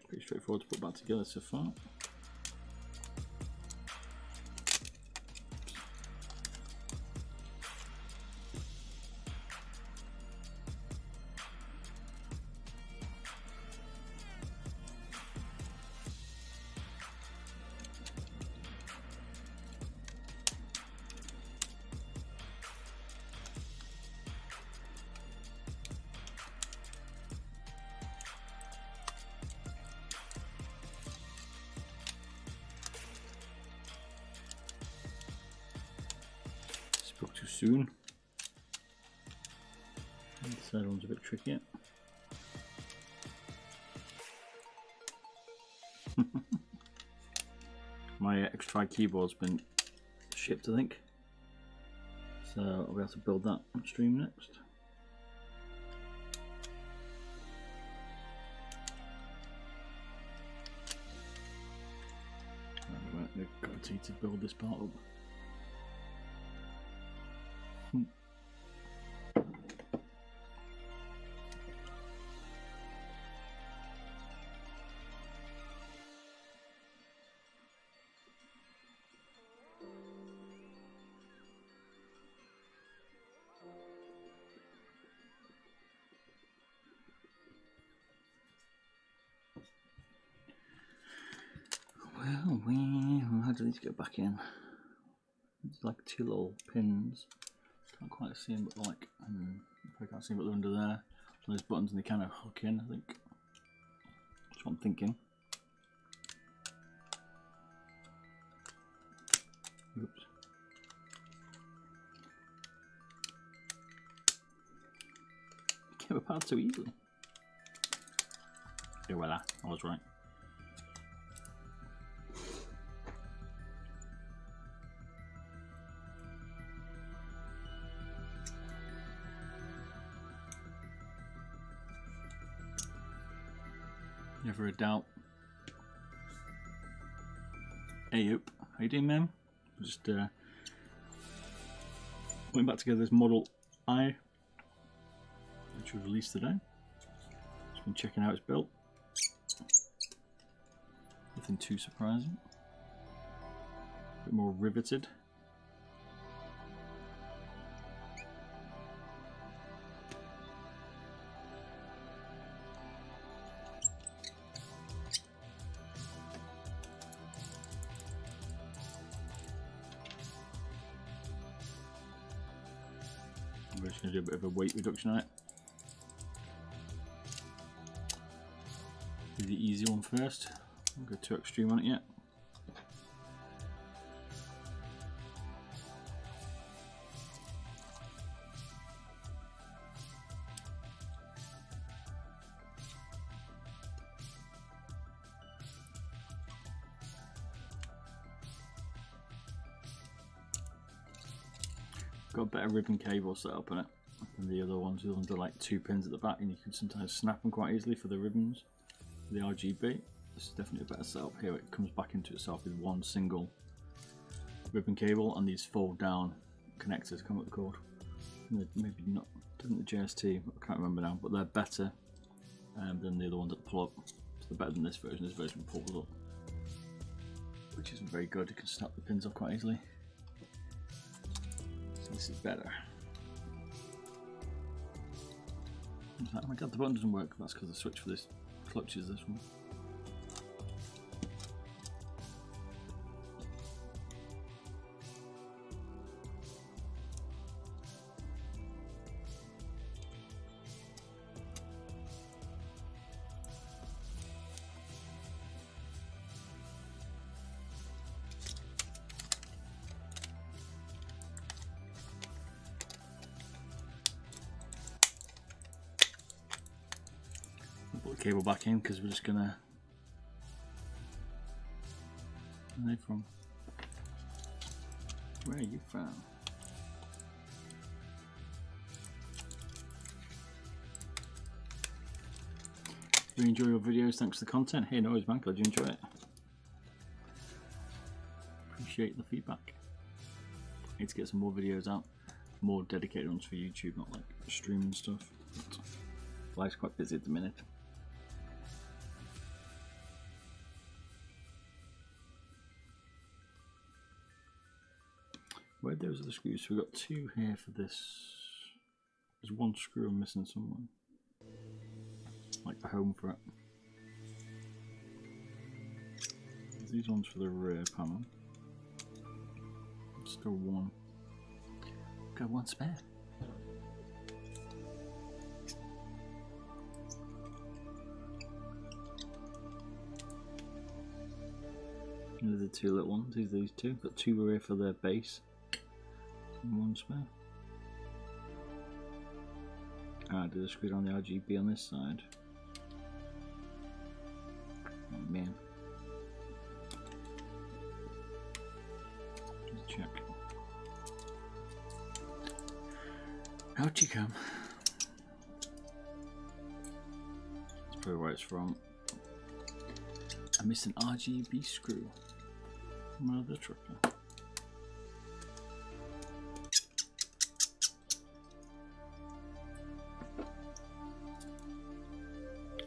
Pretty straightforward to put back together so far. soon. And the third one's a bit trickier. My X-Tri keyboard's been shipped, I think. So I'll be able to build that on stream next. I've got to build this part up. Well, how do these go back in? It's like two little pins. Can't quite see them, but like, if I can't see them, but they're under there. So those buttons and they kind of hook in, I think. That's what I'm thinking. Oops. It came apart so easily. Yeah, well, I was right. Never a doubt. Hey up, how you doing, man? Just putting back together this Model I, which was released today. Just been checking how it's built. Nothing too surprising. A bit more riveted. We're just going to do a bit of a weight reduction on it. Do the easy one first. Don't go too extreme on it yet. Got a better ribbon cable set up on it than the other ones. The other ones are like 2 pins at the back and you can sometimes snap them quite easily for the ribbons. For the RGB, this is definitely a better setup. Here it comes back into itself with one single ribbon cable and these fold down connectors come up the cord. Maybe not, didn't the JST, I can't remember now, but they're better than the other ones that pull up. So they're better than this version. This version pulls up, which isn't very good. You can snap the pins off quite easily. This is better. Oh my god, the button doesn't work. That's because the switch for this clutch is this one. Put the cable back in because we're just gonna. Where are they from? Where are you from? Do you enjoy your videos? Thanks for the content. Hey, no worries, man. Glad you enjoy it. Appreciate the feedback. Need to get some more videos out, more dedicated ones for YouTube, not like streaming stuff. But life's quite busy at the minute. Where those are the screws? So we've got 2 here for this. There's 1 screw I'm missing somewhere. Like the home for it. There's these ones for the rear panel. Still 1. Got 1 spare. And the 2 little ones. These 2. Got 2 rear for their base. And 1 spare. Do the screw on the RGB on this side. Oh man. Let's check. Out you come. That's probably where it's from. I missed an RGB screw. Mother trucker.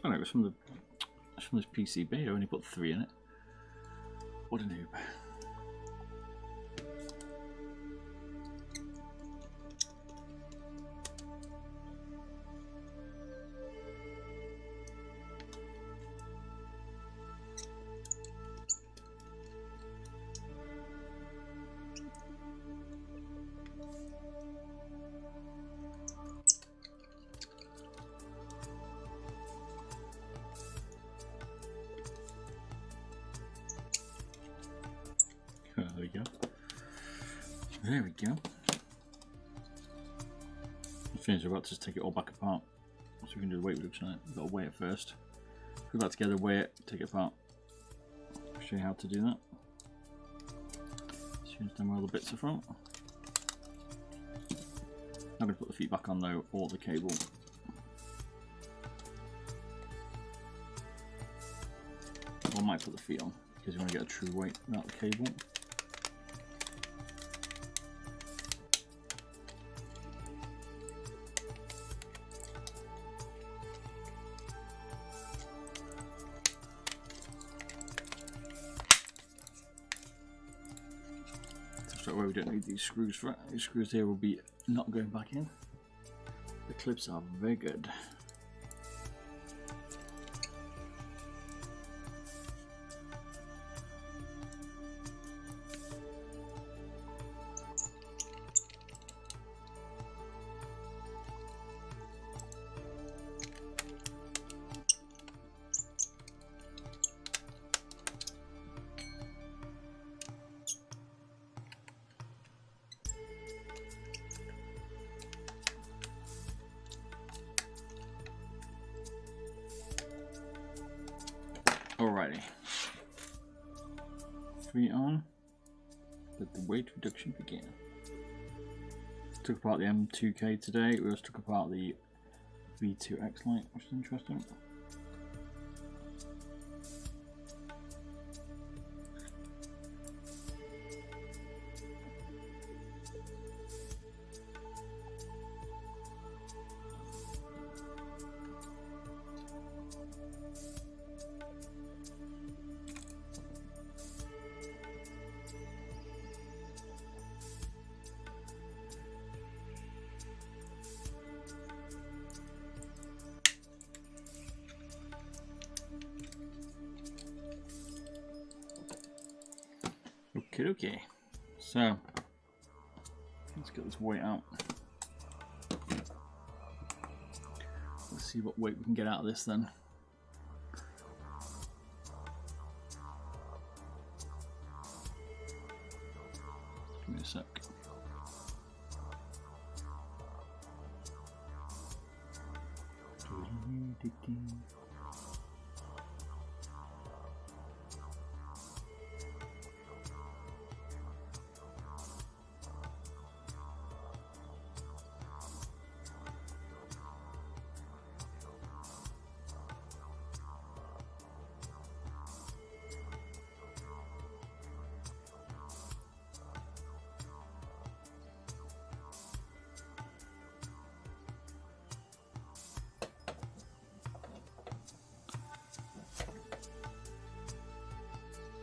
Oh no, it was from this PCB. I only put 3 in it. What a noob. There we go. There we go. Finish. We're about to just take it all back apart, so we can do the weight reduction on it. We've got to weigh it first. Put that together, weigh it, take it apart. I'll show you how to do that. So you understand where all the bits are from. I'm going to put the feet back on though, or the cable. Or I might put the feet on because you want to get a true weight without the cable. Straight away, we don't need these screws for it. These screws here will be not going back in. The clips are very good. Alrighty, 3 on, let the weight reduction begin. Took apart the M2K today. We also took apart the V2X Lite, which is interesting. Okay, so let's get this weight out. Let's see what weight we can get out of this then. Give me a sec.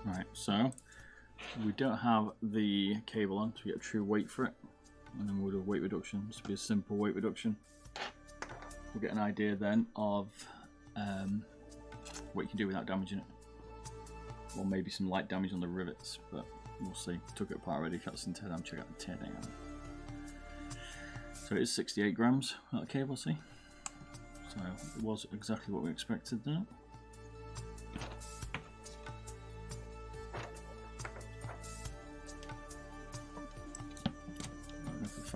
Right, so we don't have the cable on to get a true weight for it, and then we'll do a weight reduction. This will be a simple weight reduction. We'll get an idea then of what you can do without damaging it, or maybe some light damage on the rivets, but we'll see. Took it apart already. That's in teardown. Check out the teardown. So it is 68 grams that cable. See, so it was exactly what we expected there.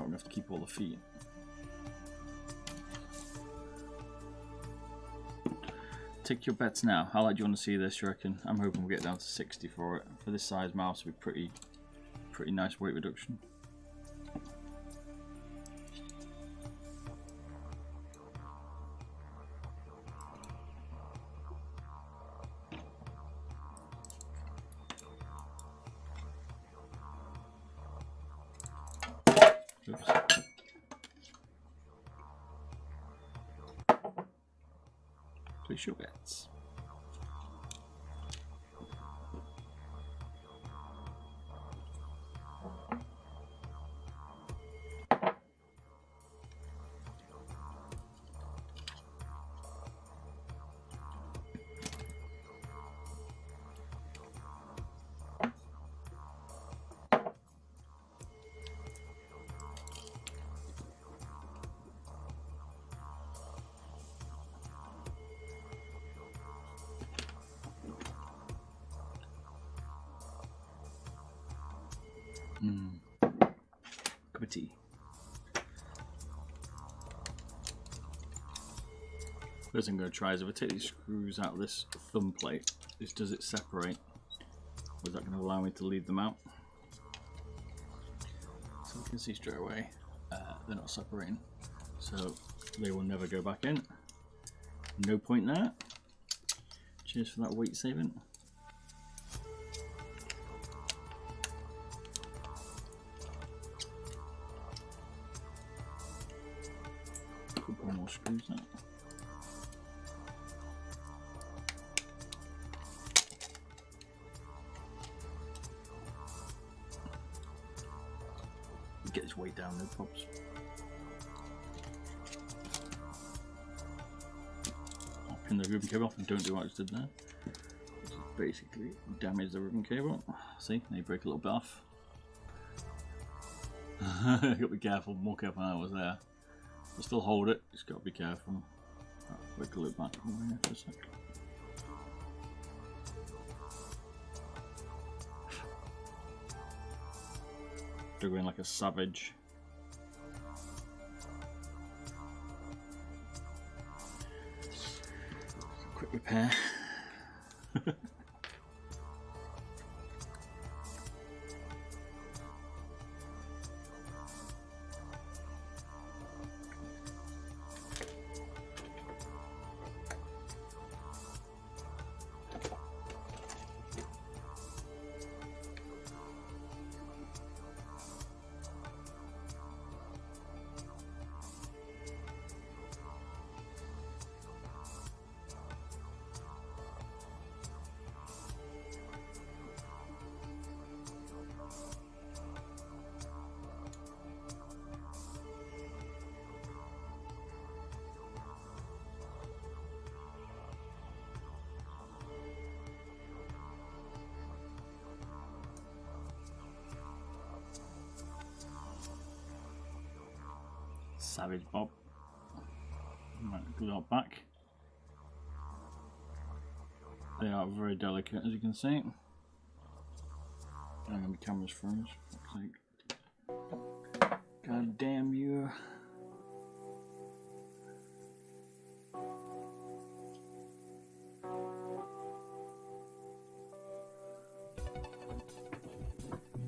We have to keep all the feet. Take your bets now. How light do you want to see this, you reckon? I'm hoping we'll get down to 60 for it. For this size mouse, it'll be pretty nice weight reduction. Oops. Place your bets. Cup of tea. First thing I'm going to try is if I take these screws out of this thumb plate, does it separate? Or is that going to allow me to leave them out? So we can see straight away they're not separating, so they will never go back in. No point there. Cheers for that weight saving. Put one more screws out. Get his weight down, no props. I'll pin the ribbon cable off and don't do what I just did there. Just basically damage the ribbon cable. See, they break a little bit off. Got to be careful, more careful than I was there. But still hold it, just got to be careful. Wiggle it back over here for a sec. Going like a savage. Quick repair. Savage Bob. Right, glue that back. They are very delicate, as you can see. I'm gonna be cameras froze. God damn you.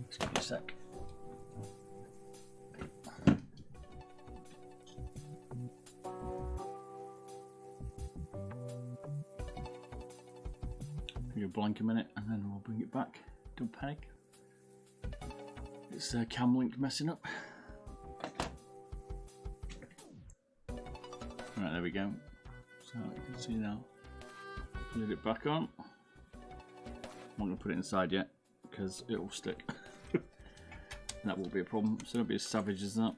Just give me a sec. Give it a blank a minute and then we'll bring it back. Don't panic. It's cam link messing up. Right, there we go. So you can see now. Put it back on. I'm not going to put it inside yet because it will stick. That will be a problem. So don't be as savage as that.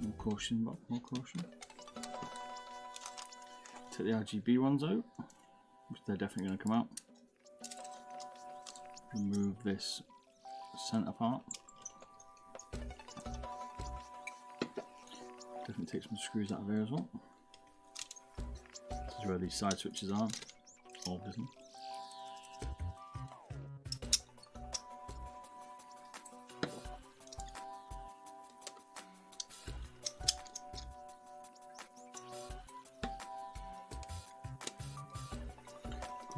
More caution, but more caution. Take the RGB ones out, which they're definitely going to come out. Remove this center part. Definitely take some screws out of there as well. This is where these side switches are, obviously.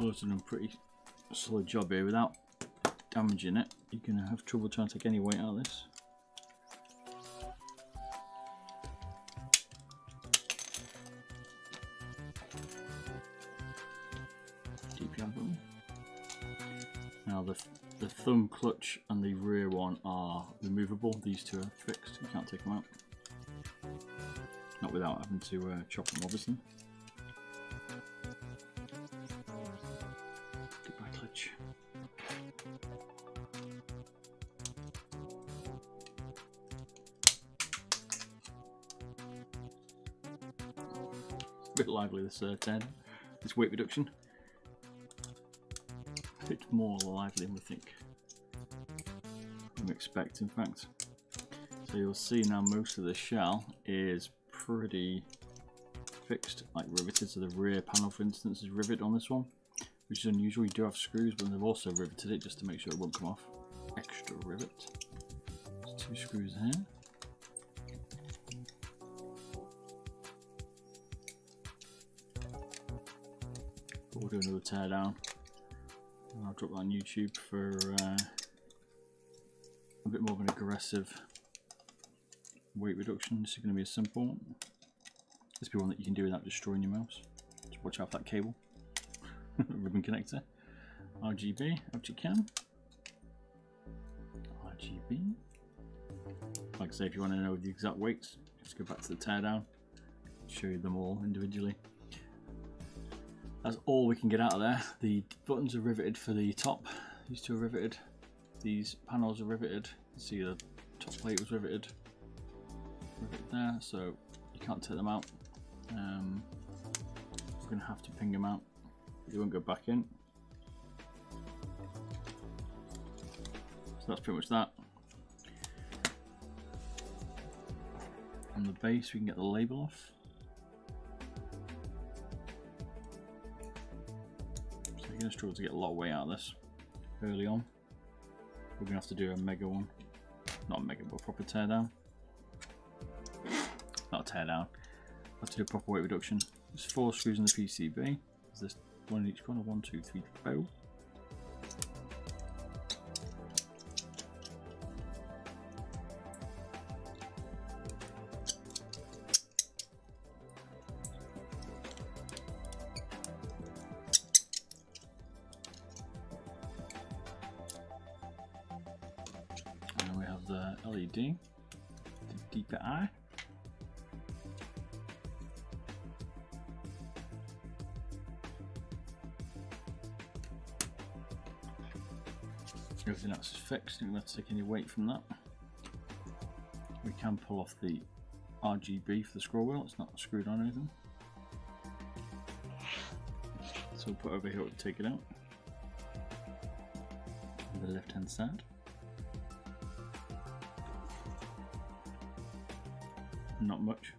Pulsar's done a pretty solid job here without damaging it. You're going to have trouble trying to take any weight out of this. DPI button. Now the thumb clutch and the rear one are removable. These two are fixed. You can't take them out. Not without having to chop them, obviously. DPI clutch. A bit lively this teardown, this weight reduction. It's more lively than we think. Than we expect, in fact. So you'll see now most of the shell is pretty fixed, like riveted. So the rear panel, for instance, is riveted on this one, which is unusual. You do have screws, but they've also riveted it just to make sure it won't come off. Extra rivet. There's 2 screws here. We'll do another teardown. I'll drop that on YouTube for a bit more of an aggressive weight reduction. This is going to be a simple one. This will be one that you can do without destroying your mouse. Just watch out for that cable. Ribbon connector. RGB, out you can. RGB. Like I say, if you want to know the exact weights, just go back to the teardown. Show you them all individually. That's all we can get out of there. The buttons are riveted for the top. These two are riveted. These panels are riveted. You see the top plate was riveted. Riveted there, so you can't take them out. We're going to have to ping them out. They won't go back in. So that's pretty much that. On the base we can get the label off. You're going to struggle to get a lot of weight out of this early on. We're going to have to do a mega one. Not a mega, but a proper teardown. Not a teardown. We'll have to do a proper weight reduction. There's 4 screws in the PCB. There's one in each corner. 1, 2, 3, 4. The LED, the deeper eye. Everything else is fixed, you don't have to take any weight from that. We can pull off the RGB for the scroll wheel, it's not screwed on or anything. So we'll put it over here to take it out. On the left hand side. Not much.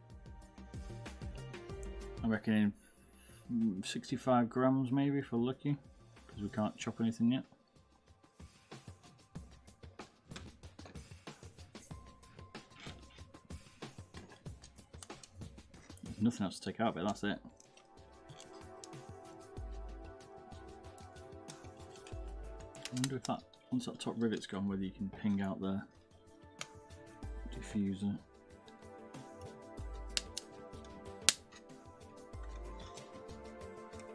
I reckon 65 grams maybe if we're lucky, because we can't chop anything yet. There's nothing else to take out of it, that's it. I wonder if that, once that top rivet's gone, whether you can ping out the diffuser.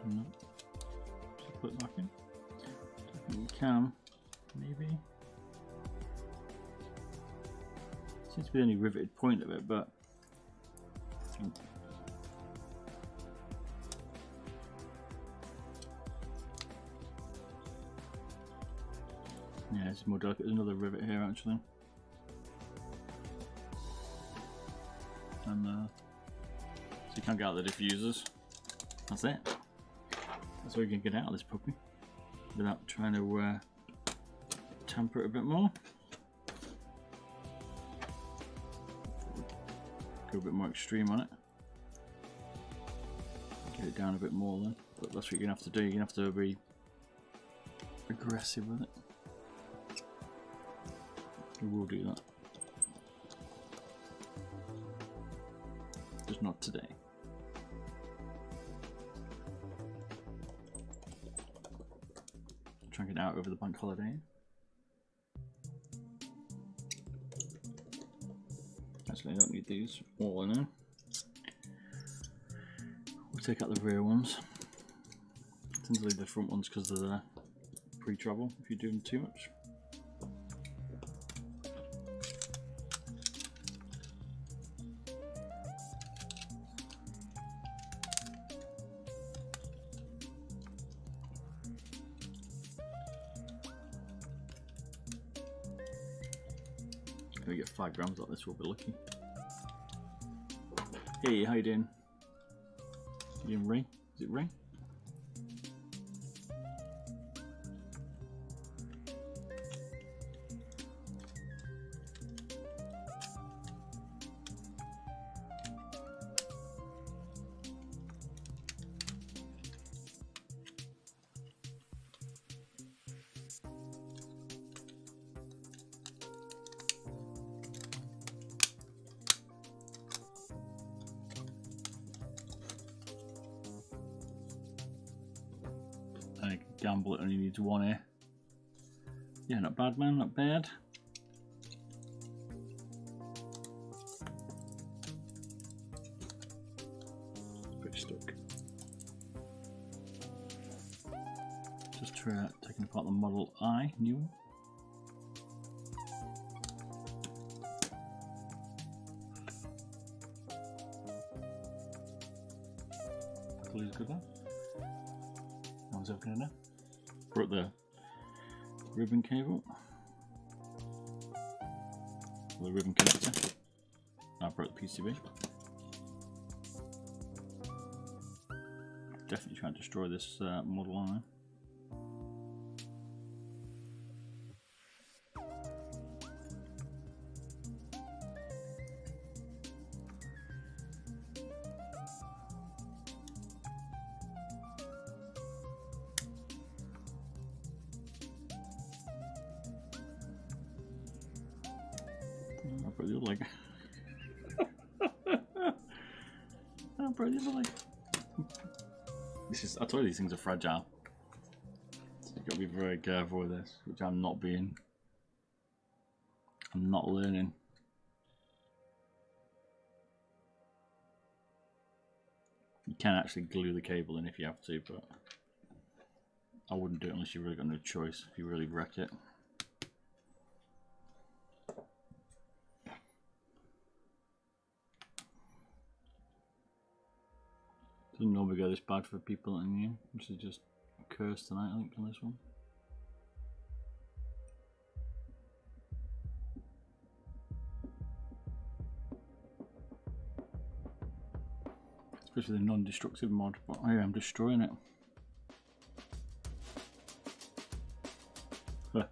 No. So put it back in. I think we can, maybe. Seems to be the only riveted point of it, but yeah, it's more delicate. There's another rivet here actually, and so you can't get out the diffusers. That's it. That's all you can get out of this puppy without trying to tamper it a bit more. Go a bit more extreme on it. Get it down a bit more then. But that's what you're going to have to do. You're going to have to be aggressive with it. We will do that. Just not today. try and get out over the bank holiday. Actually, I don't need these all in there. We'll take out the rear ones. I tend to leave the front ones because they're the pre-travel if you're doing too much. If we get 5 grams like this, we'll be lucky. Hey, how you doing? You doing Ray? Is it Ray? I gamble it only needs 1 here. Yeah, not bad, man, not bad. Bit stuck. Just try taking apart the Model I, new one. Buckle is a good one. How's that going now? Brought the ribbon cable, the ribbon connector. I broke the PCB. Definitely trying to destroy this model on there. I broke the other leg. I broke the other leg. This is, I told you these things are fragile. So you've got to be very careful with this, which I'm not being. I'm not learning. You can actually glue the cable in if you have to, but I wouldn't do it unless you've really got no choice, if you really wreck it. Doesn't normally go this bad for people in here, which is just a curse tonight, I think, on this one. Especially the non-destructive mod, but I am destroying it. Yeah,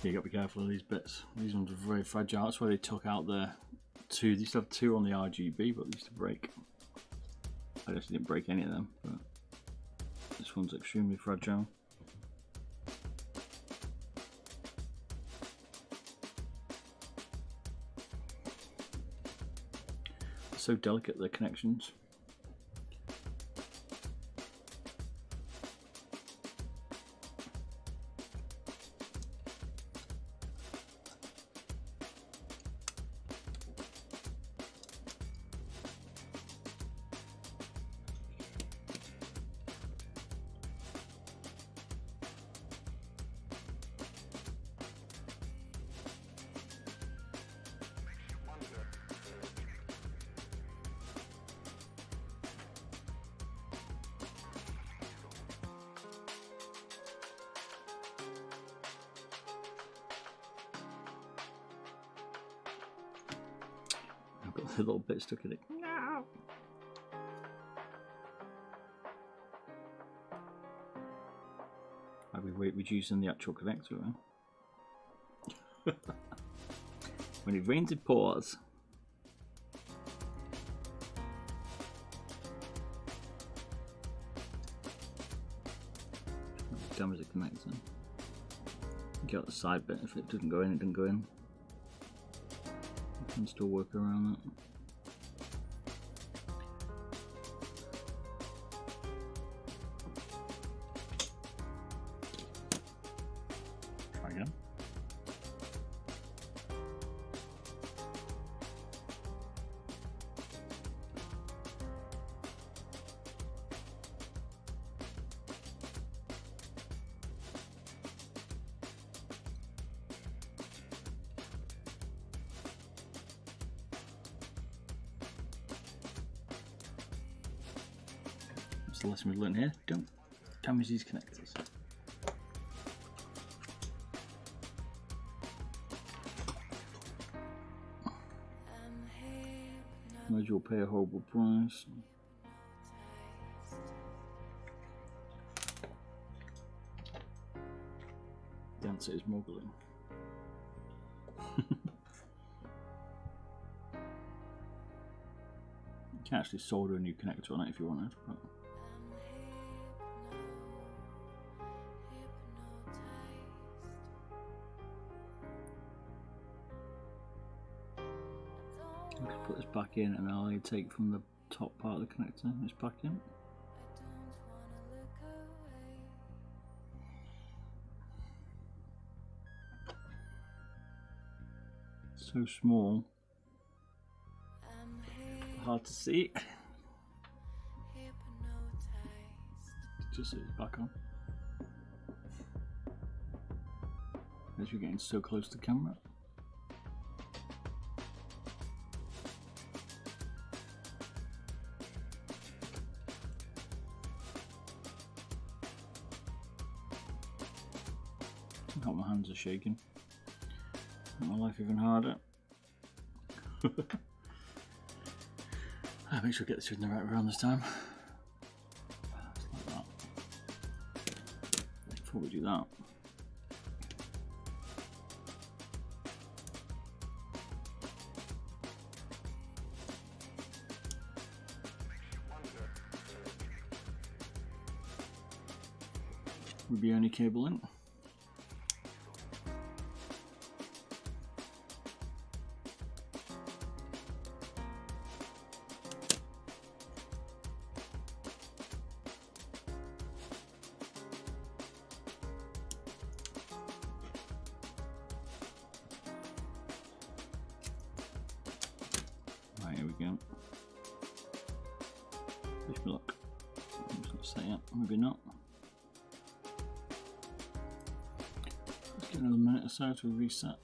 you got to be careful of these bits. These ones are very fragile. That's why they took out the two. They used to have 2 on the RGB, but they used to break. I guess they didn't break any of them, but this one's extremely fragile. So delicate, the connections. I've got the little bit stuck in it. No. I'll be weight reducing the actual connector. Huh? When it rains, it pours. Damage the connector. Get out the side bit. If it doesn't go in, it doesn't go in. You can still work around that. again. That's the lesson we've learned here. Don't damage these connectors. Otherwise you'll pay a horrible price. The answer is muggling. You can actually solder a new connector on it if you wanted. But I'll just put this back in and I'll take from the top part of the connector this back in. So small, hard to see. Just see it's back on. As you're getting so close to the camera. God, my hands are shaking. Make my life even harder. Make sure I get this in the right round this time. Just like that. Before we do that, we'll be only cable in. Right, here we go. Wish me luck. I'm just going to say it, maybe not. Let's get another minute or so to reset.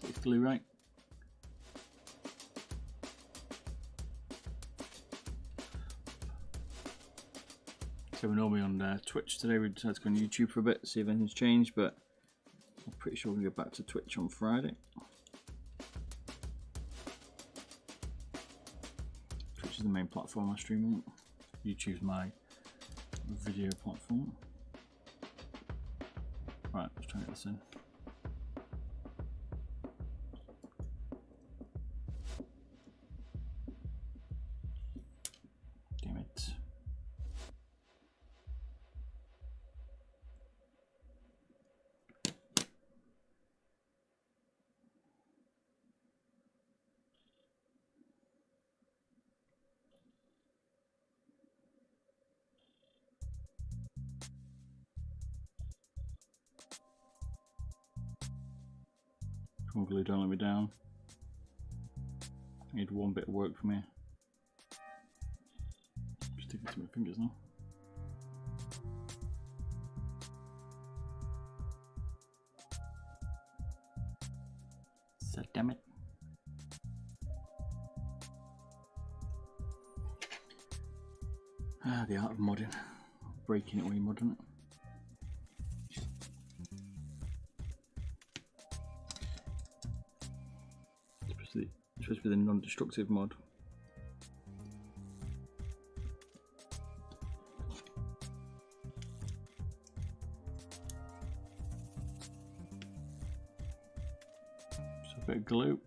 It's fully right. So we're normally on Twitch today. We decided to go on YouTube for a bit, see if anything's changed, but I'm pretty sure we're going to go back to Twitch on Friday. Twitch is the main platform I stream on. YouTube's my video platform. Right, let's try and get this in. Damn it. Probably don't let me down. I need one bit of work from here. Stick it to my fingers now. So damn it. Ah, the art of modding. Breaking it when you're modding it. Especially with a non-destructive mod. Just a bit of glue.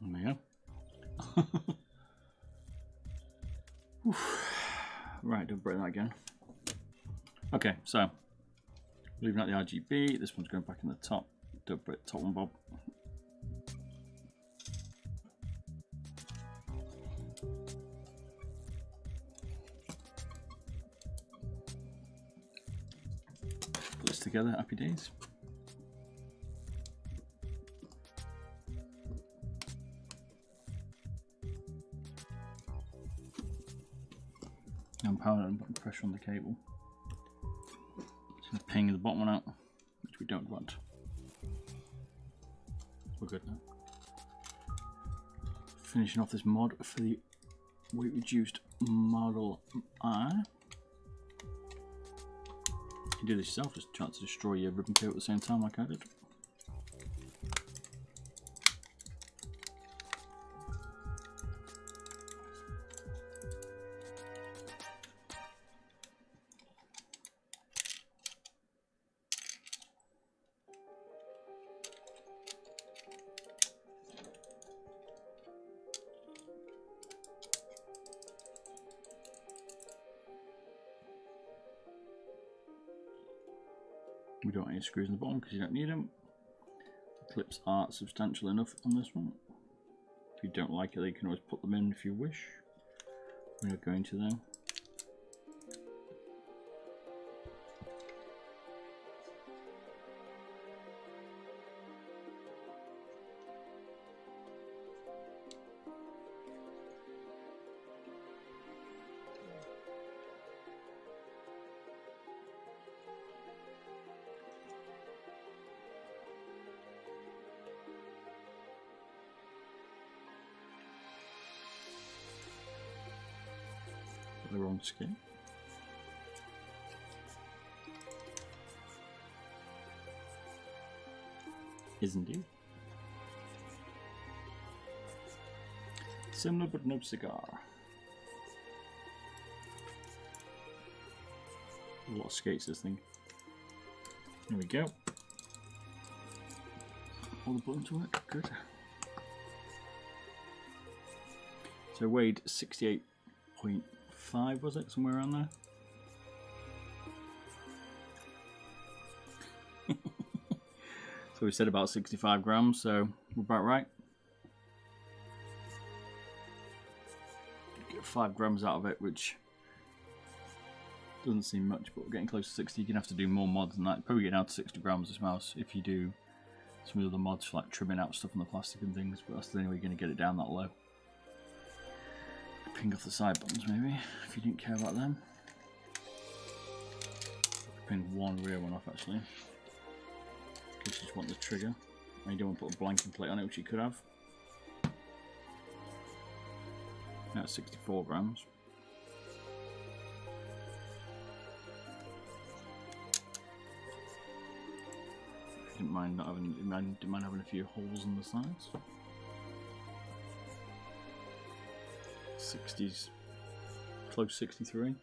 There you go. Right, don't break that again. Okay, so leaving out the RGB, this one's going back in the top. Don't break the top one, Bob. Put this together, happy days. I'm powering and putting pressure on the cable. Just going to ping the bottom one out, which we don't want. We're good now. Finishing off this mod for the weight reduced Model I. You can do this yourself, just try to destroy your ribbon coat at the same time like I did. We don't want any screws in the bottom because you don't need them. The clips are substantial enough on this one. If you don't like it, you can always put them in if you wish. We are going to though. The wrong skin. Is indeed. Similar but no cigar. A lot of skates this thing. There we go. All the buttons work, good. So weighed 68.5 was it? Somewhere around there? So we said about 65 grams, so we're about right. Get 5 grams out of it, which doesn't seem much, but we're getting close to 60. You're going to have to do more mods than that. Probably get down to 60 grams this mouse if you do some of the other mods like trimming out stuff on the plastic and things, but that's the only way you're going to get it down that low. Ping off the side buttons maybe, if you didn't care about them. Ping one rear one off actually, in case you just want the trigger and you don't want to put a blanking plate on it, which you could have. Now it's 64 grams. Didn't mind not having, didn't mind having a few holes on the sides. 60s, close 63.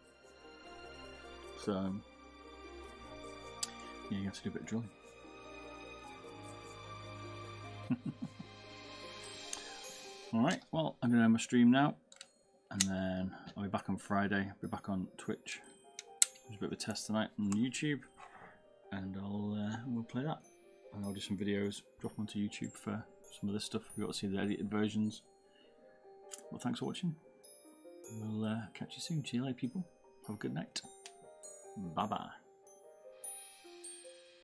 So yeah, you have to do a bit of drilling. Alright, well I'm going to end my stream now and then I'll be back on Friday. I'll be back on Twitch. There's a bit of a test tonight on YouTube and we'll play that. And I'll do some videos, drop them onto YouTube for some of this stuff. We've got to see the edited versions. Well, thanks for watching. We'll catch you soon. See you later, people. Have a good night. Bye-bye.